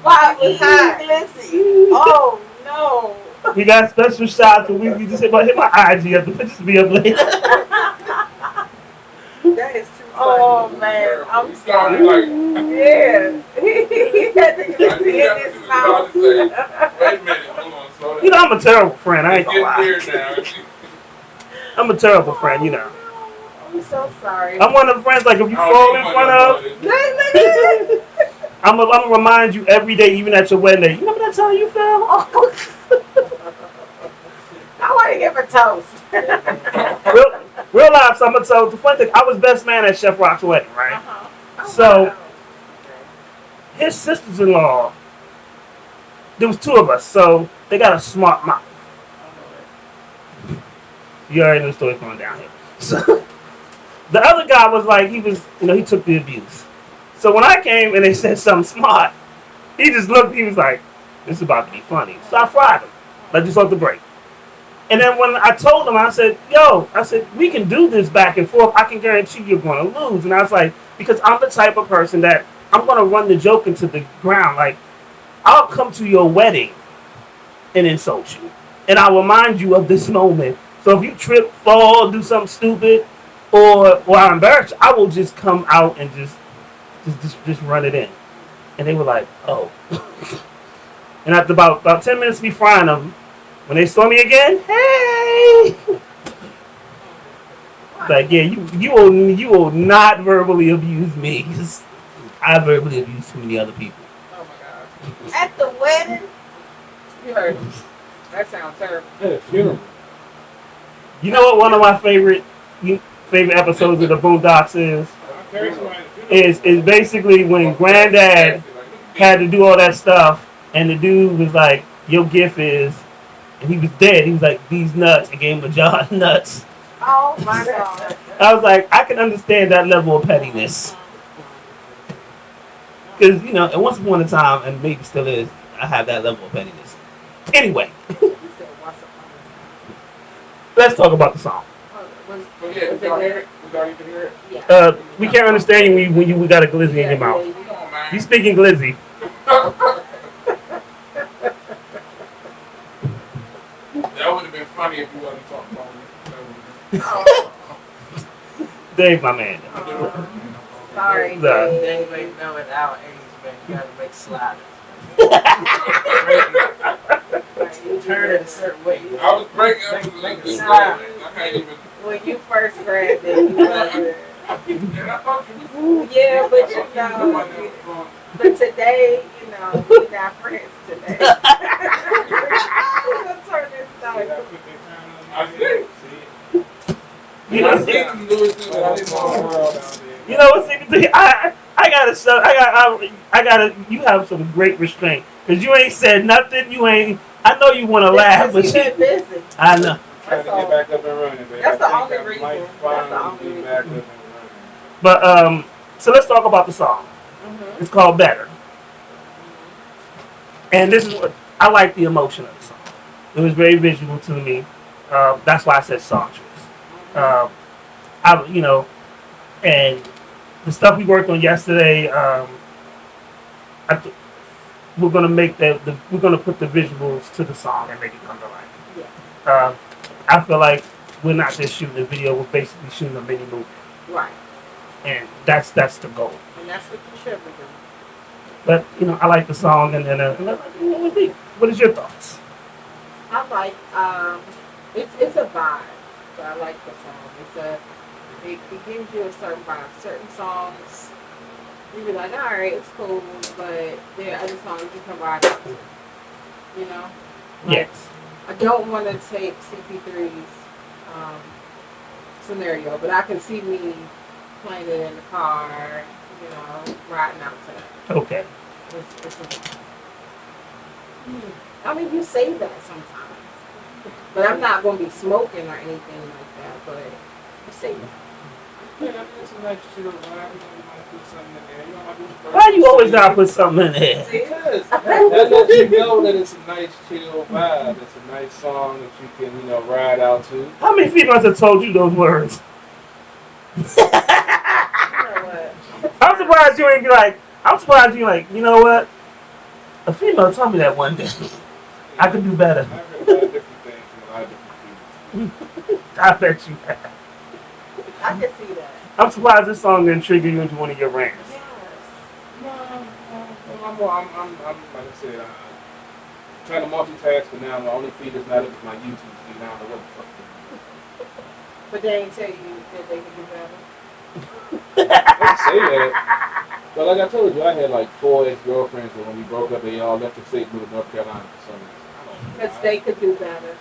Why was glizzy? Oh no. We got special shots, and we just hit my IG up. The pictures be up later. That is too funny. Oh man, I'm sorry. Yeah. He had to get in his mouth. Wait a minute, hold on, slow down. You know, I'm a terrible friend. I ain't gonna lie. Weird now. I'm a terrible friend, you know. I'm so sorry. I'm one of the friends, like, if you fall in front of, I'm gonna remind you every day, even at your wedding day. You remember that time you fell? I want to give a toast. Real life, so I'm gonna tell the funny thing. I was best man at Chef Rock's wedding, right? So his sisters-in-law, there was two of us, so they got a smart mouth. You already know the story going down here. So the other guy was like, he took the abuse. So when I came and they said something smart, he just looked, he was like, this is about to be funny. So I fried him, like just off the break. And then when I told him, I said, we can do this back and forth. I can guarantee you're going to lose. And I was like, because I'm the type of person that I'm going to run the joke into the ground. Like, I'll come to your wedding and insult you. And I'll remind you of this moment. So if you trip, fall, do something stupid, or I embarrass you, I will just come out and just run it in. And they were like, oh. And after about 10 minutes of me frying them, when they saw me again, hey! Like, yeah, you will not verbally abuse me, because I verbally abuse too many other people. Oh my God. At the wedding? You heard me. That sounds terrible. Yeah, funeral. You know what one of my favorite episodes of the Boondocks is basically when Granddad had to do all that stuff, and the dude was like, your gift is, and he was dead. He was like, these nuts, and gave him a jar of nuts. Oh my God. I was like, I can understand that level of pettiness. Because, and once upon a time, and maybe still is, I have that level of pettiness. Anyway. Let's talk about the song. We can't understand you when we got a glizzy in your mouth. You speaking glizzy. That would have been funny if you wasn't talking about me. Dave, my man. Sorry, Dave ain't know at our age, man. You gotta make sliders. Turn it a certain way. I was breaking up a slide. I can't even. When you first grabbed it, you wasn't. Yeah, but but today, we're not friends today. We're gonna turn this down. I see. You know what's I gotta. You have some great restraint because you ain't said nothing. I know you want to laugh, but you've been busy. I know. Trying to get back up and running, baby. That's the only reason. That's the only reason. But so let's talk about the song. Mm-hmm. It's called Better, and this is what I like the emotion of the song. It was very visual to me. That's why I said song choice. And the stuff we worked on yesterday. We're gonna make we're gonna put the visuals to the song and make it come to life. Yeah. I feel like we're not just shooting a video; we're basically shooting a mini movie. Right. And that's the goal. And that's what you should be doing. But I like the song, and what is your thoughts? I like it's a vibe. So I like the song. It gives you a certain vibe. Certain songs, you be like, all right, it's cool, but there are other songs you can ride out to. Yes. I don't want to take CP3's scenario, but I can see me playing it in the car, riding out to that. Okay. I mean, you say that sometimes, but I'm not going to be smoking or anything like that, but you say that. Yeah, it's a nice chill vibe. You might put something in there. You might do the Why you always gotta put something in there? Because that lets you know that it's a nice chill vibe. It's a nice song that you can, ride out to. How many females have told you those words? I'm surprised you ain't be like, I'm surprised you like, you know what? A female told me that one day. I could do better. I've heard a lot of different things from a lot of different people. I bet you have. I can see that. I'm surprised this song didn't trigger you into one of your rants. Yes. No, I'm like I said, I'm trying to multitask, but now my only feed is not up to my YouTube feed. I don't know what the fuck they're doing. But they ain't tell you that they can do better. I say that. But like I told you, I had like 4 ex-girlfriends, and when we broke up, they all left the state and moved to North Carolina for some reason. Because they could do better.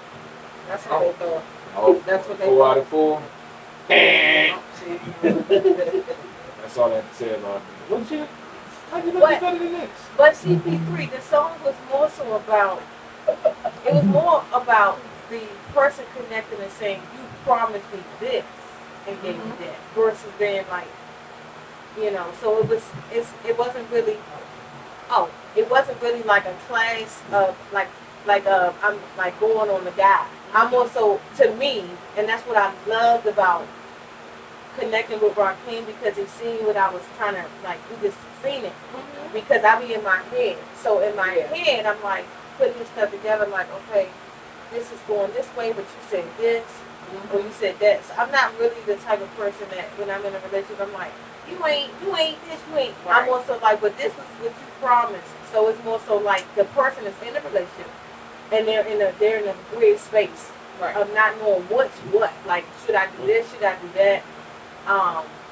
That's what they thought. Oh, That's what they 4 thought. out of 4? That's all I have to say about it. What shit? How you know better than this? But CP3, the song was more so about, it was more about the person connecting and saying, you promised me this and gave me that, versus being like, so it wasn't really, it wasn't really like a class of, I'm like going on the guy. I'm also, to me, and that's what I loved about connecting with Rakim, because he seen what I was trying to, like, he just seen it. Because I be in my head. So in my head, I'm like putting this stuff together, like, okay, this is going this way, but you said this, or you said that. So I'm not really the type of person that when I'm in a relationship, I'm like, you ain't this, you ain't. Right. I'm also like, but this is what you promised. So it's more so like the person is in a relationship, and they're in a weird space of not knowing what's what. Like, should I do this? Should I do that?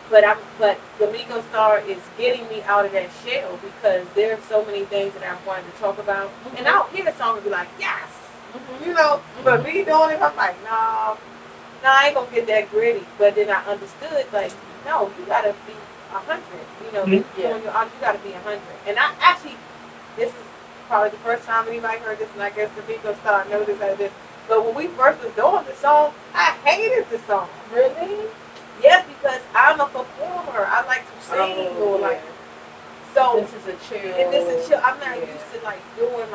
But the Migo Star is getting me out of that shell, because there's so many things that I'm wanting to talk about, and I'll hear the song and be like, yes, But me doing it, I'm like, no, I ain't gonna get that gritty. But then I understood, like, no, you gotta be 100. Doing your art, you gotta be 100. And I actually, this is probably the first time anybody heard this, and I guess the Migo Star noticed this. But when we first was doing the song, I hated the song. Really? Yes, because I'm a performer. I like to sing so this is a chill. And this is chill. I'm not used to like doing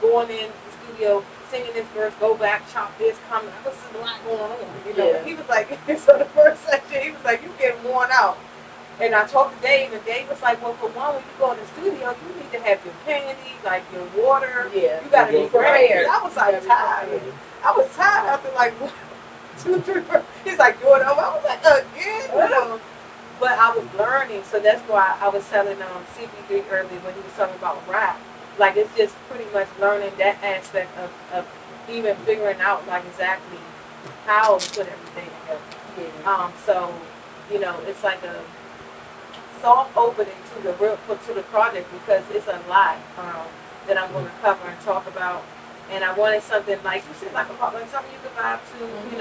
going in the studio, singing this verse, go back, chop this, come. This is a lot going on. And he was like, so the first section, he was like, you getting worn out. And I talked to Dave, and Dave was like, well, for one, when you go in the studio, you need to have your candy, like your water. Yeah. You got to be prepared. I was like tired. I was tired after like 2, 3, 4. He's like, doing it over. I was like, again? But I was learning, so that's why I was telling CP3 earlier when he was talking about rap. Like, it's just pretty much learning that aspect of even figuring out, like, exactly how to put everything together. So, it's like a soft opening to the project, because it's a lot that I'm going to cover and talk about. And I wanted something like you said, like something you could vibe to. You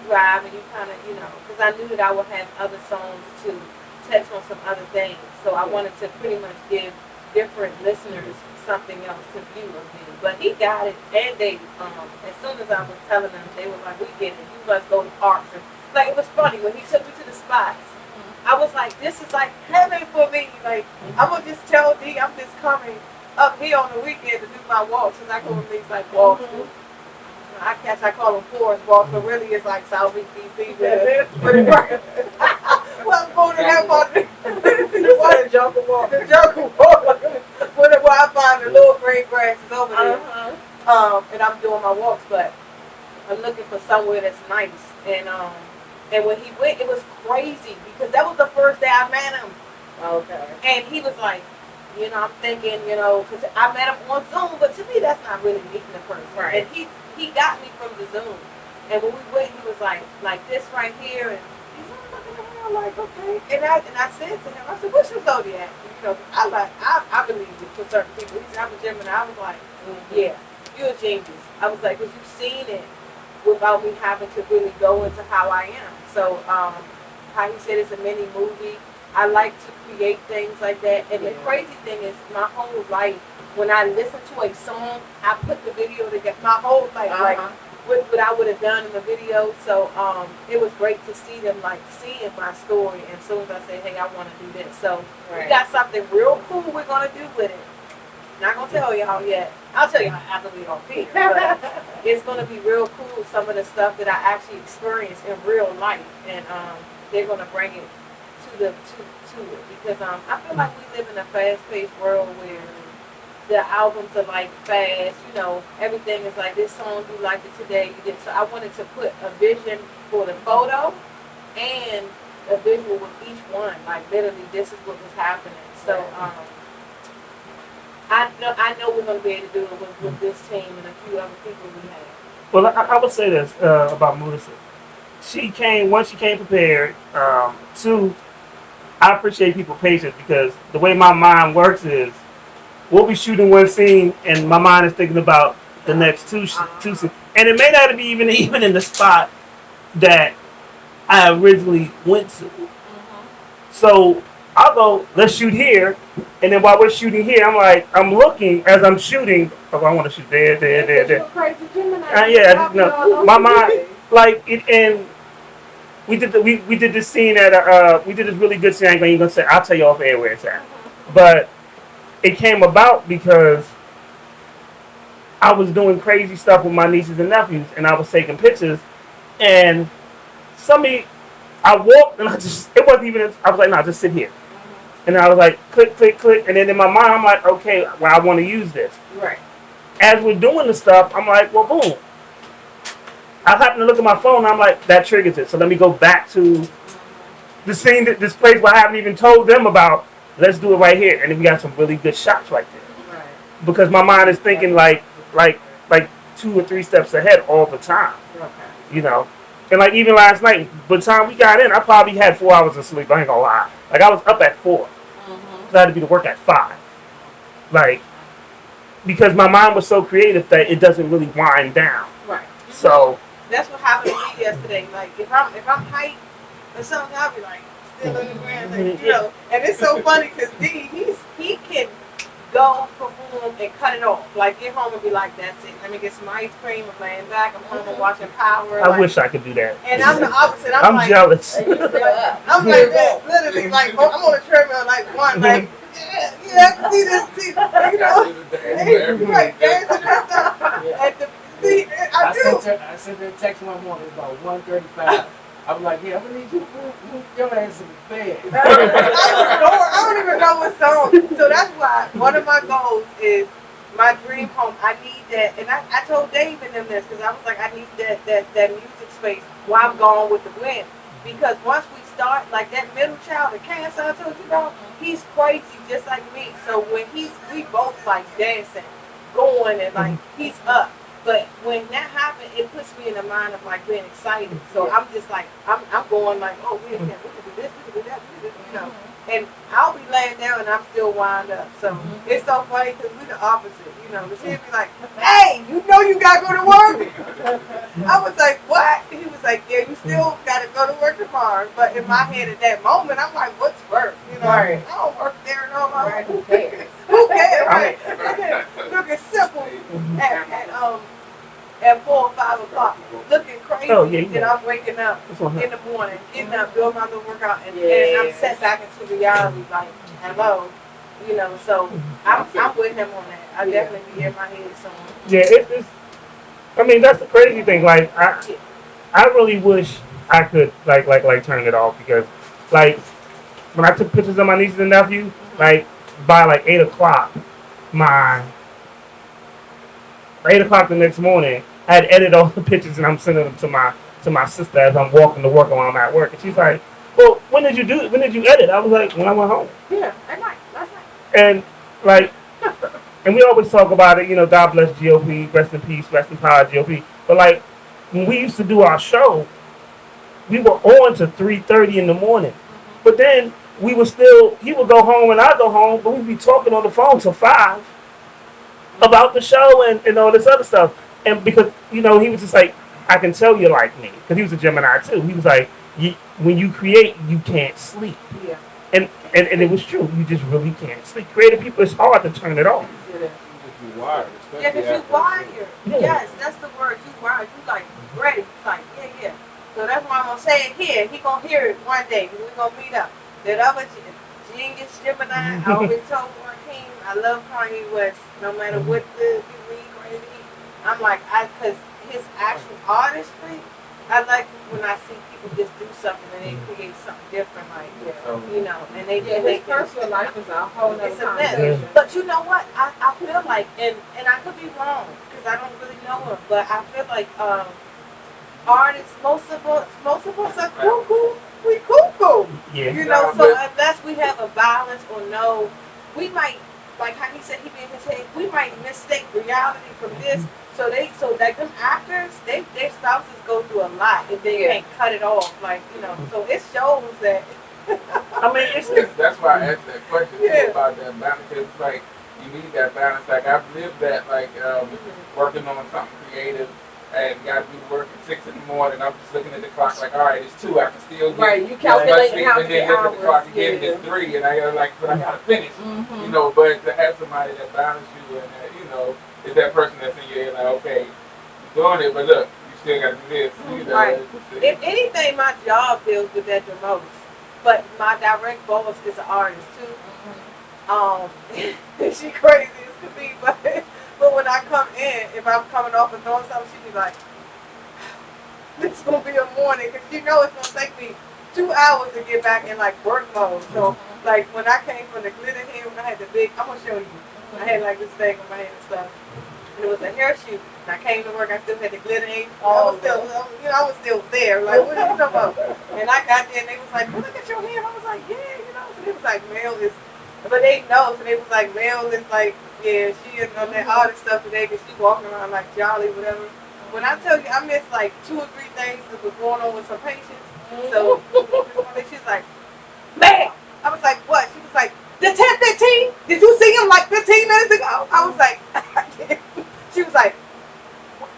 drive and you kind of, because I knew that I would have other songs to touch on some other things. So I wanted to pretty much give different listeners something else to view of me. But he got it, and they, as soon as I was telling them, they were like, we get it. You must go to parks. And, like, it was funny when he took me to the spots. I was like, this is like heaven for me. Like, I'm going to just tell D I'm just coming up here on the weekend to do my walks, because I go on these like walks. I call them forest walks, but really it's like Southeast DC. Well, I'm going to that part. The jungle walk. The jungle walk. Where I find the little green grasses over there. And I'm doing my walks, but I'm looking for somewhere that's nice. And when he went, it was crazy, because that was the first day I met him. Okay. And he was like, I'm thinking, because I met him on Zoom, but to me that's not really meeting the person. Right. And he got me from the Zoom. And when we went, he was like this right here, and he's looking around like, okay. And I said to him, I said, what's your zodiac? I believe it for certain people. He said, I'm a Gemini. I was like, yeah, you're a genius. I was like, because you've seen it without me having to really go into how I am. So how he said it's a mini movie. I like to create things like that. And the crazy thing is, my whole life, when I listen to a song, I put the video together. My whole life, like what I would have done in the video. So it was great to see them like seeing my story. And as soon as I said, hey, I want to do this, so we got something real cool we're gonna do with it. Not gonna tell y'all yet. I'll tell y'all after we on peak. But it's gonna be real cool. Some of the stuff that I actually experienced in real life, and they're gonna bring it to it because I feel like we live in a fast-paced world where the albums are like fast. You know, everything is like this song you like it today. You did so. I wanted to put a vision for the photo and a visual with each one. Like literally, this is what was happening. So. I know we're going to be able to do it with this team and a few other people we have. Well, I would say this about Melissa. Once she came prepared. Two, I appreciate people's patience because the way my mind works is we'll be shooting one scene and my mind is thinking about the next two scenes. And it may not be even in the spot that I originally went to. So I'll go, let's shoot here. And then while we're shooting here, I'm looking as I'm shooting. Oh, I want to shoot there. My mind, and we did this scene we did this really good scene. I ain't gonna say. I'll tell you off air where it's at. But it came about because I was doing crazy stuff with my nieces and nephews, and I was taking pictures. And I walked, and it wasn't even. I was like, no, just sit here. And I was like, click, click, click. And then in my mind, I'm like, okay, well, I want to use this. Right. As we're doing the stuff, I'm like, well, boom. I happen to look at my phone, and I'm like, that triggers it. So let me go back to the scene, this place where I haven't even told them about. Let's do it right here. And then we got some really good shots right there. Right. Because my mind is thinking like 2 or 3 steps ahead all the time. Okay. You know? And like even last night, by the time we got in, I probably had 4 hours of sleep. I ain't gonna lie. Like I was up at 4. So I had to be to work at 5. Like, because my mind was so creative that it doesn't really wind down. Right. So that's what happened to me yesterday. Like if I'm hyped or something, I'll be like still in the ground, like, you know. And it's so funny because he can go perform and cut it off. Like get home and be like, that's it. Let me get some ice cream. I'm laying back. I'm home and watching Power. I wish I could do that. And I'm the opposite. I'm like, jealous. I'm like this, literally. Like I'm on a treadmill, like one, like yeah, I can see this, you know, right, dancing and stuff. I sent her a text one morning about 1:35. I was like, yeah, I'm gonna need you to move your ass in the bed. I don't even know what song. So that's why one of my goals is my dream home. I need that, and I told Dave and them this because I was like, I need that music space while I'm gone with the wind. Because once we start, like that middle child, the cancer I told you about, he's crazy just like me. So when we both like dancing, going, and like he's up. But when that happens, it puts me in the mind of like being excited. So I'm just like, I'm going like, oh, we can do this, we can do that, we can do this, you know. And I'll be laying down and I'm still wind up. So it's so funny because we're the opposite, you know. But she'd be like, hey, you know you got to go to work? I was like, what? He was like, yeah, you still got to go to work tomorrow. But in my head at that moment, I'm like, what's work? You know, I don't work there no more. Right. Who cares? Who cares? Right. Looking simple at 4 or 5 o'clock, looking crazy, and I'm waking up in the morning, getting up, doing my little workout, and I'm set back into reality, like, hello, you know, so I'm with him on that. I definitely be in my head somewhere. Yeah, I mean, that's the crazy thing, like, I really wish I could, like, turn it off, because, like, when I took pictures of my nieces and nephews, like, by, like, 8 o'clock, 8 o'clock the next morning, I had edited all the pictures and I'm sending them to my sister as I'm walking to work while I'm at work. And she's like, well, when did you edit? I was like, when I went home. Yeah, at night, last night. And like, and we always talk about it, you know, God bless GOP, rest in peace, rest in power, GOP. But like, when we used to do our show, we were on to 3:30 in the morning. But then he would go home and I'd go home, but we'd be talking on the phone till 5 about the show and all this other stuff. And because, you know, he was just like, I can tell you like me. Because he was a Gemini too. He was like, when you create, you can't sleep. Yeah. And it was true. You just really can't sleep. Creative people, it's hard to turn it off. You wired. Yeah, because you wired. Yes, that's the word. You wired. You like ready. You like, yeah. So that's why I'm going to say it here. He going to hear it one day. We're going to meet up. That other genius Gemini, I always told Joaquin, I love Kanye West. No matter what the read or anything. I'm like, because his actual artistry, I like when I see people just do something and they create something different, like, you know, and they his personal life is a whole other conversation. But you know what? I feel like, and I could be wrong because I don't really know him, but I feel like artists, most of us are cuckoo. We cuckoo. Yeah. You know, so unless we have a balance or no, we might, like how he said he be in his head, we might mistake reality from this. So like them actors, their spouses go through a lot if they can't cut it off. Like, you know, so it shows that. I mean, that's why I asked that question too about that balance. Because it's like you need that balance. Like I've lived that, like working on something creative and got to do work at 6 in the morning. I'm just looking at the clock like, all right, it's 2. I can still get you calculating how and then look at the clock again, it's 3, and I gotta but I gotta finish. You know, but to have somebody that balance you and that, you know, is that person that's in your head like, okay, you're doing it, but look, you still gotta do this. You know, right. If anything, my job deals with that the most. But my direct boss is an artist too. She crazy as could be, but when I come in, if I'm coming off and doing something, she be like, "This is gonna be a morning," because you know it's gonna take me 2 hours to get back in like work mode. So like when I came from the glitter hair, when I had the big, I'm gonna show you. I had like this thing on my head and stuff. And it was a hair shoot. And I came to work, I still had the glitter ink. I was still there. Like, what are you talking about? And I got there and they was like, well, look at your hair. I was like, yeah, you know. So they was like, Mel is, but they know. So they was like, Mel is like, yeah, she is on that all this stuff today because she walking around like jolly, whatever. When I tell you, I missed like 2 or 3 things that was going on with some patients. So she's like, Mel. I was like, what? She was like, the 10:15? Did you see him like 15 minutes ago? I was like, she was like,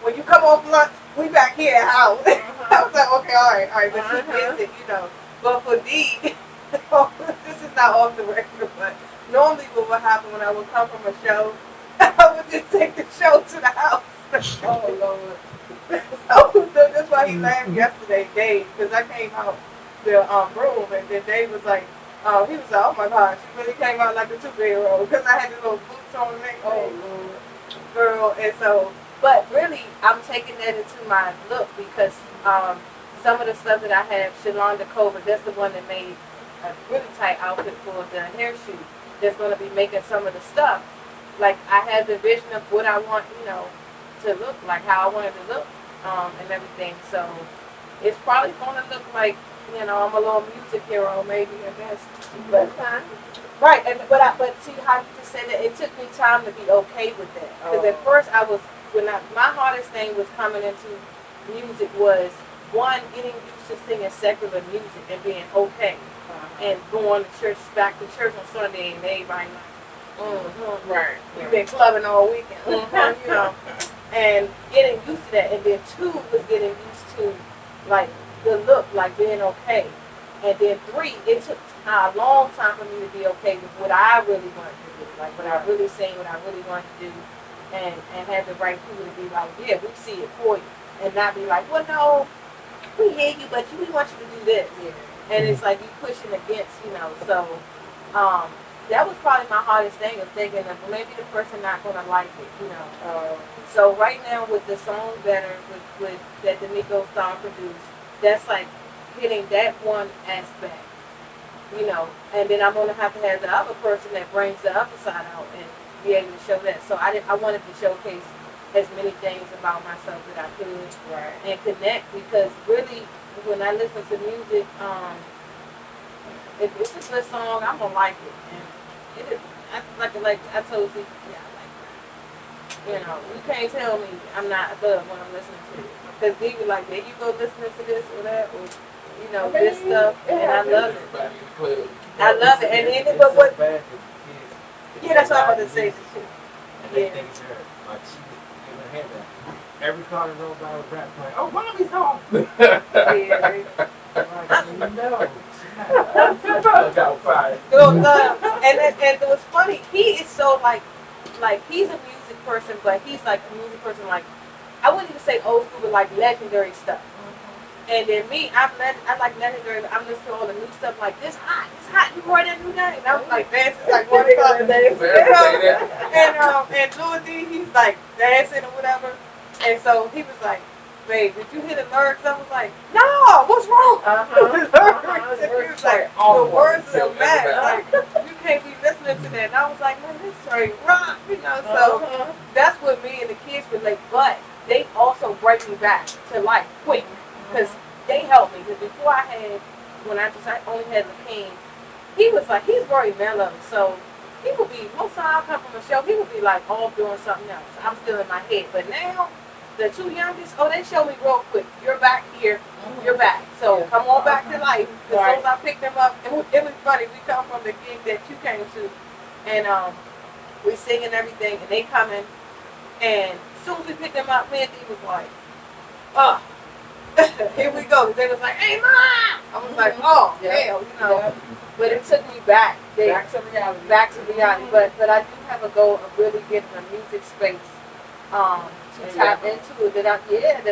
when you come off lunch, we back here at house. I was like, okay, all right, but she gets it, you know. But for D, this is not off the record, but normally what would happen when I would come from a show, I would just take the show to the house. Oh, Lord. So that's why he laughed yesterday, Dave, because I came out the room, and then Dave was like, he was like, oh my gosh, she really came out like a 2-year-old because I had the little boots on and everything. Oh, Lord. Girl, and so, but really, I'm taking that into my look because some of the stuff that I have, Shalonda Cova, that's the one that made a really tight outfit for the hair shoot. That's going to be making some of the stuff. Like, I had the vision of what I want, you know, to look like, how I want it to look, and everything. So, it's probably going to look like, you know, I'm a little music hero, maybe, I guess. But, right, but see how you just said that, it took me time to be okay with that. Because at first my hardest thing was coming into music was, one, getting used to singing secular music and being okay. And going to church, back to church on Sunday, and everybody like, right. You've been clubbing all weekend, you know. And getting used to that. And then 2 was getting used to, like, the look, like being okay. And then 3, it took a long time for me to be okay with what I really wanted to do. Like, what I really saying, what I really wanted to do. And have the right people to be like, yeah, we see it for you. And not be like, well, no, we hear you, but we want you to do this. Yeah. And it's like you pushing against, you know. So that was probably my hardest thing of thinking that maybe the person not going to like it, you know. So right now with the song Better, with that D'Amico Star produced, that's like hitting that one aspect, you know. And then I'm going to have the other person that brings the other side out and be able to show that. So I wanted to showcase as many things about myself that I could, and connect, because really when I listen to music, if it's a good song, I'm gonna like it. And it is, like I told you, yeah, I like that. You know, you can't tell me I'm not a thug when I'm listening to it, because they be like, there you go listening to this or that, or you know, this stuff, and I love it. I love it, and then but what? Yeah, that's what I'm about to say. Yeah. Like she in her head that every car that rolled by was rap playing. Oh, Mommy's home. Yeah. No. And it was funny. He is so like he's a music person, but he's like a music person, like, I wouldn't even say old school, but like legendary stuff. And then me, I like legendary. I'm listening to all the new stuff like this hot. You heard that new name? And I was like dancing like one time, and Louis D, he's like dancing or whatever. And so he was like, "Babe, did you hear the lyrics?" I was like, "No, what's wrong?" The lyrics. He was like, "The words are bad. Like you can't be listening to that." And I was like, "Man, this straight rock," you know. So that's what me and the kids relate, but they also bring me back to life quick. Because they helped me. Because before when I only had the king, he was like, he's very mellow. So he would be, most time I come from a show, he would be like off doing something else. I'm still in my head. But now, the two youngest, they show me real quick. You're back here. You're back. So come on back to life. Because as soon as I picked them up, it was funny. We come from the gig that you came to. And we singing everything. And they coming. And as soon as we picked them up, Mandy was like, oh. Here we go. They was like, "Hey, mom!" I was like, "Oh, hell," you know. But it took me back to reality. Back to reality. But I do have a goal of really getting a music space to tap into it. That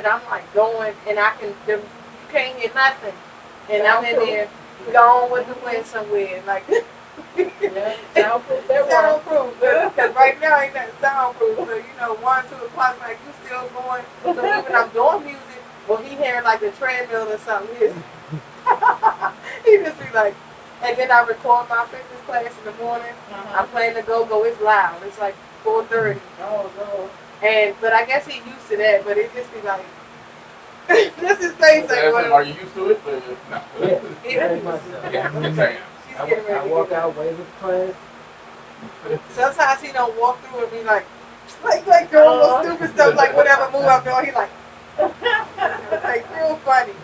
I'm like going and I can. You can't hear nothing, and I'm in there going with the wind somewhere, like. Soundproof. Soundproof. Because right now ain't that soundproof. So 1, 2 o'clock, like you still going. So even I'm doing music. Well, he hearing like the treadmill or something. He just be like, and then I record my fitness class in the morning. I'm playing the go-go. It's loud. It's like 4:30. Oh no. But I guess he used to that. But it just be like, this is things like. Are you used to it? No. Yeah, very much so. I walk out, wave at class. Sometimes he don't walk through and be like doing little stupid stuff, like whatever move I'm doing. He like. Like real funny.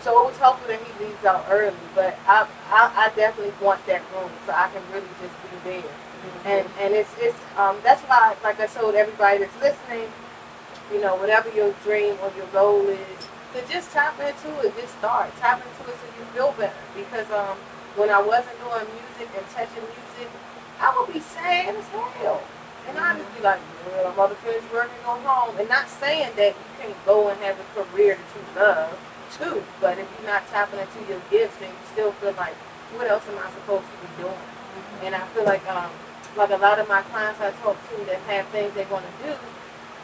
So it was helpful that he leaves out early, but I definitely want that room so I can really just be there. And it's that's why, like I told everybody that's listening, whatever your dream or your goal is, to just tap into it, just tap into it so you feel better. Because when I wasn't doing music and touching music, I would be sad as hell. And I just be like, well, I'm about to finish work and go home. And not saying that you can't go and have a career that you love, too. But if you're not tapping into your gifts, then you still feel like, what else am I supposed to be doing? And I feel like a lot of my clients I talk to that have things they want to do,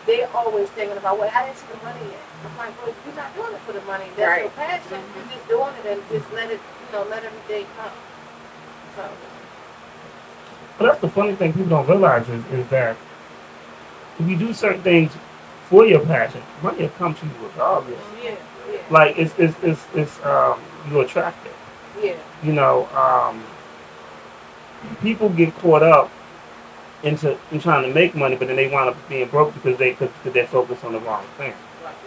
they're always thinking about, well, I didn't see the money yet. I'm like, well, you're not doing it for the money. That's your passion. You're just doing it and just let it, let every day come. So. But that's the funny thing people don't realize is that if you do certain things for your passion, money will come to you regardless. Yeah. Like it's you attract it. Yeah. People get caught up in trying to make money, but then they wind up being broke because they're focused on the wrong thing.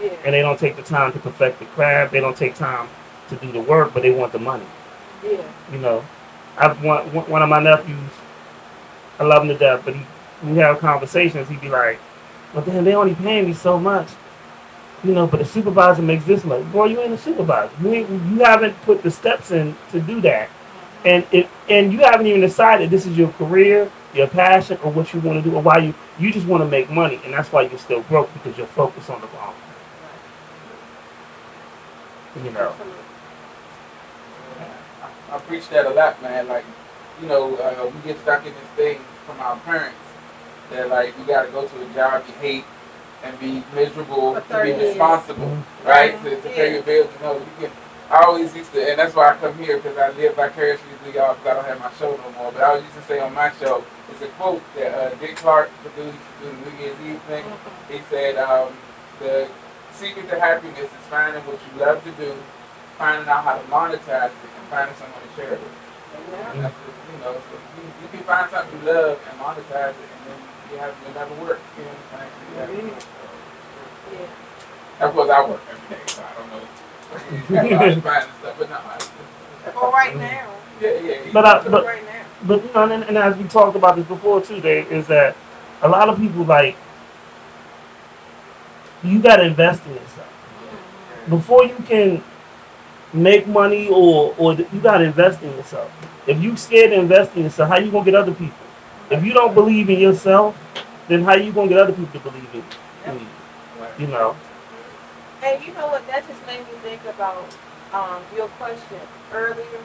Yeah. And they don't take the time to perfect the craft. They don't take time to do the work, but they want the money. Yeah. I've one of my nephews. I love him to death, but we have conversations. He'd be like, "Well, damn, they only paying me so much, but the supervisor makes this much." Boy, you ain't a supervisor. You haven't put the steps in to do that, and you haven't even decided this is your career, your passion, or what you want to do, or why you just want to make money, and that's why you're still broke because you're focused on the wrong thing. I preach that a lot, man. Like, we get stuck in this thing from our parents that like you got to go to a job you hate and be miserable to be responsible, right? To pay your bills. You can. I always used to, and that's why I come here because I live vicariously through y'all because I don't have my show no more. But I always used to say on my show, it's a quote that Dick Clark used to do the New Year's Eve thing. He said, "The secret to happiness is finding what you love to do, finding out how to monetize it, and finding someone to share it with." And that's so you can find something you love and monetize it, and then you'll never work. Of course, I work every day, so I don't know. Stuff, but no. Right now. But and as we talked about this before too, Dave, is that a lot of people you gotta invest in yourself before you can make money, or you gotta invest in yourself. If you scared to invest in yourself, how you gonna get other people? If you don't believe in yourself, then how you gonna get other people to believe it? You know. And you know what? That just made me think about your question earlier.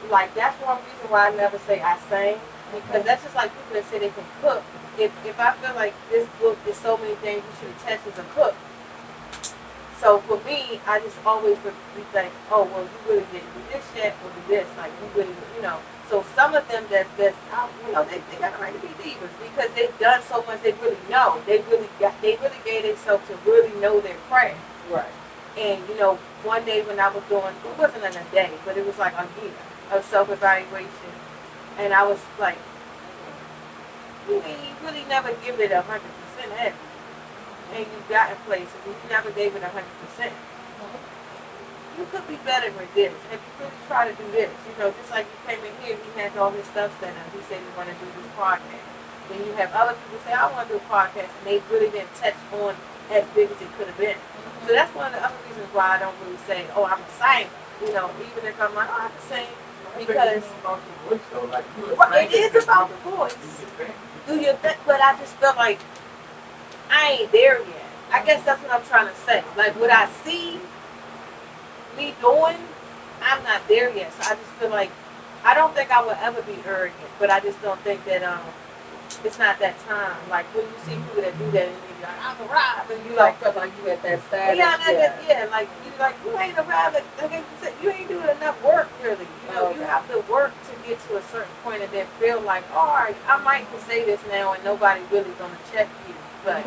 Like that's one reason why I never say I sang, because that's just like people that say they can cook. If I feel like this book is so many things you should test as a cook. So for me, I just always would be like, oh well, you really didn't do this yet, or do this. Like you really, you know. So some of them that's out, you know, they got a right to be divas because they've done so much. They really know. They really gave themselves to really know their craft. Right. And you know, one day when I was doing, it wasn't in a day, but it was like a year of self-evaluation, and I was like, you really never give it 100% effort, and you got in places and you never gave it 100%. You could be better with this. If you really try to do this, you know, just like you came in here, he has all his stuff set up. He said he want to do this podcast. Then you have other people say, I want to do a podcast, and they really didn't touch on as big as it could have been. So that's one of the other reasons why I don't really say, oh, I'm a singer. You know, even if I'm like, oh, I can sing, because it is about the voice. Do your best, but I just feel like I ain't there yet. I guess that's what I'm trying to say. Like what I see me doing, I'm not there yet. So I just feel like I don't think I will ever be arrogant, but I just don't think that it's not that time. Like when you see people that do that and you're like, I'm arrived, and you like feel like you at that status. Yeah, like you ain't arrived. Like you said, you ain't doing enough work really. You know, you have to work to get to a certain point and then feel like, all right, I might can say this now and nobody really gonna check you, but.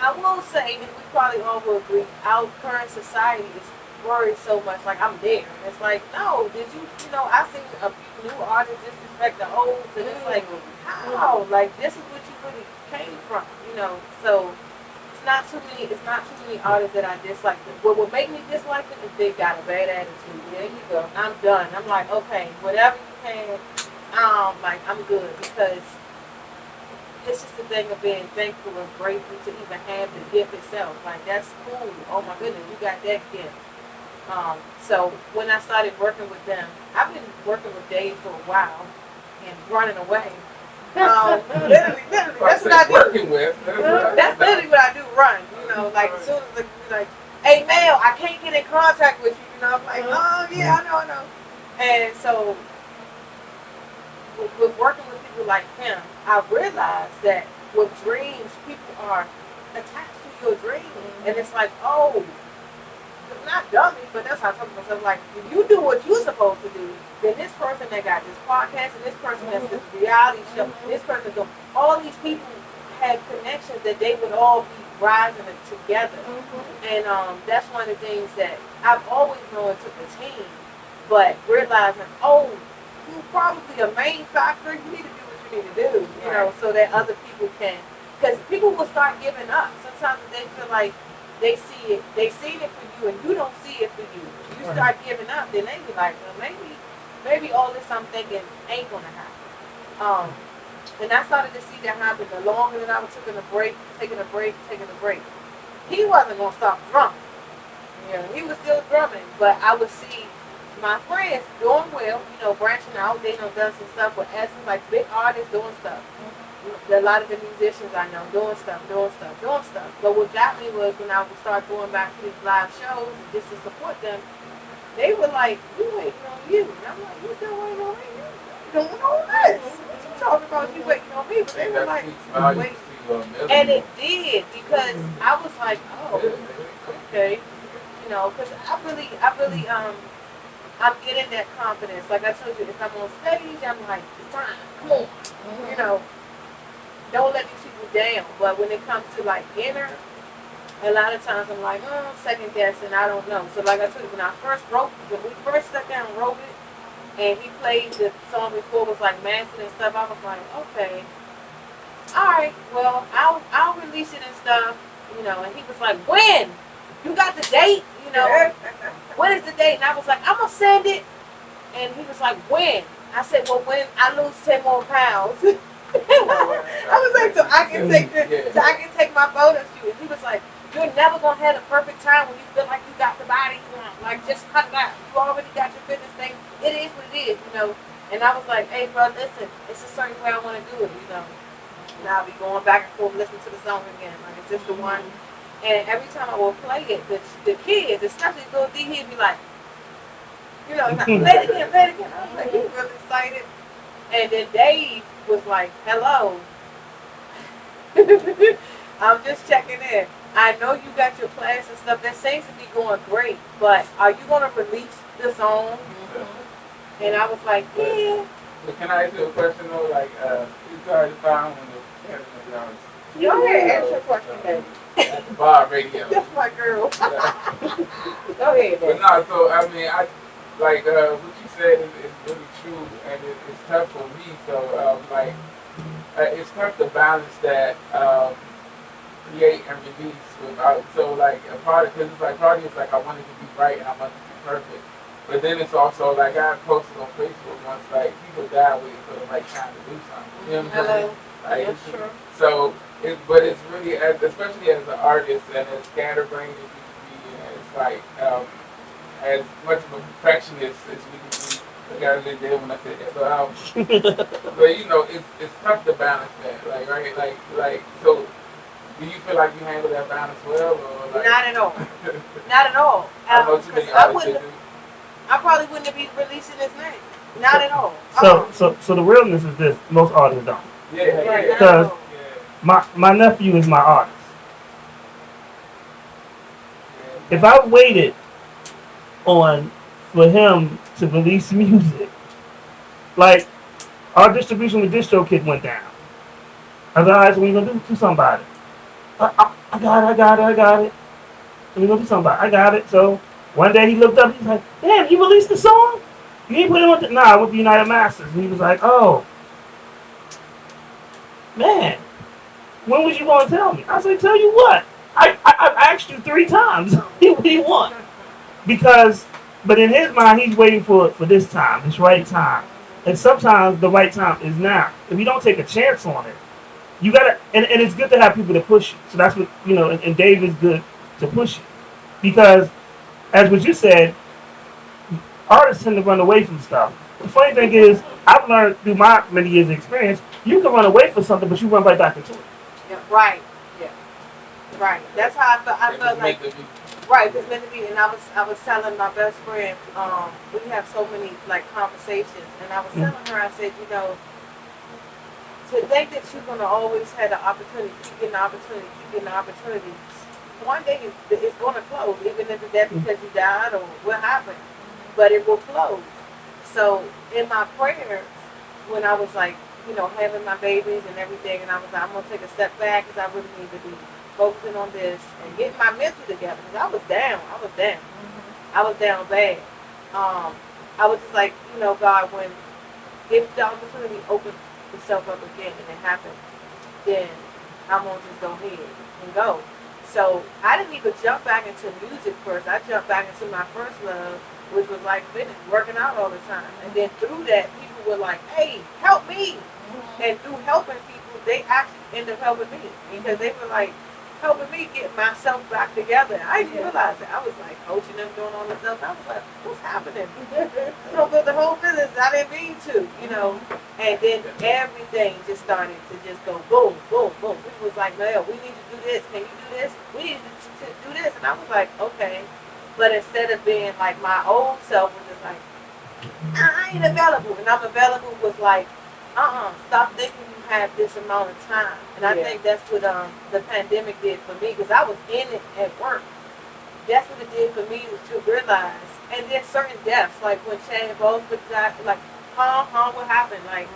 I will say, and we probably all will agree, our current society is worried so much. Like I'm there. It's like, no, did you? You know, I seen a few new artists disrespect the old, and it's like, how? Like this is what you really came from. You know, so it's not too many. It's not too many artists that I dislike. What would make me dislike them is they got a bad attitude. There you go. I'm done. I'm like, okay, whatever you can. Like I'm good because. It's just a thing of being thankful and grateful to even have the gift itself. Like that's cool. Oh my goodness, you got that gift. So when I started working with them, I've been working with Dave for a while and running away. Literally, that's what I do. Working with. That's literally what I do. Run. You know, like as soon as like, hey Mel, I can't get in contact with you. You know, I'm like, oh yeah, I know. And so. With working with people like him, I realized that with dreams, people are attached to your dream. And it's like, oh, not dummy, but that's how I talk to myself. Like, if you do what you're supposed to do, then this person that got this podcast, and this person that's this reality show, this person, all these people had connections that they would all be rising together. And that's one of the things that I've always known it took a team, but realizing, oh, you probably a main factor. You need to do what you need to do, you know, so that other people can. Because people will start giving up. Sometimes they feel like they see it for you, and you don't see it for you. You start giving up, then they be like, well, maybe all this I'm thinking ain't gonna happen. And I started to see that happen the longer that I was taking a break. He wasn't gonna stop drumming. You know, he was still drumming, but I would see. My friends doing well, you know, branching out, they done some stuff with us, like big artists doing stuff. A lot of the musicians I know doing stuff. But what got me was when I would start going back to these live shows just to support them, they were like, we waiting on you. And I'm like, you still waiting on me? You doing all this. What you talking about? You waiting on me? But they were like, wait. And it did, because I was like, oh, okay. You know, because I really, I'm getting that confidence. Like I told you, if I'm on stage, I'm like, fine, come on. You know, don't let these people down. But when it comes to like inner, a lot of times I'm like, second guessing, I don't know. So like I told you, when we first sat down and wrote it, and he played the song before it was like Manson and stuff, I was like, okay, all right, well, I'll release it and stuff, you know. And he was like, when? You got the date? You know, when is the date? And I was like, I'm gonna send it. And he was like, when? I said, well, when I lose 10 more pounds. I was like, so I can take my photo shoot. And he was like, you're never gonna have a perfect time when you feel like you got the body you want. Like, just cut it out. You already got your fitness thing. It is what it is, you know. And I was like, hey, bro, listen, it's a certain way I want to do it, you know. And I'll be going back and forth listening to the song again. Like, is this the one? And every time I would play it, the kids, especially little D, he'd be like, you know, like, play it again, play it again. I was like, he's really excited. And then Dave was like, hello. I'm just checking in. I know you got your class and stuff. That seems to be going great, but are you going to release the song? And I was like, yeah. But can I ask you a question though? Like, it's hard to find when the Go ahead, ask your question, baby. At the bar radio. That's my girl. Go ahead, baby. But no, so I mean, I like what you said is really true, and it's tough for me. So like, it's tough to balance that create and release without. So like a part because it's like part of it's like I want it to be right and I want it to be perfect. But then it's also like I posted on Facebook once like people die waiting for the right time to do something. You know what I'm saying? Like, that's true. So but it's really especially as an artist and as scatterbrained as you can be, and it's like as much of a perfectionist as we can be. I got a little deal when I said that, but you know it's tough to balance that, like right, like so. Do you feel like you handle that balance well, or like? Not at all. Not at all. I know too many artists. I probably wouldn't be releasing his name. Not at all. So the realness is this: most artists don't. Yeah. Because my nephew is my artist. If I waited for him to release music, like our distribution with Distro Kid went down. I was like, all right, so what are you gonna do somebody? I got it. We gonna do something about it. I got it. So one day he looked up, he's like, damn, you released the song? You ain't put it on the nah, with the United Masters. And he was like, oh man, when was you gonna tell me? I said, tell you what? I asked you 3 times what do you want? But in his mind he's waiting for this time, this right time. And sometimes the right time is now. If you don't take a chance on it, you gotta, and it's good to have people to push you. So that's what, you know, and Dave is good to push you. Because, as what you said, artists tend to run away from stuff. The funny thing is, I've learned through my many years of experience, you can run away from something, but you run right back into it. Yeah, right. Yeah. Right. That's how I felt like. Right, it was meant to be. And I was telling my best friend, we have so many like conversations, and I was telling her, I said, you know, to think that you're going to always have the opportunity, keep getting the opportunity, one day it's going to close, even if it's because you died or what happened, but it will close. So in my prayers, when I was like, you know, having my babies and everything, and I was like, I'm going to take a step back because I really need to be focusing on this and getting my mental together, because I was down. I was down bad. I was just like, you know, God, if the opportunity opens itself up again and it happens, then I'm going to just go ahead and go. So I didn't even jump back into music first. I jumped back into my first love, which was like fitness, working out all the time. And then through that, people were like, hey, help me. And through helping people, they actually ended up helping me, because they were like helping me get myself back together. I didn't realize it. I was like coaching them, doing all this stuff. I was like, what's happening? You know, but the whole business, I didn't mean to, you know. And then everything just started to just go boom, boom, boom. People was like, Mel, we need to do this. Can you do this? We need to do this. And I was like, okay. But instead of being like my old self was just like, I ain't available. And I'm available was like, stop thinking you have this amount of time. And I think that's what the pandemic did for me, because I was in it at work. That's what it did for me, was to realize. And then certain deaths, like when Chad Bosworth died, like, what happened? Like,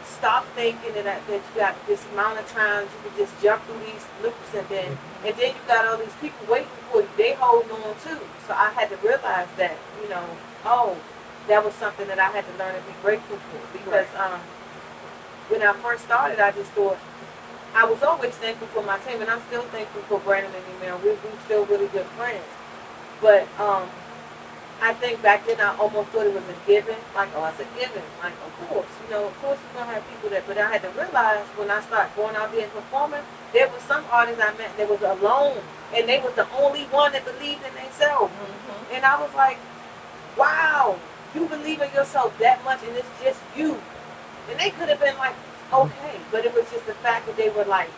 stop thinking that you got this amount of time, you can just jump through these loops, and then you got all these people waiting for you. They holding on too. So I had to realize that, you know, that was something that I had to learn to be grateful for, because when I first started, I just thought, I was always thankful for my team, and I'm still thankful for Brandon and Emil. We're still really good friends. But I think back then I almost thought it was a given, like, oh, it's a given, like, of course you're gonna have people that. But I had to realize when I started going out there and performing, there was some artists I met that was alone, and they was the only one that believed in themselves. And I was like, wow. You believe in yourself that much, and it's just you. And they could have been like okay. But it was just the fact that they were like,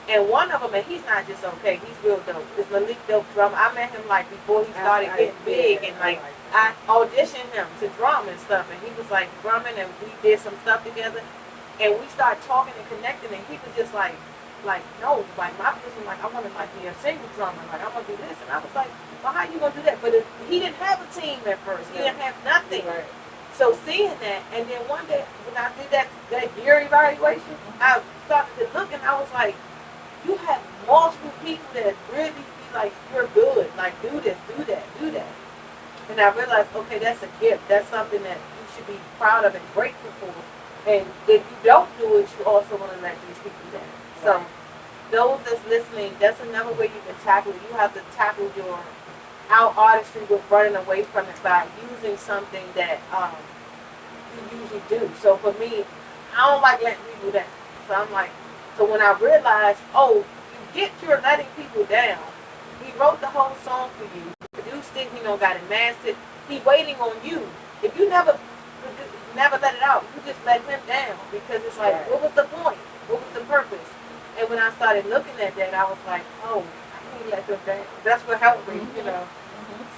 and one of them, and he's not just okay, he's real dope. It's Malik Dope Drum. I met him like before he started getting big, and like I auditioned him to drum and stuff, and he was like drumming, and we did some stuff together, and we started talking and connecting, and he was just like no, like my person, like I want to like be a single drummer, like I'm gonna do this, and I was like, well, how you gonna do that? But he didn't have a team at first, he didn't have nothing. Right. So seeing that, and then one day when I did that year evaluation, I started to look, and I was like, you have multiple people that really be like, you're good, like do this, do that, do that. And I realized, okay, that's a gift. That's something that you should be proud of and grateful for. And if you don't do it, you also want to let these people down. So those that's listening, that's another way you can tackle it. You have to tackle our artistry with running away from it by using something that you usually do. So for me, I don't like letting people down. So I'm like, so when I realized, oh, you're letting people down. He wrote the whole song for you, produced it, got it mastered. He waiting on you. If you never let it out, you just let him down because it's like, what was the point? What was the purpose? And when I started looking at that, I was like, oh, I can't let them down. That's what helped me,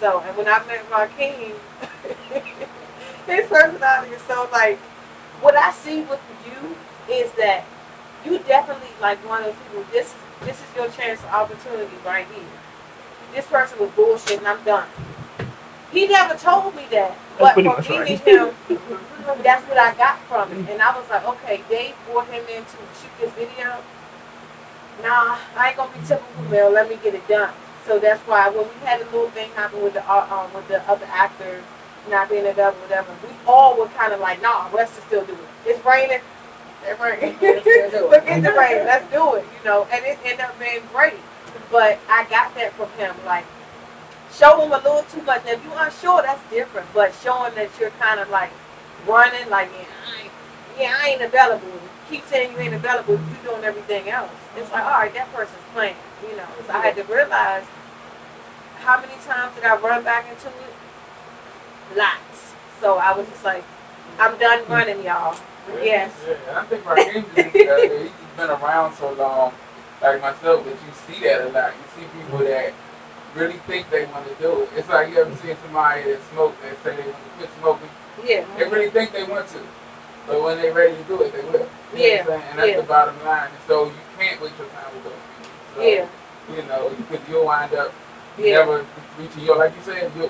So, and when I met Raheem, his personality is so like, what I see with you is that you definitely like one of those people. This is your chance, opportunity right here. This person was bullshitting. I'm done. He never told me that, but from meeting him, that's what I got from it. And I was like, okay, Dave brought him in to shoot this video. Nah, I ain't gonna be typical, Mel. Let me get it done. So that's why when we had a little thing happen with the other actor not being available, whatever, we all were kind of like, nah, let's just still do it. It's raining. It's raining. Look at the rain. Let's do it. And it ended up being great. But I got that from him, like. Show them a little too much. If you're unsure, that's different. But showing that you're kind of like running, like, I ain't available. Keep saying you ain't available. You're doing everything else. It's like, all right, that person's playing. So I had to realize how many times did I run back into it? Lots. So I was just like, I'm done running, y'all. Yes. Yeah, and I think Raheem he's just been around so long, like myself, that you see that a lot. You see people that really think they want to do it. It's like you ever seen somebody that smoke that say they want to quit smoking. Yeah. They really think they want to, but when they're ready to do it, they will. You know what I'm saying? And that's the bottom line. And so you can't waste your time with those people. So, because you'll wind up never reaching your, like you said, you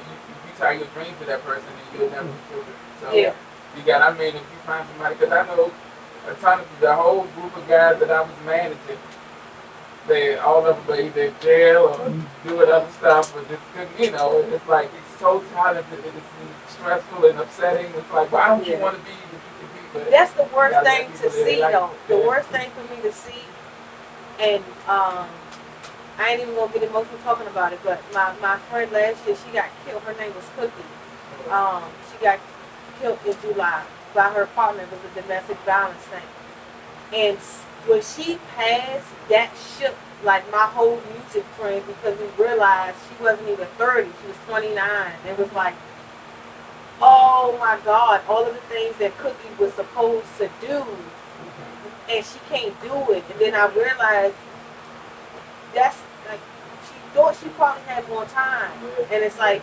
tie your dream to that person and you'll never reach your dream. So you got, if you find somebody, because I know a ton of the whole group of guys that I was managing. They all of them either in jail or doing other stuff, but just it's like it's so talented, it's stressful and upsetting. It's like, why don't you want to be the you can be? But that's the worst thing to see, though. The worst thing for me to see, and I ain't even gonna get emotional talking about it, but my friend last year, she got killed. Her name was Cookie. She got killed in July by her partner. It was a domestic violence thing, and when she passed, that shook like my whole music friend because we realized she wasn't even 30, she was 29. It was like, oh my God, all of the things that Cookie was supposed to do, and she can't do it. And then I realized that's like, she thought she probably had more time, and it's like,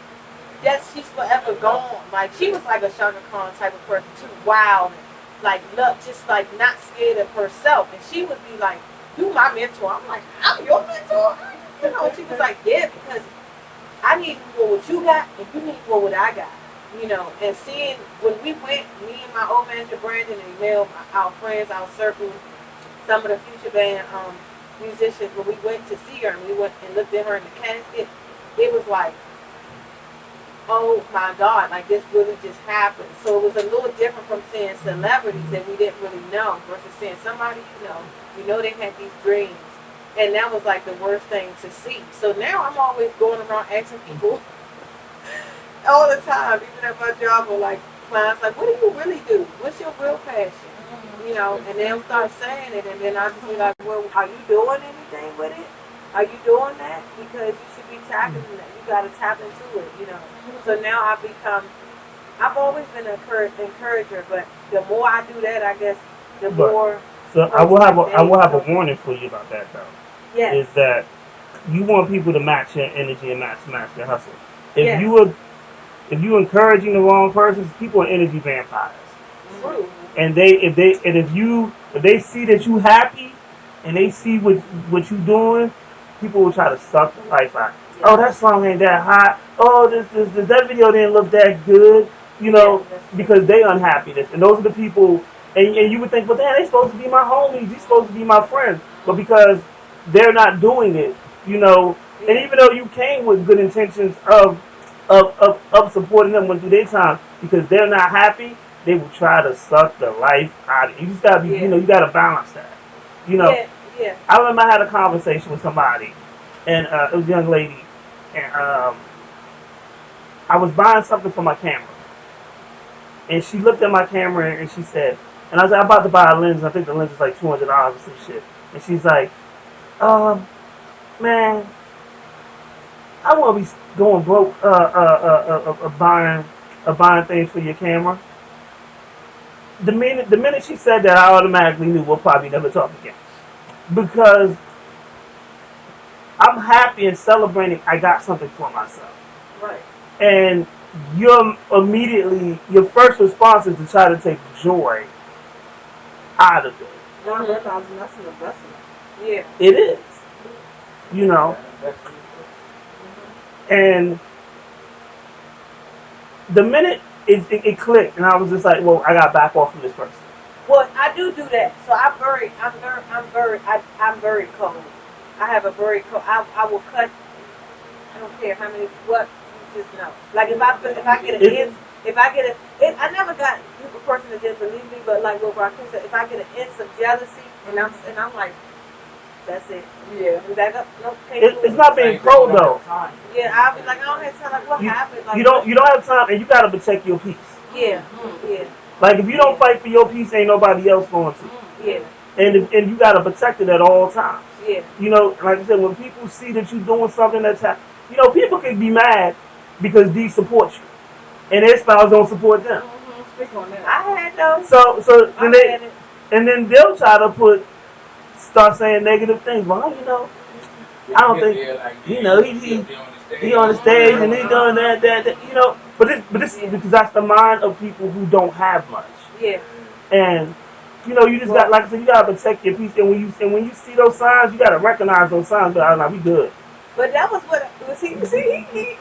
she's forever gone. Like, she was like a Shaka Khan type of person too, wild. Like, look, just like not scared of herself, and she would be like, "You my mentor." I'm like, "I'm your mentor." She was like, "Yeah, because I need more what you got, and you need more what I got." And seeing when we went, me and my old manager Brandon and Mel, our friends, our circle, some of the future band musicians, when we went to see her and we went and looked at her in the casket, it was like, oh my God, like this really just happened. So it was a little different from seeing celebrities that we didn't really know versus seeing somebody you know they had these dreams. And that was like the worst thing to see. So now I'm always going around asking people all the time, even at my job or like clients, like, what do you really do? What's your real passion? And they'll start saying it, and then I'll just be like, well, are you doing anything with it? Are you doing that? Because you should be tapping that. You got to tap into it, So now I've always been an encourager, but the more I do that, I guess, the more So I will have a warning for you about that though. Yes. Is that you want people to match your energy and match your hustle. If Yes. if you encouraging the wrong person, people are energy vampires. True. And if they see that you happy and they see what you doing, people will try to suck the life out. Yeah. Oh, that song ain't that hot. Oh, that video didn't look that good. You know, because they unhappiness. And those are the people. And you would think, well, damn, they supposed to be my homies. These supposed to be my friends. But because they're not doing it, you know, and even though you came with good intentions of supporting them when through their time, because they're not happy, they will try to suck the life out of you. You just gotta be, you know, you gotta balance that. You know, I remember I had a conversation with somebody, and it was a young lady, and I was buying something for my camera, and she looked at my camera and she said, and I was like, I'm about to buy a lens. I think the lens is like $200 or some shit, and she's like, man, I want to be going broke, buying things for your camera. The minute she said that, I automatically knew we'll probably never talk again, because I'm happy and celebrating. I got something for myself, Right. and your first response is to try to take joy out of it. Not realizing that's an investment. Yeah. It is, you know, and the minute it clicked, and I was just like, well, I got to back off from this person. Well, I do that. So I'm very cold. I have a very cold. I will cut. I don't care how many. What you just know. Like if I get I never got a person that didn't believe me, but like what Raquel said, if I get an inch of jealousy, and I'm like, that's it. Yeah. Back up. No, It's not being cold though. Yeah, I'll be like, I don't have time. Like, what happened? Like, You don't have time, and you got to protect your peace. Yeah. Yeah. Like if you don't fight for your peace, ain't nobody else going to. Yeah. And you got to protect it at all times. Yeah. You know, like I said, when people see that you're doing something that's you know, people can be mad because these support you, and their spouse don't support them. Speak on that. I had those. So then they'll try to start saying negative things. Well, you know, I don't think, you know, he on the stage and he doing that, you know. But this because that's the mind of people who don't have much. Yeah. And you know, you just got, like I said, you gotta protect your peace. And when you see those signs, you gotta recognize those signs. But I'm like, we good. But that was what was he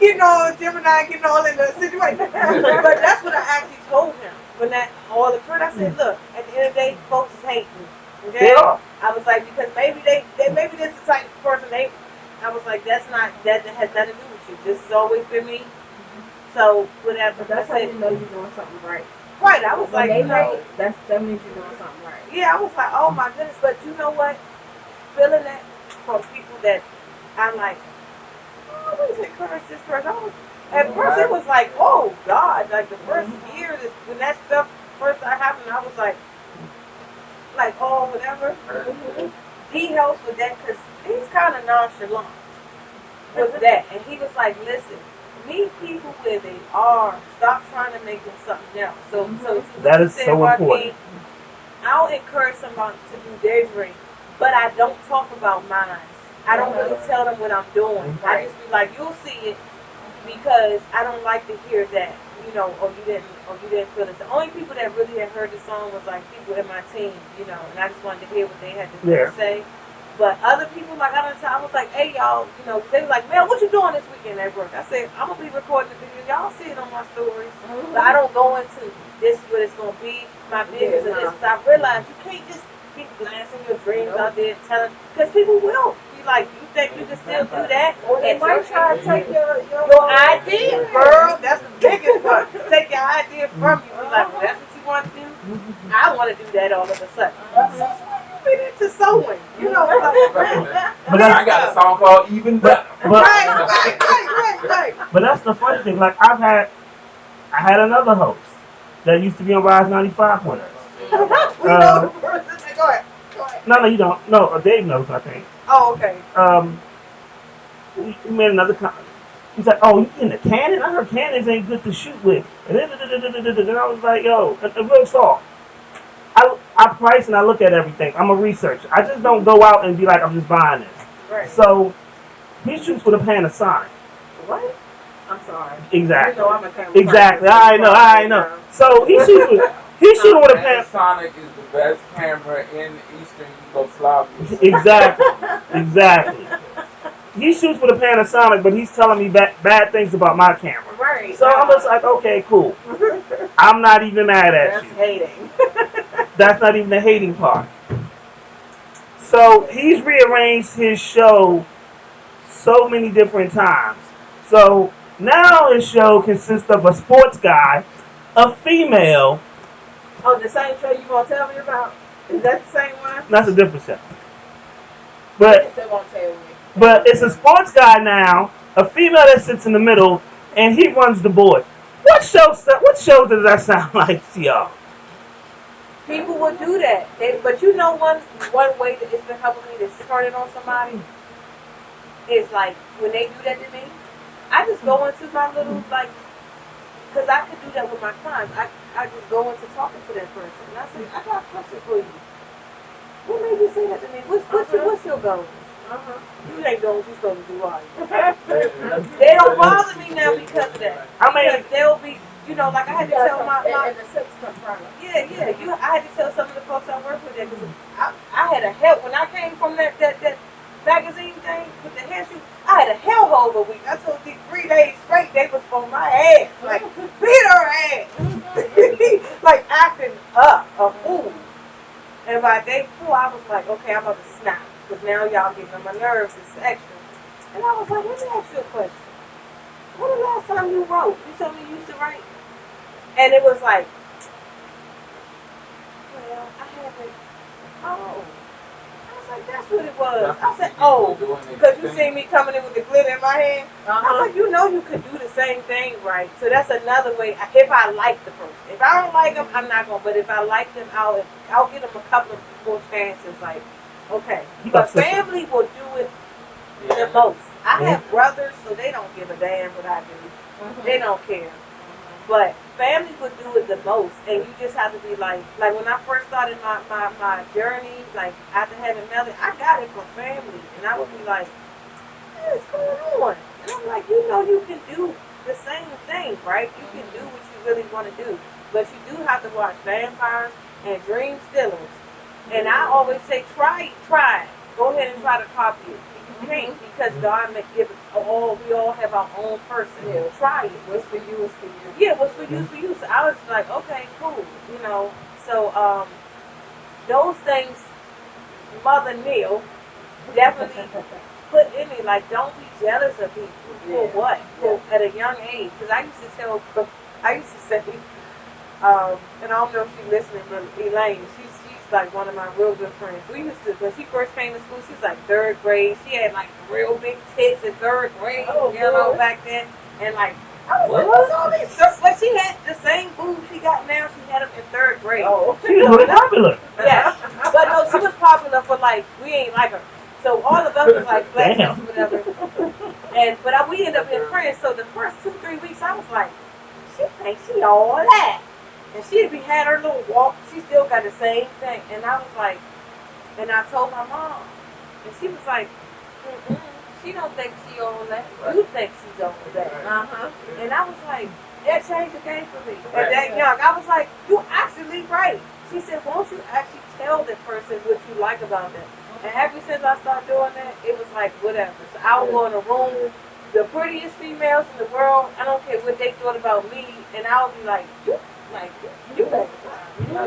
getting all Gemini, getting all in the situation. But that's what I actually told him when that all occurred. I said, look, at the end of the day, folks is hating. Okay? They are. I was like, because maybe maybe this is the type of person I was like, that has nothing to do with you. This has always been me. So whatever. But that's how you know you're doing something right. Right. I was like, that means you're doing something right. Yeah, I was like, oh my goodness. But you know what? Feeling that from people that I'm like, I always encourage this person. At first it was like, oh God, like the first year when that stuff first happened, I was like, oh, whatever. He helps with that because he's kind of nonchalant with that. And he was like, listen, meet people where they are. Stop trying to make them something else. So that is so important. I'll encourage somebody to do their dream, but I don't talk about mine. I don't really tell them what I'm doing. I just be like, you'll see it, because I don't like to hear that, you know, or you didn't feel it. The only people that really had heard the song was like people in my team, you know, and I just wanted to hear what they had to say. But other people, like I was like, hey y'all, you know, they were like, Mel, what you doing this weekend at work? I said, I'm gonna be recording the video. Y'all see it on my stories. But I don't go into this is what it's gonna be, my business or this. Because I realized you can't just keep glancing your dreams out there and telling, because people will be like, you think you can still do that? Or they might try to take your idea, girl. That's the biggest one. Take your idea from you. Be like, well, that's what you want to do? I want to do that all of a sudden. Into sewing, you know. But I got a song called Even Better. Right. But that's the funny thing. Like I had another host that used to be on Rise 95 with us. We know the person. Go ahead. No, you don't. No, Dave knows, I think. Oh, okay. We made another comment. He's like, oh, you in the Canon? I heard Canons ain't good to shoot with. And I was like, yo, real talk. I price and I look at everything. I'm a researcher. I just don't go out and be like, I'm just buying this. Right. So he shoots with a Panasonic. What? I'm sorry. Exactly. You know I'm a camera Exactly. person. I know. So he shoots with a Panasonic is the best camera in Eastern Yugoslavia. Exactly. He shoots with a Panasonic, but he's telling me bad things about my camera. Right. So I'm just like, okay, cool. I'm not even mad at you. That's hating. That's not even the hating part. So he's rearranged his show so many different times. So now his show consists of a sports guy, a female. Oh, the same show you gonna tell me about? Is that the same one? That's a different show. But They won't tell me. But it's a sports guy now, a female that sits in the middle, and he runs the board. What show does that sound like to y'all? People will do that. But you know one way that it's been helping me to turn it on somebody is like when they do that to me, I just go into my little because I could do that with my clients. I just go into talking to that person and I say, I got a question for you. What made you say that to me? What's your goal? You ain't doing what you're supposed to do, are you? They don't bother me now because of that. I mean, because they'll be, like I had to tell my and the sex confront. I had to tell some of the folks I work with that because I had a hell when I came from that magazine thing with the hair shoot. I had a hellhole of a week. I told these 3 days straight they was on my ass, like beat her ass, like acting up a fool. And by day 4, I was like, okay, I'm about to snap. Because now y'all getting on my nerves. It's extra. And I was like, let me ask you a question. When the last time you wrote? You told me you used to write. And it was like, well, I haven't. Oh. I was like, that's what it was. I said, oh. Because you see me coming in with the glitter in my hand. I was like, you could do the same thing, right? So that's another way. If I like the person. If I don't like them, I'm not going to. But if I like them, I'll give them a couple of more chances. Like, okay. But family will do it the most. I have brothers, so they don't give a damn what I do. They don't care. But family would do it the most. And you just have to be like when I first started my journey, like after having Melly, I got it from family. And I would be like, what's going on? And I'm like, you can do the same thing, right? You can do what you really want to do. But you do have to watch Vampires and Dream Stealers. And I always say, try it. Go ahead and try to copy it. You can't because God may give it all. We all have our own person. Yeah. Try it. What's for you is for you. Yeah, what's for you is for you. So I was like, okay, cool. So those things, Mother Neal definitely put in me. Like, don't be jealous of people. For what? At a young age. Because I used to say, and I don't know if she's listening, but Elaine, she's like one of my real good friends. We used to, when she first came to school, she was like 3rd grade. She had like real big tits in 3rd grade, back then. And like, I was like, what's all these? But she had the same boobs she got now. She had them in 3rd grade. Oh, she was really popular. Yeah, but no, she was popular for like we ain't like her. So all of us was like black or whatever. But we ended up being friends. So the first 2-3 weeks, I was like, she thinks she all that. And she'd be had her little walk. She still got the same thing. And I was like, and I told my mom. And she was like, she don't think she all that. You think she's all that. And I was like, that changed the game for me. At that young, I was like, you actually right. She said, won't you actually tell that person what you like about them? And ever since I started doing that, it was like, whatever. So I would go in a room, the prettiest females in the world, I don't care what they thought about me, and I would be like, you better,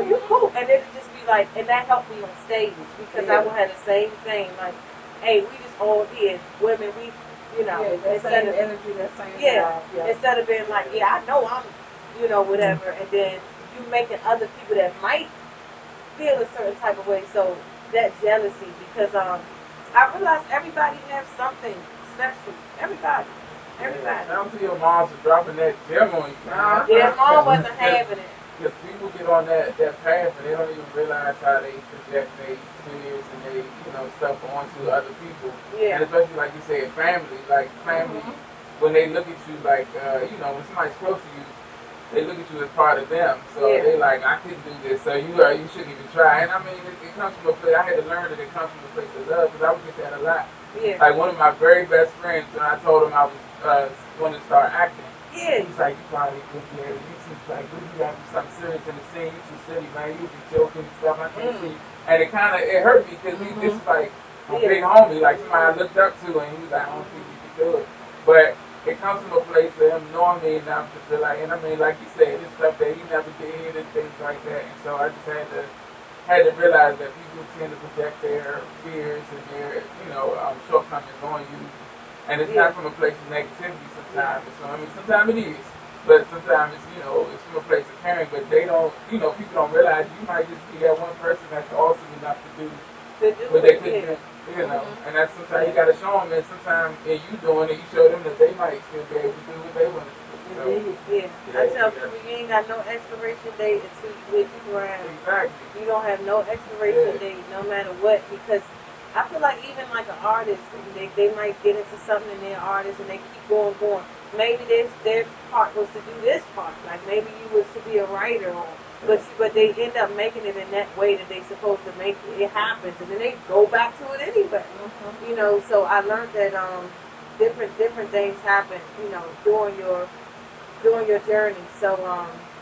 you cool. And it would just be like, and that helped me on stage because I would have the same thing, like, hey, we just all here, women, we, instead of energy, that same instead of being like, I know I'm, whatever, and then you making other people that might feel a certain type of way. So that jealousy, because I realized everybody has something special. Everybody. Down to your moms are dropping that gem on you. Yeah, mom wasn't having it. Because people get on that path and they don't even realize how they project their fears and they stuff onto other people. Yeah. And especially like you said, family. Like family, when they look at you like when somebody's close to you, they look at you as part of them. So they like, I couldn't do this, so you shouldn't even try. And I mean, it comes from a place, I had to learn that it comes from a place of love, because I would get that a lot. Yeah. Like one of my very best friends, when I told him I was going to start acting, yeah. he's like, you probably could be able to do something, like, you got to do something serious in the scene, you too silly, man, you be joking and stuff, I can't see you. And it hurt me, because this is like a big homie, like somebody I looked up to, and he was like, I don't think you can do it. But it comes from a place of him knowing me enough to feel like, and I mean, like you said, it's stuff that he never did and things like that. And so I just had to realize that people tend to project their fears and their, shortcomings on you. And it's not from a place of negativity sometimes. So, I mean, sometimes it is. But sometimes it's from a place of caring. But they don't, people don't realize you might just be that one person that's awesome enough to do what they couldn't do. And that's sometimes you gotta show them, and sometimes in you doing it, you show them that they might still be able to do what they want to do. So, I tell people you ain't got no expiration date until you hit the ground. Exactly. You don't have no expiration date, no matter what, because I feel like even like an artist, they might get into something in their artist and they keep going. Maybe their part was to do this part, like maybe you was to be a writer or. But they end up making it in that way that they supposed to make it. It happens, and then they go back to it anyway. So I learned that different things happen, during your journey. So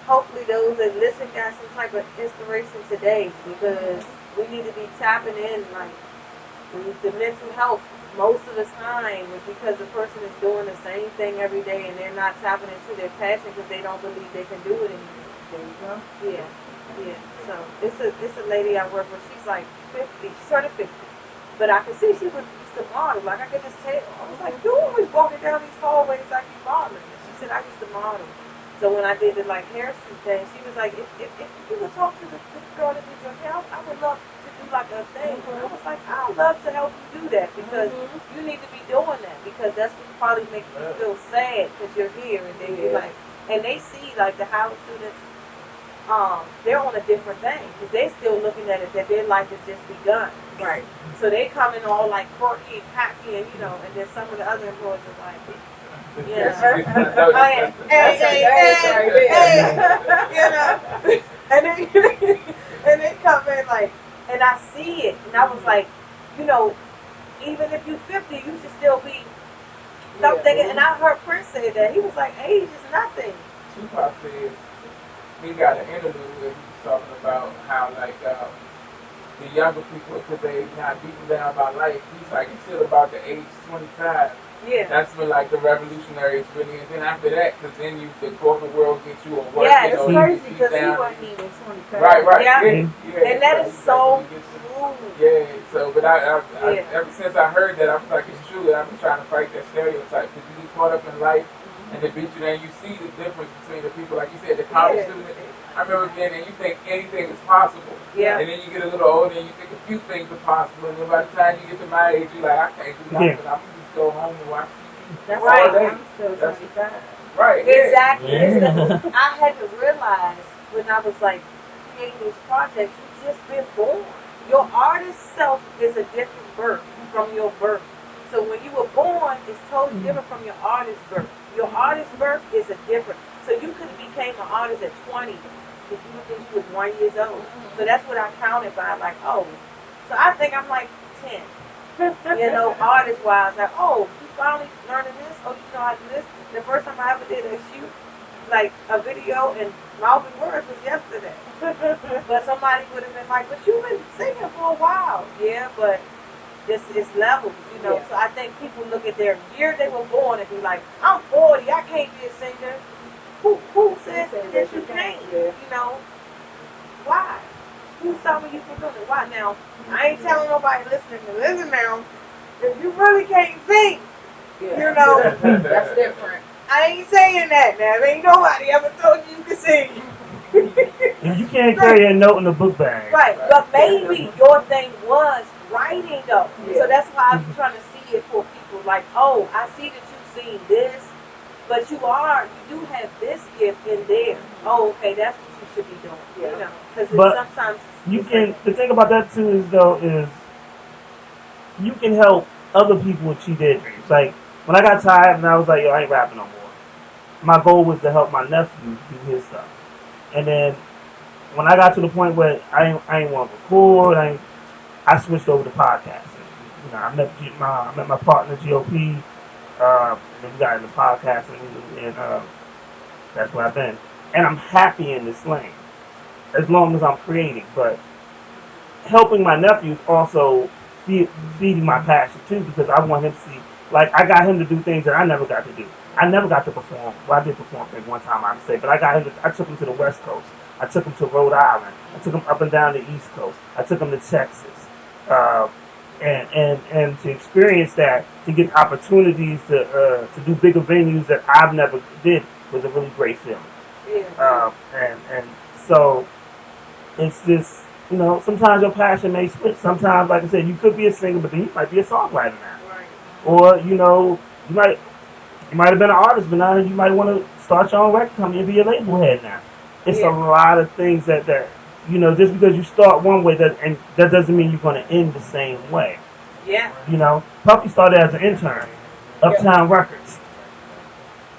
hopefully those that listen got some type of inspiration today, because we need to be tapping in, like the mental health. Most of the time is because the person is doing the same thing every day, and they're not tapping into their passion because they don't believe they can do it anymore. There you go. Yeah. So it's a lady I work with. She's like 50. She's sort of 50, but I could see she was used to model. Like I could just tell. I was like, you always walking down these hallways like you modeling. And she said I used to model. So when I did the like hair suit thing, she was like, if you would talk to the girl that did your hair, I would love to do like a thing. I was like, I'd love to help you do that, because you need to be doing that, because that's what probably makes you feel sad because you're here, and then you're like, and they see like the Howard students. They're on a different thing, because they're still looking at it that their life has just begun. Right. So they come in all like quirky and happy, and and then some of the other employees are like, hey, and they come in like, and I see it, and I was like, even if you're 50, you should still be. I'm thinking, and I heard Prince say that he was like, age is nothing. Tupac said. He got an interview where he was talking about how, like, the younger people, because they not beaten down by life, he's like, until about the age 25. Yeah. That's when, like, the revolutionaries really, and then after that, because then the corporate world gets you a work. Yeah, it's crazy, because he wasn't even 25. Right. Yeah. And that is so true. Yeah, so, but I ever since I heard that, I was like, it's true, and I've been trying to fight that stereotype, because you get caught up in life, and they beat you there, and you see the difference between the people, like you said, the college student. I remember being there, you think anything is possible. Yeah. And then you get a little older, and you think a few things are possible, and then by the time you get to my age, you're like, I can't do nothing. I'm going to just go home and watch TV. That's right. I'm still 25. Right. Exactly. I had to realize when I was like creating these projects, you've just been born. Your artist self is a different birth from your birth. So when you were born, it's totally different from your artist birth. Your artist birth is a different. So you could have became an artist at 20 if you think you was 1 year old. So that's what I counted by, like, oh. So I think I'm like 10. Artist-wise, like, oh, you finally learning this? Oh, you know how to do this? The first time I ever did a shoot, like a video, and Malvin Words was yesterday. But somebody would have been like, but you've been singing for a while. Yeah, but it's levels, So I think people look at their year they were born and be like, I'm 40, I can't be a singer. Who says that you can't? Why? Who's stopping you from doing it? Why? Now, I ain't telling nobody listening to listen now. If you really can't sing, that's different. I ain't saying that now. Ain't nobody ever told you can sing. If you can't carry a note in the book bag. Right, but maybe your thing was writing though. Yeah. So that's why I'm trying to see it for people. Like, oh, I see that you've seen this, but you do have this gift in there. Oh, okay, that's what you should be doing. Because sometimes the thing about that too is you can help other people achieve their dreams. Like when I got tired and I was like, yo, I ain't rapping no more. my goal was to help my nephew do his stuff. And then when I got to the point where I ain't want to record, I switched over to podcasting. You know, I met my partner GOP, and then we got into podcasting, and that's where I've been. And I'm happy in this lane as long as I'm creating. But helping my nephew is also feeding my passion too, because I want him to see. Like, I got him to do things that I never got to do. I never got to perform. Well, I did perform maybe one time, I would say, but I took him to the West Coast. I took him to Rhode Island. I took him up and down the East Coast. I took him to Texas. Uh, and to experience that, to get opportunities to do bigger venues that I've never did was a really great feeling. And so it's just, you know, sometimes your passion may switch. Sometimes, like I said, you could be a singer, but then you might be a songwriter now. Right. Or, you know, you might have been an artist, but now you might want to start your own record company and be a label head now. It's a lot of things that you know, just because you start one way, that doesn't mean you're going to end the same way. Yeah. You know, Puffy started as an intern, Uptown Records.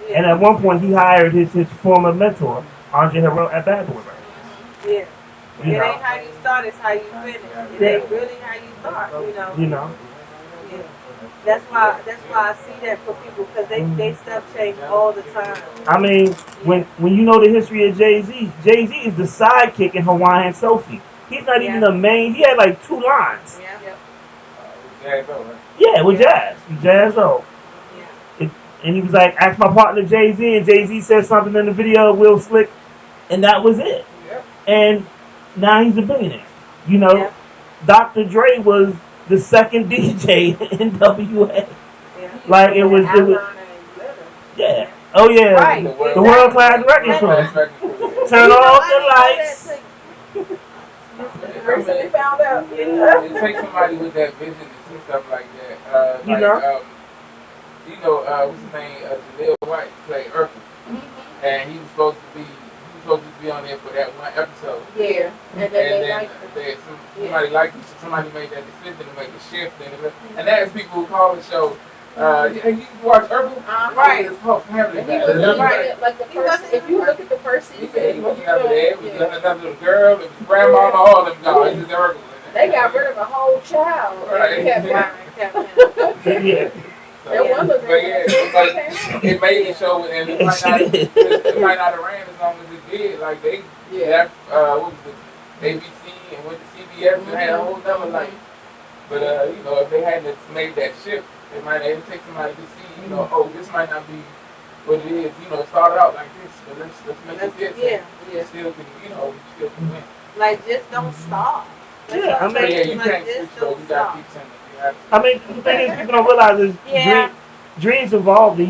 Yeah. And at one point, he hired his former mentor, Andre Harrell, at Bad Boy Records. Yeah. It ain't how you start, it's how you finish. It ain't really how you start, you know. You know. Yeah. That's why I see that for people, because they stuff change all the time. I mean, when you know the history of Jay-Z is the sidekick in Hawaiian Sophie. He's not even the main. He had like 2 lines. Yeah, with Jazz. Jazz-O. And he was like, ask my partner Jay-Z, and Jay-Z said something in the video, Will Slick, and that was it. And now he's a billionaire. You know, Dr. Dre was the second DJ in WA. Like it was yeah. Oh yeah. Right. The world class record crew. Turn off the lights. Recently found out. It takes somebody with that vision to see stuff like that. You know? What's his name? Jaleel White played Urkel, and he was supposed to be on there for that one episode. Yeah. And then somebody liked him, so somebody made that decision to make a shift, and that's people who call the show. You watch Urkel? Right. Like the first, if you look at the first season, he wasn't ever there. It was another little girl, it was grandma, all of them gone. It was Urkel. They got rid of a whole child. Right. Yeah. It made the show, and it might not have ran as long as it did. Like they left, what was it, ABC and went to CBS and had a whole nother life. But if they hadn't made that shift, it take somebody to see, oh, this might not be what it is. It started out like this, but let's make it this. Yeah. Still can win. Like, just don't stop. You can't switch though. You gotta keep sending. I mean, the thing is, people don't realize is dreams evolve, and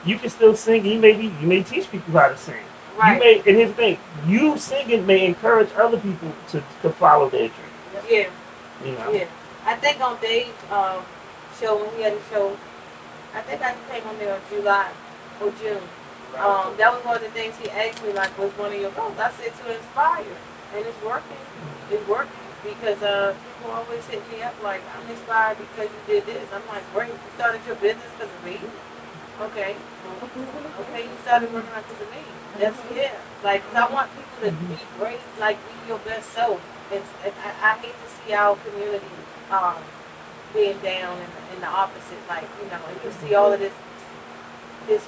you can still sing. And you may teach people how to sing. Right. And here's the thing: you singing may encourage other people to follow their dreams. Yeah. Yeah. I think on Dave's show, when he had a show, I think I came on there in July or June. That was one of the things he asked me, like, what's one of your goals? I said to inspire, and it's working. It's working. Because people always hit me up like, I'm inspired because you did this. I'm like, great. You started your business because of me? Okay. Okay, you started working out because of me. That's, Like, cause I want people to be great, like, be your best self. I hate to see our community being down in the opposite. Like, and you see all of this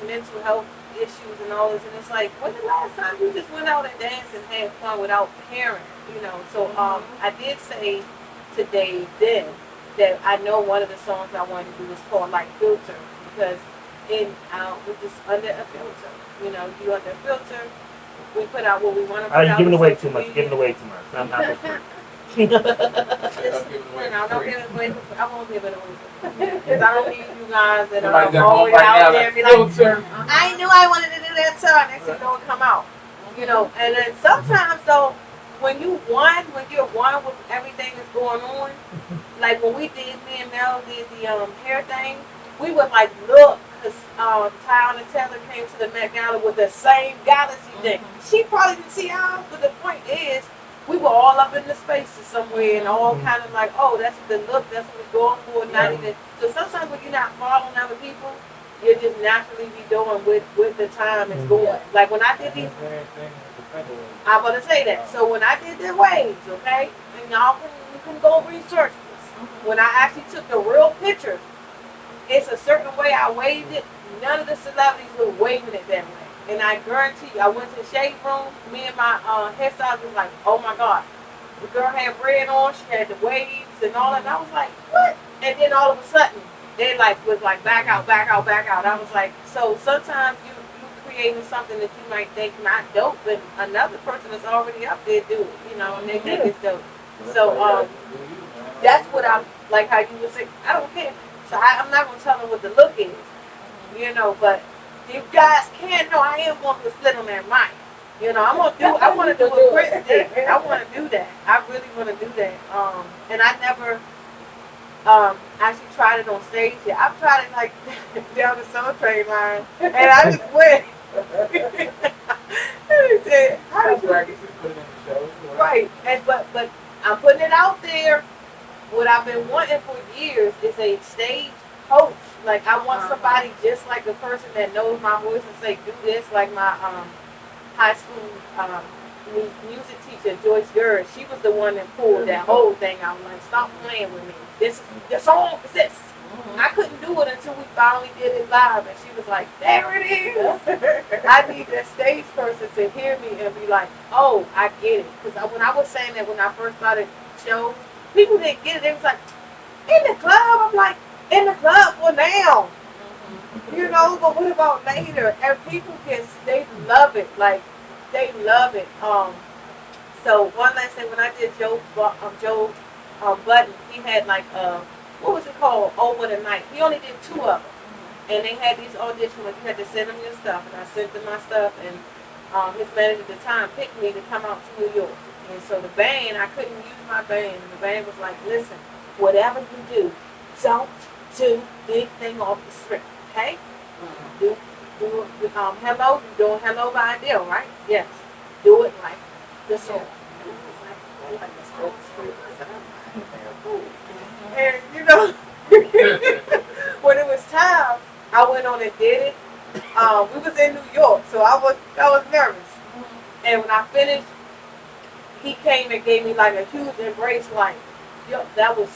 mental health issues and all this, and it's like, when the last time you just went out and danced and had fun without parents? So I did say to Dave then that I know one of the songs I wanted to do was called like Filter, because with this under a filter, you under a filter, we put out what we want to put out. You're giving away too much. I'm not for free. I won't give it away. Because I don't need you guys that are always out there and be like, I knew I wanted to do that song. Next thing you know, it come out. And then sometimes though, when you're one with everything that's going on, like when me and Mel did the hair thing, we would like look, because Tyler Taylor came to the Met Gala with the same galaxy thing. She probably didn't see ours, but the point is, we were all up in the spaces somewhere and all kind of like, oh, that's the look, that's what we're going for, not even. So sometimes when you're not following other people, you just naturally be doing with the time is going. Like when I did these, I'm gonna say that. So when I did the waves, okay, and you can go research this. When I actually took the real pictures, it's a certain way I waved it. None of the celebrities were waving it that way. And I guarantee you, I went to the shade room. Me and my hairstylist was like, oh my God. The girl had red on. She had the waves and all that. And I was like, what? And then all of a sudden, they was like back out, back out, back out. I was like, so sometimes you creating something that you might think not dope, but another person that's already up there do it, and they think it's dope. So that's what I'm like. How you would say, I don't care. So I'm not gonna tell them what the look is, but you guys can't know I am going to split on that mic. I want to do a Chris did. I want to do that. I really want to do that. And I never actually tried it on stage yet. I've tried it like down the Soul Train line, and I just went. How did you? Right, but I'm putting it out there. What I've been wanting for years is a stage coach. Like I want somebody just like the person that knows my voice and say, do this. Like my high school music teacher, Joyce Gurr. She was the one that pulled that whole thing out. Like, stop playing with me. The song is this. I couldn't do it until we finally did it live, and she was like, there it is. I need that stage person to hear me and be like, oh, I get it. Because when I was saying that when I first started shows, people didn't get it. They was like, in the club? I'm like, in the club for now. But what about later? And people they love it. Like, they love it. So one last thing, when I did Joe Button, he had like, what was it called? Over the Night. He only did 2 of them. And they had these auditions where you had to send them your stuff. And I sent them my stuff. And his manager at the time picked me to come out to New York. And so the band, I couldn't use my band. And the band was like, listen, whatever you do, don't do anything off the script, okay? Do hello, you're doing Hello by Adele, right? Yes. Do it like the song. And when it was time, I went on and did it. We was in New York, so I was nervous. And when I finished, he came and gave me like a huge embrace, like, yo, that was,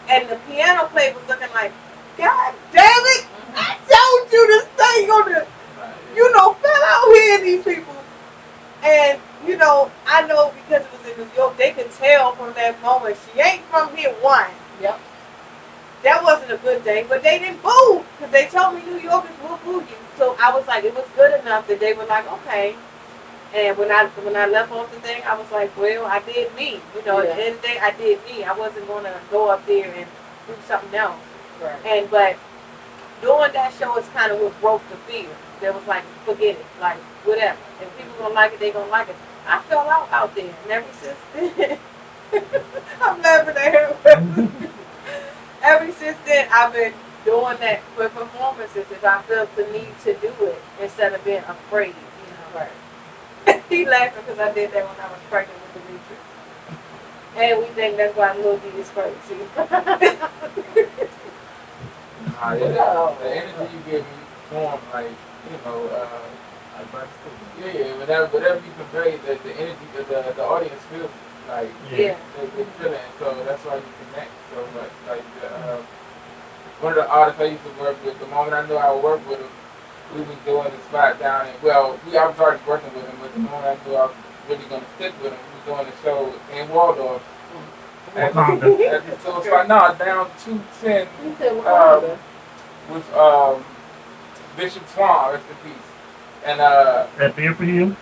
and the piano player was looking like, God damn it, I told you this thing gonna, fell out here, these people. And, I know because it was in New York, they could tell from that moment, she ain't from here, one. Yep. That wasn't a good day, but they didn't boo, because they told me New Yorkers will boo you. So I was like, it was good enough that they were like, okay. And when I left off the thing, I was like, well, I did me. At the end of the day, I did me. I wasn't going to go up there and do something else. Right. But doing that show is kind of what broke the fear. There was like, forget it, like, whatever. If people gonna like it, they gonna like it. I fell out there, and ever since then, I'm laughing at him. Ever since then, I've been doing that for performances if I felt the need to do it instead of being afraid, Right. He laughing because I did that when I was pregnant with Demetrius. And we think that's why Lil D is crazy. The energy you give me form, like, whatever you convey, the energy, the audience feels it. Like, they feel it. So that's why you connect so much. Like, one of the artists I used to work with, the moment I knew I would work with him, we was doing the spot down in, I was already working with him, but the moment I knew I was really going to stick with him, we was doing the show in Waldorf. At this little spot, down 210 with Bishop Swan, rest in peace. And that beer for you?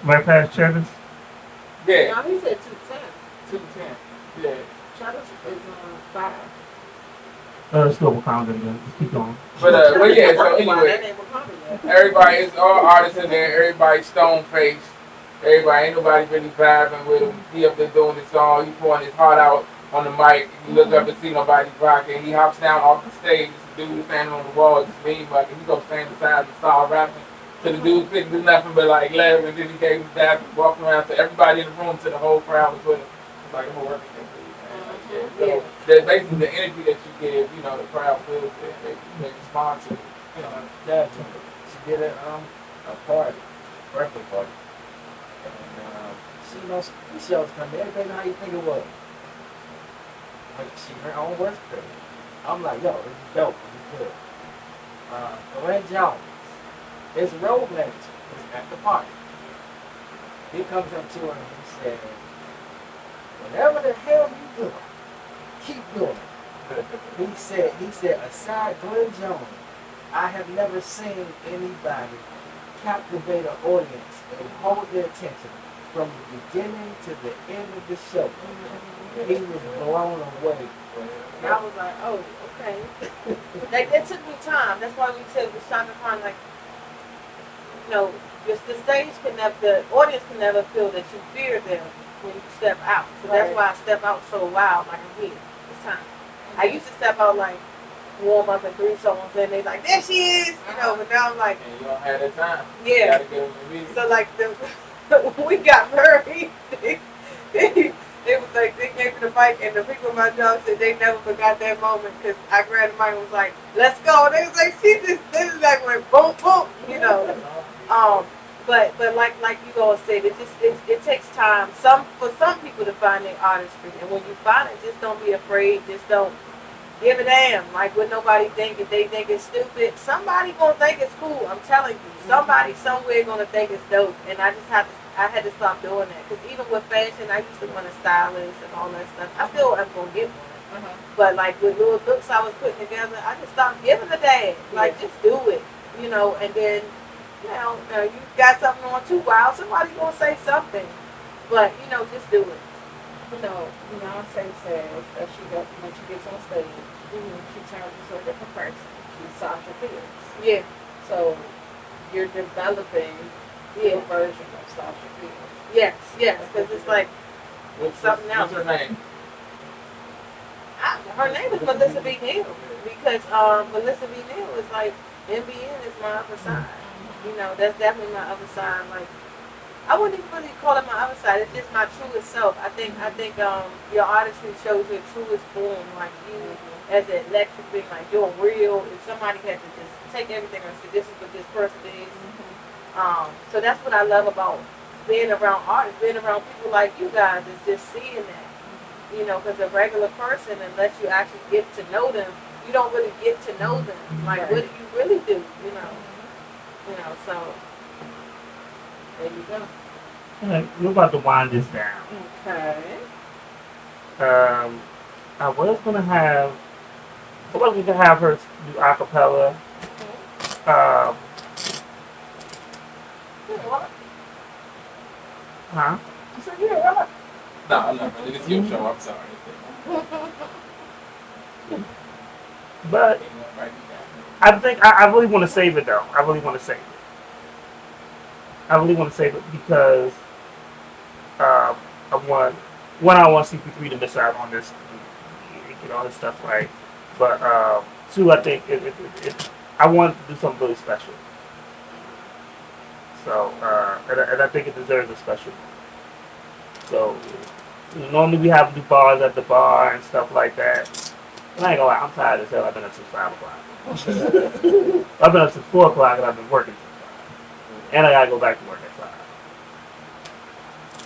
Right past Cheddars? Yeah. No, he said 210. 210. Yeah. Cheddars is 5. It's still Wakanda again. Just keep going. But yeah, so anyway, everybody is all artists in there, everybody stone faced. Everybody, ain't nobody really vibing with him. He up there doing his song, he pouring his heart out on the mic. You look up and see nobody rocking. He hops down off the stage. The dude standing on the wall, just mean bucking. He goes stand beside and start rapping. So the dude couldn't do nothing but like laugh, and then he gave his dap and walked around to everybody in the room, to the whole crowd was with him. It's like, I'm gonna work again for you, man. So that's basically the energy that you give, you know, the crowd feels it, they respond to it. You know, Definitely. She did a party, birthday party. And she knows she always come to everybody know how you think it was. Like she her own worst critic. I'm like, yo, this is dope, this is good. Glenn Jones, his road manager was at the party. He comes up to her and he said, whatever the hell you doing, keep doing it. He said, aside Glenn Jones, I have never seen anybody captivate an audience and hold their attention from the beginning to the end of the show. He was blown away. And I was like, oh, okay. It took me time. That's why we said with Shaka Khan, like, you know, the stage can never, the audience can never feel that you fear them when you step out. So that's why I step out so wild, like I'm here this time. I used to step out like warm up and 3 songs, and they like, there she is, you know. But now I'm like, and you don't have that time. Yeah. You gotta get them so like when we got married, they was like, they gave me the mic, and the people in my job said they never forgot that moment because I grabbed the mic and was like, let's go. And they was like, she just, this is like went boom, boom, you know. But like you all said, it takes time. For some people to find their artistry, and when you find it, just don't be afraid. Just don't give a damn. Like what nobody think. If they think it's stupid, somebody gonna think it's cool. I'm telling you, somebody somewhere gonna think it's dope. And I had to stop doing that because even with fashion, I used to want a stylist and all that stuff. I still am gonna get one. But like with little looks I was putting together, I just stopped giving a damn. Like just do it, you know. And then you got something on too wild, somebody gonna say something. But just do it. Beyonce says that when she gets on stage, she turns into a different person. She's Sasha Fierce. Yeah. So you're developing your version of Sasha Fierce. Yes, because it's like something else. What's her name? Her name is Melissa V Neal because Melissa V Neal is like MBN is my other side. That's definitely my other side. Like I wouldn't even really call it my other side. It's just my truest self. I think your artistry shows your truest form. Like you as an electric being, like you're real. If somebody had to just take everything and say this is what this person is. So that's what I love about being around artists, being around people like you guys, is just seeing that. Because a regular person, unless you actually get to know them, you don't really get to know them. Like, what do you really do? So there you go. Alright, we're about to wind this down. Okay. I was gonna have her do acapella. Huh? You said yeah, No, no, it's your show. I'm sorry. But I think I really want to save it though. I really want to save it because I want CP3 to miss out on this, get all this stuff right. But 2, I think I want to do something really special. So and I think it deserves a special. So normally we have to do bars at the bar and stuff like that. And I ain't gonna lie, I'm tired as hell. I've been up since 5 o'clock. I've been up since 4 o'clock and I've been working since 5. And I gotta go back to work at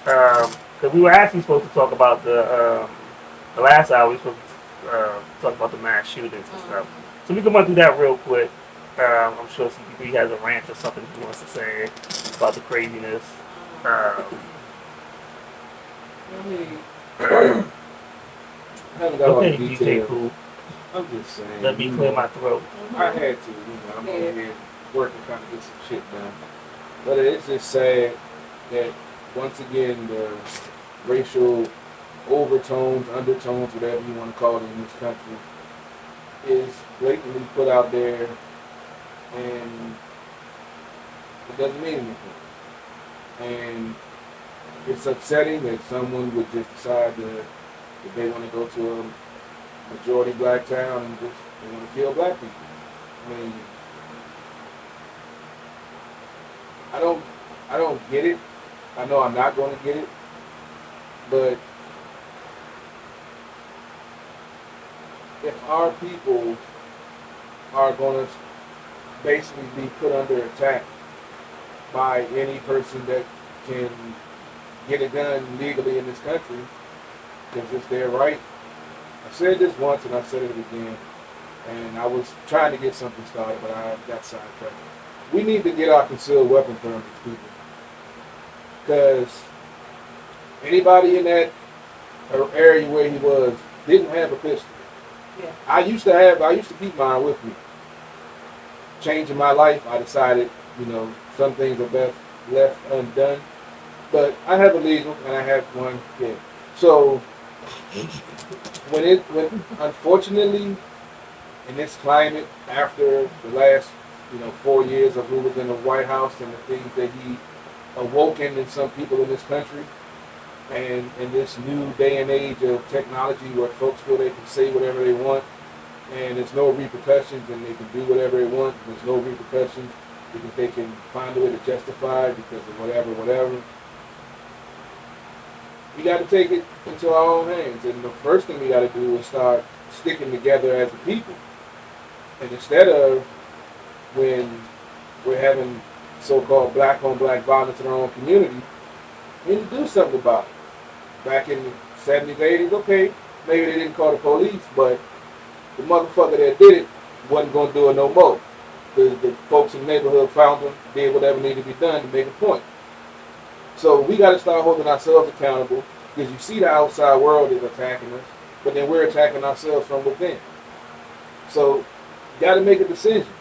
5. Because we were actually supposed to talk about the last hour. We were supposed to talk about the mass shootings and stuff. So we can run through that real quick. I'm sure CP3 has a rant or something he wants to say about the craziness. Okay, DJ Cool. I'm just saying. Let me clear my throat. I had to, I'm over here working, trying to get some shit done. But it's just sad that once again the racial overtones, undertones, whatever you want to call it in this country, is blatantly put out there, and it doesn't mean anything. And it's upsetting that someone would just decide that if they want to go to a majority black town and just they want to kill black people. I mean, I don't get it. I know I'm not going to get it, but if our people are going to basically be put under attack by any person that can get a gun legally in this country, because it's their right. I said this once and I said it again, and I was trying to get something started, but I got sidetracked. We need to get our concealed weapon permits, people, because anybody in that area where he was didn't have a pistol. Yeah. I used to keep mine with me. Changing my life, I decided, some things are best left undone. But I have a legal and I have one here. So when unfortunately in this climate, after the last 4 years of who was in the White House and the things that he awoken in some people in this country, and in this new day and age of technology where folks feel they can say whatever they want and there's no repercussions and they can do whatever they want, there's no repercussions because they can find a way to justify it because of whatever. We got to take it into our own hands, and the first thing we got to do is start sticking together as a people. And instead of when we're having so-called black-on-black violence in our own community, we need to do something about it. Back in the 70s, 80s, okay, maybe they didn't call the police, but the motherfucker that did it wasn't going to do it no more. The folks in the neighborhood found them, did whatever needed to be done to make a point. So we got to start holding ourselves accountable, because you see the outside world is attacking us, but then we're attacking ourselves from within. So you got to make a decision.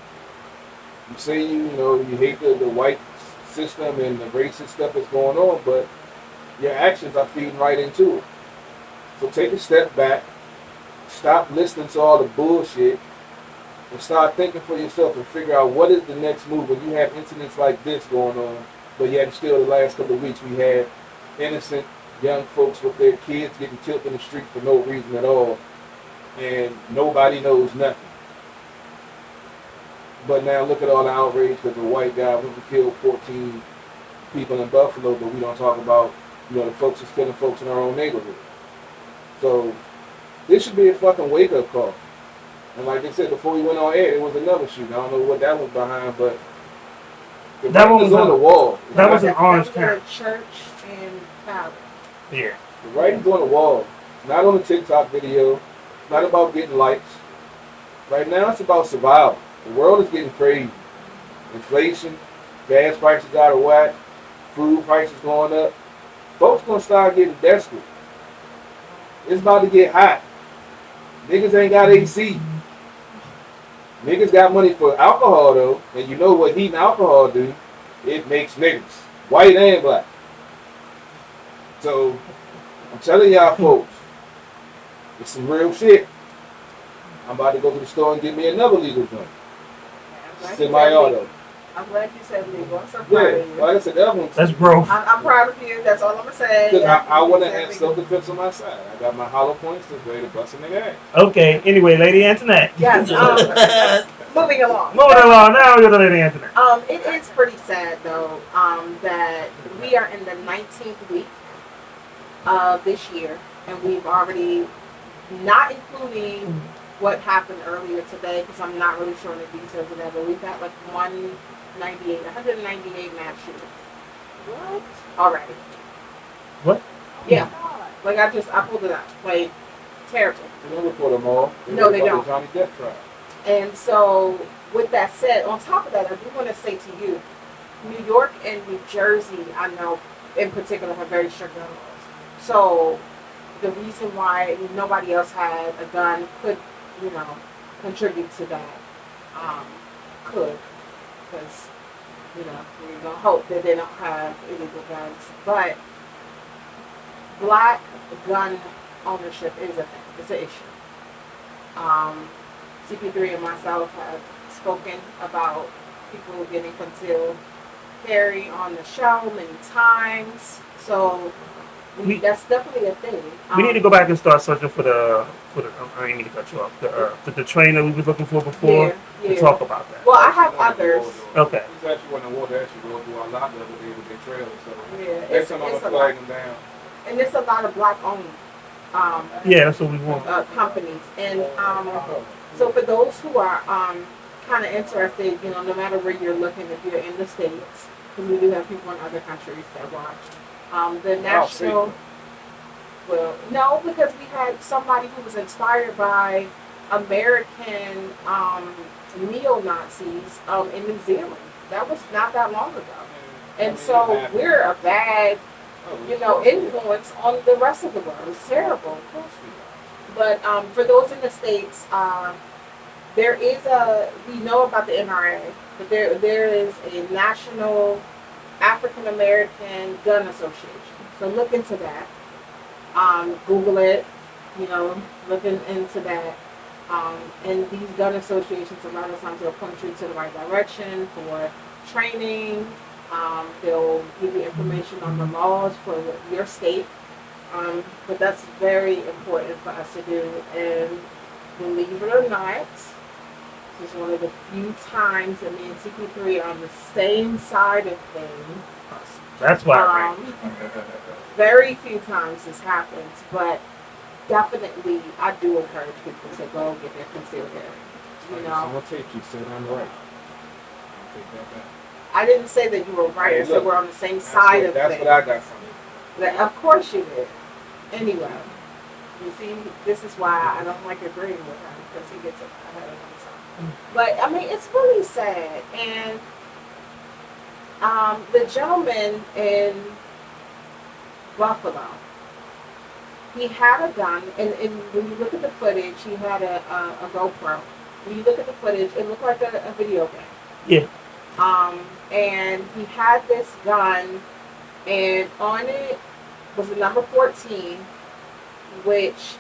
You say you hate the white system and the racist stuff that's going on, but your actions are feeding right into it. So take a step back, stop listening to all the bullshit, and start thinking for yourself and figure out what is the next move when you have incidents like this going on. But yet still the last couple of weeks we had innocent young folks with their kids getting killed in the street for no reason at all, and nobody knows nothing. But now look at all the outrage because a white guy who killed 14 people in Buffalo, but we don't talk about the folks that's killing folks in our own neighborhood. So this should be a fucking wake-up call. And like I said, before we went on air, there was another shooting. I don't know what that was behind, but the writing is on the wall. That was an orange county. Church in Cali. Yeah. The writing's on the wall. It's not on the TikTok video. It's not about getting likes. Right now, it's about survival. The world is getting crazy. Inflation, gas prices out of whack, food prices going up. Folks gonna start getting desperate. It's about to get hot. Niggas ain't got AC. Niggas got money for alcohol though, and you know what heat and alcohol do? It makes niggas, white and black. So, I'm telling y'all folks, it's some real shit. I'm about to go to the store and get me another legal joint. Semi-auto. I'm glad you said legal. I'm so proud of you. Like I said, that one. That's growth. I'm proud of you. That's all I'm going to say. Because I want to have self-defense on my side. I got my hollow points that's ready to bust a nigga ass. Okay, anyway, Lady Antoinette. Yes, moving along. Moving along, now we go to Lady Antoinette. It is pretty sad, though, that we are in the 19th week of this year, and we've already, not including what happened earlier today, because I'm not really sure in the details of that, but we've got like 198 mass shootings. What? Already. What? Yeah. Like I pulled it up. Like, terrible. They don't report them all. No, they don't. The Johnny Depp trial. And so, with that said, on top of that, I do want to say to you, New York and New Jersey, I know in particular, have very strict gun laws. So, the reason why nobody else had a gun could, contribute to that. Could. Because, we're going to hope that they don't have illegal guns. But black gun ownership is a thing. It's an issue. CP3 and myself have spoken about people getting concealed carry on the show many times. So that's definitely a thing. We need to go back and start searching for the I didn't mean to cut you off. The trainer we was looking for before to talk about that. Well, I have others. Okay. He's actually one of the war that actually go through a lot the other day with their trailers. So yeah, next time I'm gonna flag them down. And there's a lot of black owned Yeah, that's what we want. Companies. And so for those who are kind of interested, no matter where you're looking, if you're in the States, because we do have people in other countries that watch, the national. Well, no, because we had somebody who was inspired by American neo-Nazis in New Zealand. That was not that long ago. And so we're a bad, influence on the rest of the world. It's terrible. But for those in the States, we know about the NRA, but there is a National African American Gun Association. So look into that. Google it, looking into that. And these gun associations, a lot of times they'll point you to the right direction for training. They'll give you information on the laws for your state. But that's very important for us to do. And believe it or not, this is one of the few times that me and CP3 are on the same side of things. That's why. Very few times this happens, but definitely I do encourage people to go get their concealed carry. I'm gonna take you said I'm right. I'll take that back. I didn't say that you were right. I said we're on the same side of things. That's what I got from you. Of course you did. Anyway, you see, this is why I don't like agreeing with him, because he gets ahead of himself. But I mean, it's really sad. And the gentleman in Buffalo, he had a gun, and when you look at the footage, he had a GoPro. When you look at the footage, it looked like a video game. Yeah. And he had this gun, and on it was the number 14, which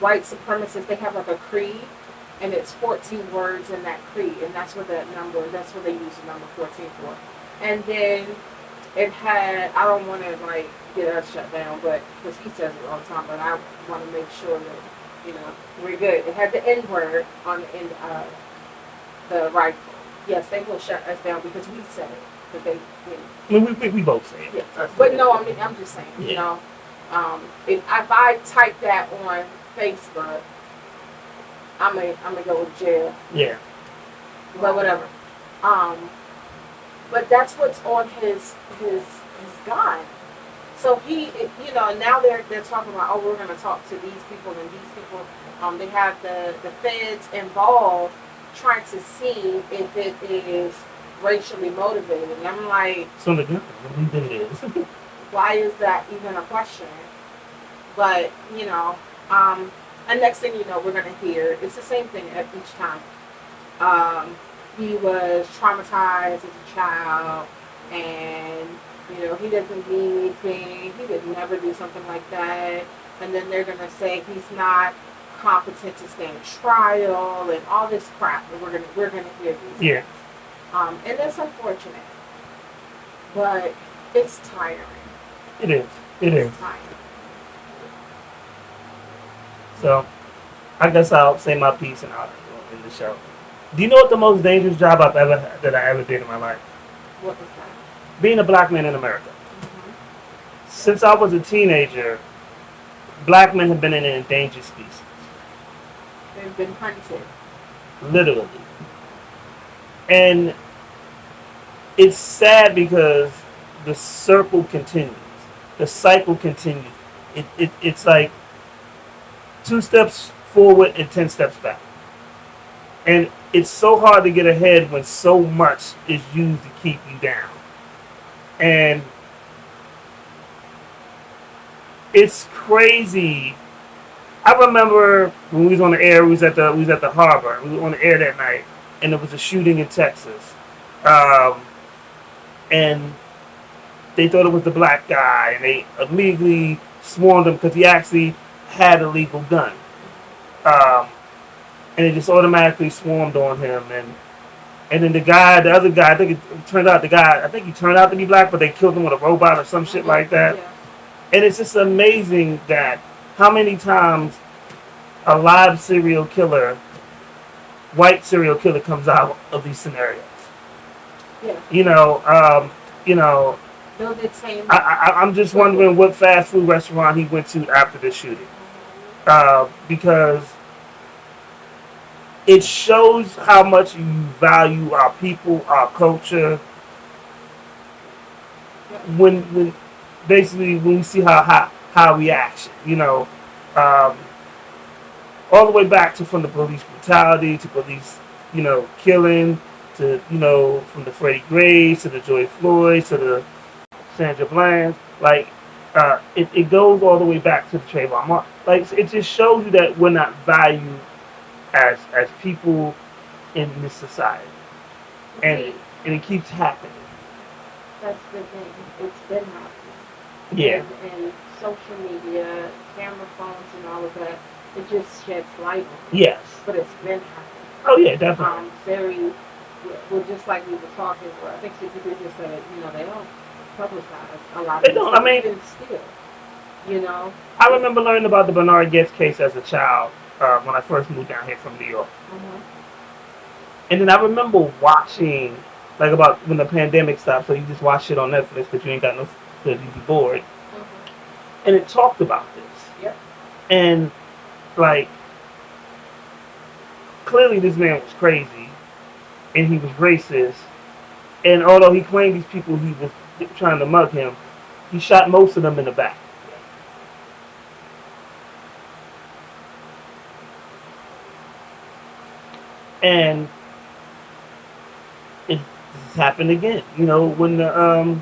white supremacists, they have like a creed, and it's 14 words in that creed, and that's what they use the number 14 for. And then it had, I don't want to get us shut down, but because he says it all the time, but I want to make sure that we're good. It had the N word on the end of the rifle. Yes, they will shut us down because we said it, but they didn't. We both say it. Yeah. But no, I mean, I'm just saying, if I type that on Facebook, I'm gonna go to jail. Yeah. But whatever. But that's what's on his gun. So he, now they're talking about, we're going to talk to these people and these people. They have the feds involved trying to see if it is racially motivated. And I'm like, so the gun, what do you think it is? Why is that even a question? But and next thing you know, we're going to hear it's the same thing at each time. He was traumatized as a child, and he doesn't mean anything. He would never do something like that. And then they're gonna say he's not competent to stand trial and all this crap. And we're gonna hear these. Yeah. And that's unfortunate, but it's tiring. It is. It's tiring. So, I guess I'll say my piece and I'll in the show. Do you know what the most dangerous job I ever did in my life? What was that? Being a black man in America. Mm-hmm. Since I was a teenager, black men have been an endangered species. They've been hunted. Literally. And it's sad because the circle continues. The cycle continues. It's like 2 steps forward and 10 steps back. And it's so hard to get ahead when so much is used to keep you down. And it's crazy. I remember when we was on the air, we was at the harbor. We were on the air that night, and there was a shooting in Texas. And they thought it was the black guy, and they immediately swarmed him because he actually had a legal gun. And they just automatically swarmed on him, and then the other guy, I think he turned out to be black, but they killed him with a robot or some shit like that. Yeah. And it's just amazing that how many times a live serial killer, white serial killer, comes out of these scenarios. Yeah. I'm just wondering what fast food restaurant he went to after the shooting. because it shows how much you value our people, our culture. When basically when we see how reaction, um, all the way back to from the police brutality to police, killing to from the Freddie Grays to the Joy Floyd to the Sandra Bland, like it goes all the way back to the Trayvon Martin. Like it just shows you that we're not valued as people in this society, and it keeps happening. That's the thing. It's been happening. Yeah. And social media, camera phones, and all of that, it just sheds light on it. Yes. But it's been happening. Oh yeah, definitely. Well, just like we were talking, I think CP3 just said, they don't publicize a lot of They don't. I mean, still, I remember learning about the Bernard Getz case as a child when I first moved down here from New York. And then I remember watching, like about when the pandemic stopped, so you just watch shit on Netflix because you ain't got no, because you be bored. And it talked about this. Yep. And, like, clearly this man was crazy, and he was racist, and although he claimed these people he was trying to mug him, he shot most of them in the back. And it's happened again. When the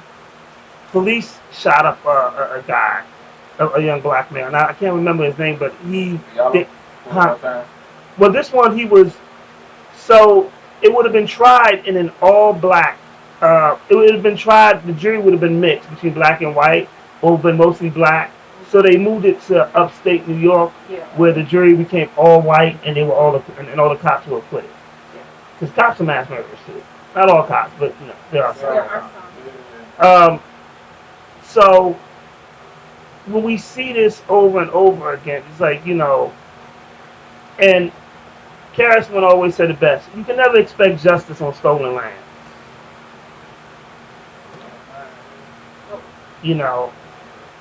police shot up a guy, a young black man. Now, I can't remember his name, but well, this one he was. So it would have been tried in an all black. It would have been tried. The jury would have been mixed between black and white, or been mostly black. So they moved it to upstate New York, where the jury became all white, and they were all the cops were acquitted. Because cops are mass murderers too. Not all cops, but there are some. So when we see this over and over again, it's like, and Karisman always said it best: you can never expect justice on stolen land.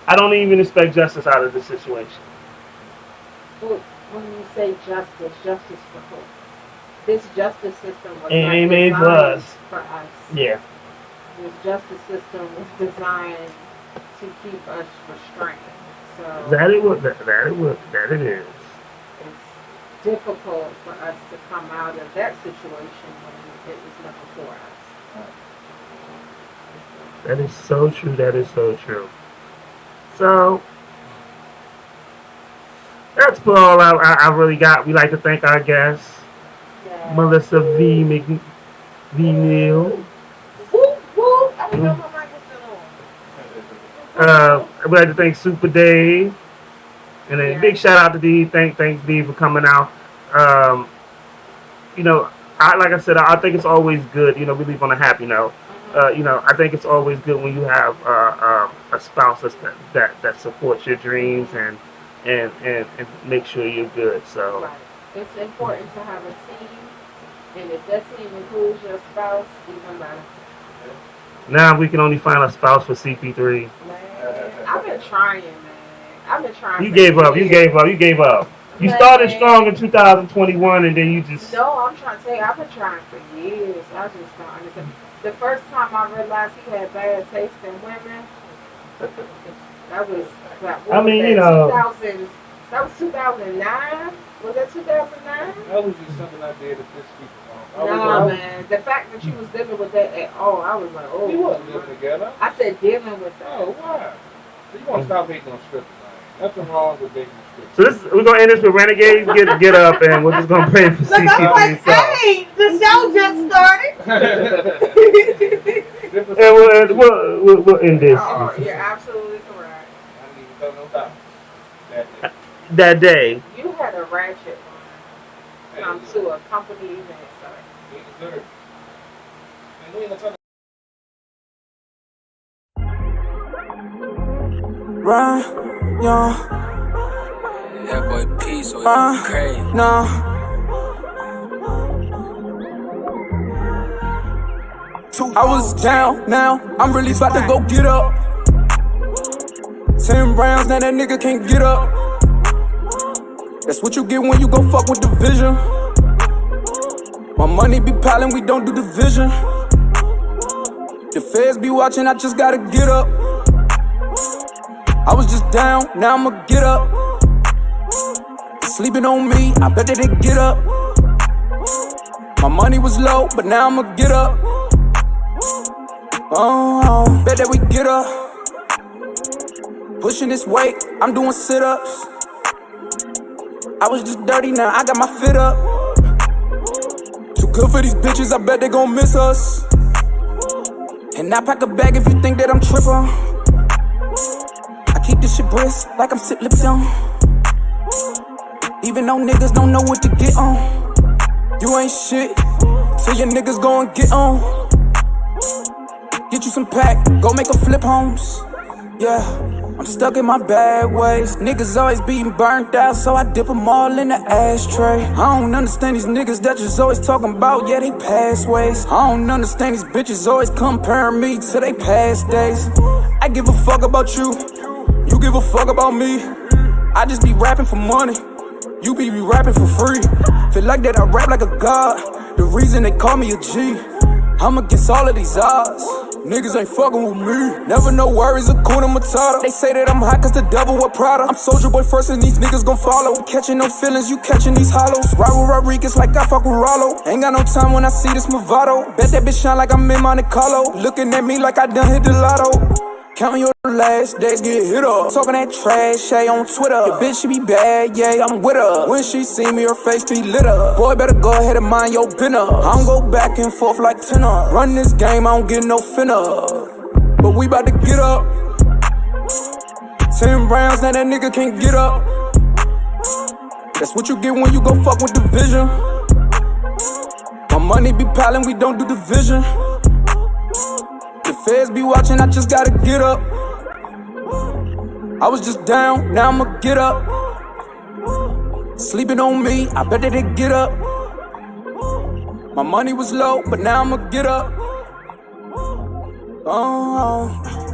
I don't even expect justice out of this situation. Well, when you say justice for who? This justice system was Ain't not made for designed us. for us. Yeah. This justice system was designed to keep us restrained. So That it is. It's difficult for us to come out of that situation when it was never for us. That is so true. That is so true. So that's all I really got. We like to thank our guests, Melissa V Neal. Whoop, whoop. I didn't know my mic was still on. We'd like to thank Super Dave. And a big shout out to D. Thanks D for coming out. Like I said, I think it's always good. We leave on a happy note. I think it's always good when you have a spouse that supports your dreams and make sure you're good. So right. It's important to have a team, and if that team includes your spouse, even better. Now we can only find a spouse for CP3. Man, I've been trying, man. I've been trying. You gave up. You started strong in 2021, and then you just. No, I'm trying to tell you, I've been trying for years. I just don't understand. The first time I realized he had bad taste in women, that was. That was 2009. Was that 2009? That was just something I did to piss people off. Nah, man. The fact that you was dealing with that at all, I was like, oh. We wasn't living together. I said dealing with that. Oh, why? So you want to stop hating on strippers, man. Nothing wrong with dating strippers. So we're gonna end this with Renegades. Get up, and we're just gonna pray for CP3. I'm like, hey, the show just started. And we'll end this. Oh, you're absolutely correct. I didn't even tell no doubt. That day. You had a ratchet one come to a company event, sorry. We deserve it. And we ain't gonna talk. Run, young. That boy Peace was crazy. No. I was down, now I'm really about to go get up. 10 rounds, now that nigga can't get up. That's what you get when you go fuck with division. My money be piling, we don't do division. The feds be watching, I just gotta get up. I was just down, now I'ma get up. Sleeping on me, I bet that they get up. My money was low, but now I'ma get up. Oh, bet that we get up. Pushing this weight, I'm doing sit-ups. I was just dirty, now I got my fit up. Too good for these bitches, I bet they gon' miss us. And I pack a bag if you think that I'm trippin'. I keep this shit brisk, like I'm sip lips on. Even though niggas don't know what to get on. You ain't shit, so your niggas gon' get on. Get you some pack, go make a flip homes. Yeah, I'm stuck in my bad ways. Niggas always being burnt out, so I dip them all in the ashtray. I don't understand these niggas that just always talking about, yeah, they past ways. I don't understand these bitches always comparing me to they past days. I give a fuck about you, you give a fuck about me. I just be rapping for money, you be rapping for free. Feel like that I rap like a god, the reason they call me a G. I'm against all of these odds, niggas ain't fucking with me. Never no worries, Hakuna Matata. They say that I'm hot cause the devil wear Prada. I'm Soulja Boy first and these niggas gon' follow. Catching no feelings, you catching these hollows. Ride with Rodriguez like I fuck with Rollo. Ain't got no time when I see this Movado. Bet that bitch shine like I'm in Monte Carlo. Looking at me like I done hit the lotto. Counting your last days, get hit up. Talking that trash, hey, on Twitter. Your bitch, she be bad, yeah, I'm with her. When she see me, her face be lit up. Boy, better go ahead and mind your business. I don't go back and forth like tenor. Run this game, I don't get no finna. But we bout to get up. 10 rounds, now that nigga can't get up. That's what you get when you go fuck with division. My money be piling, we don't do division. The feds be watching, I just gotta get up. I was just down, now I'ma get up. Sleeping on me, I bet that they get up. My money was low, but now I'ma get up. Oh.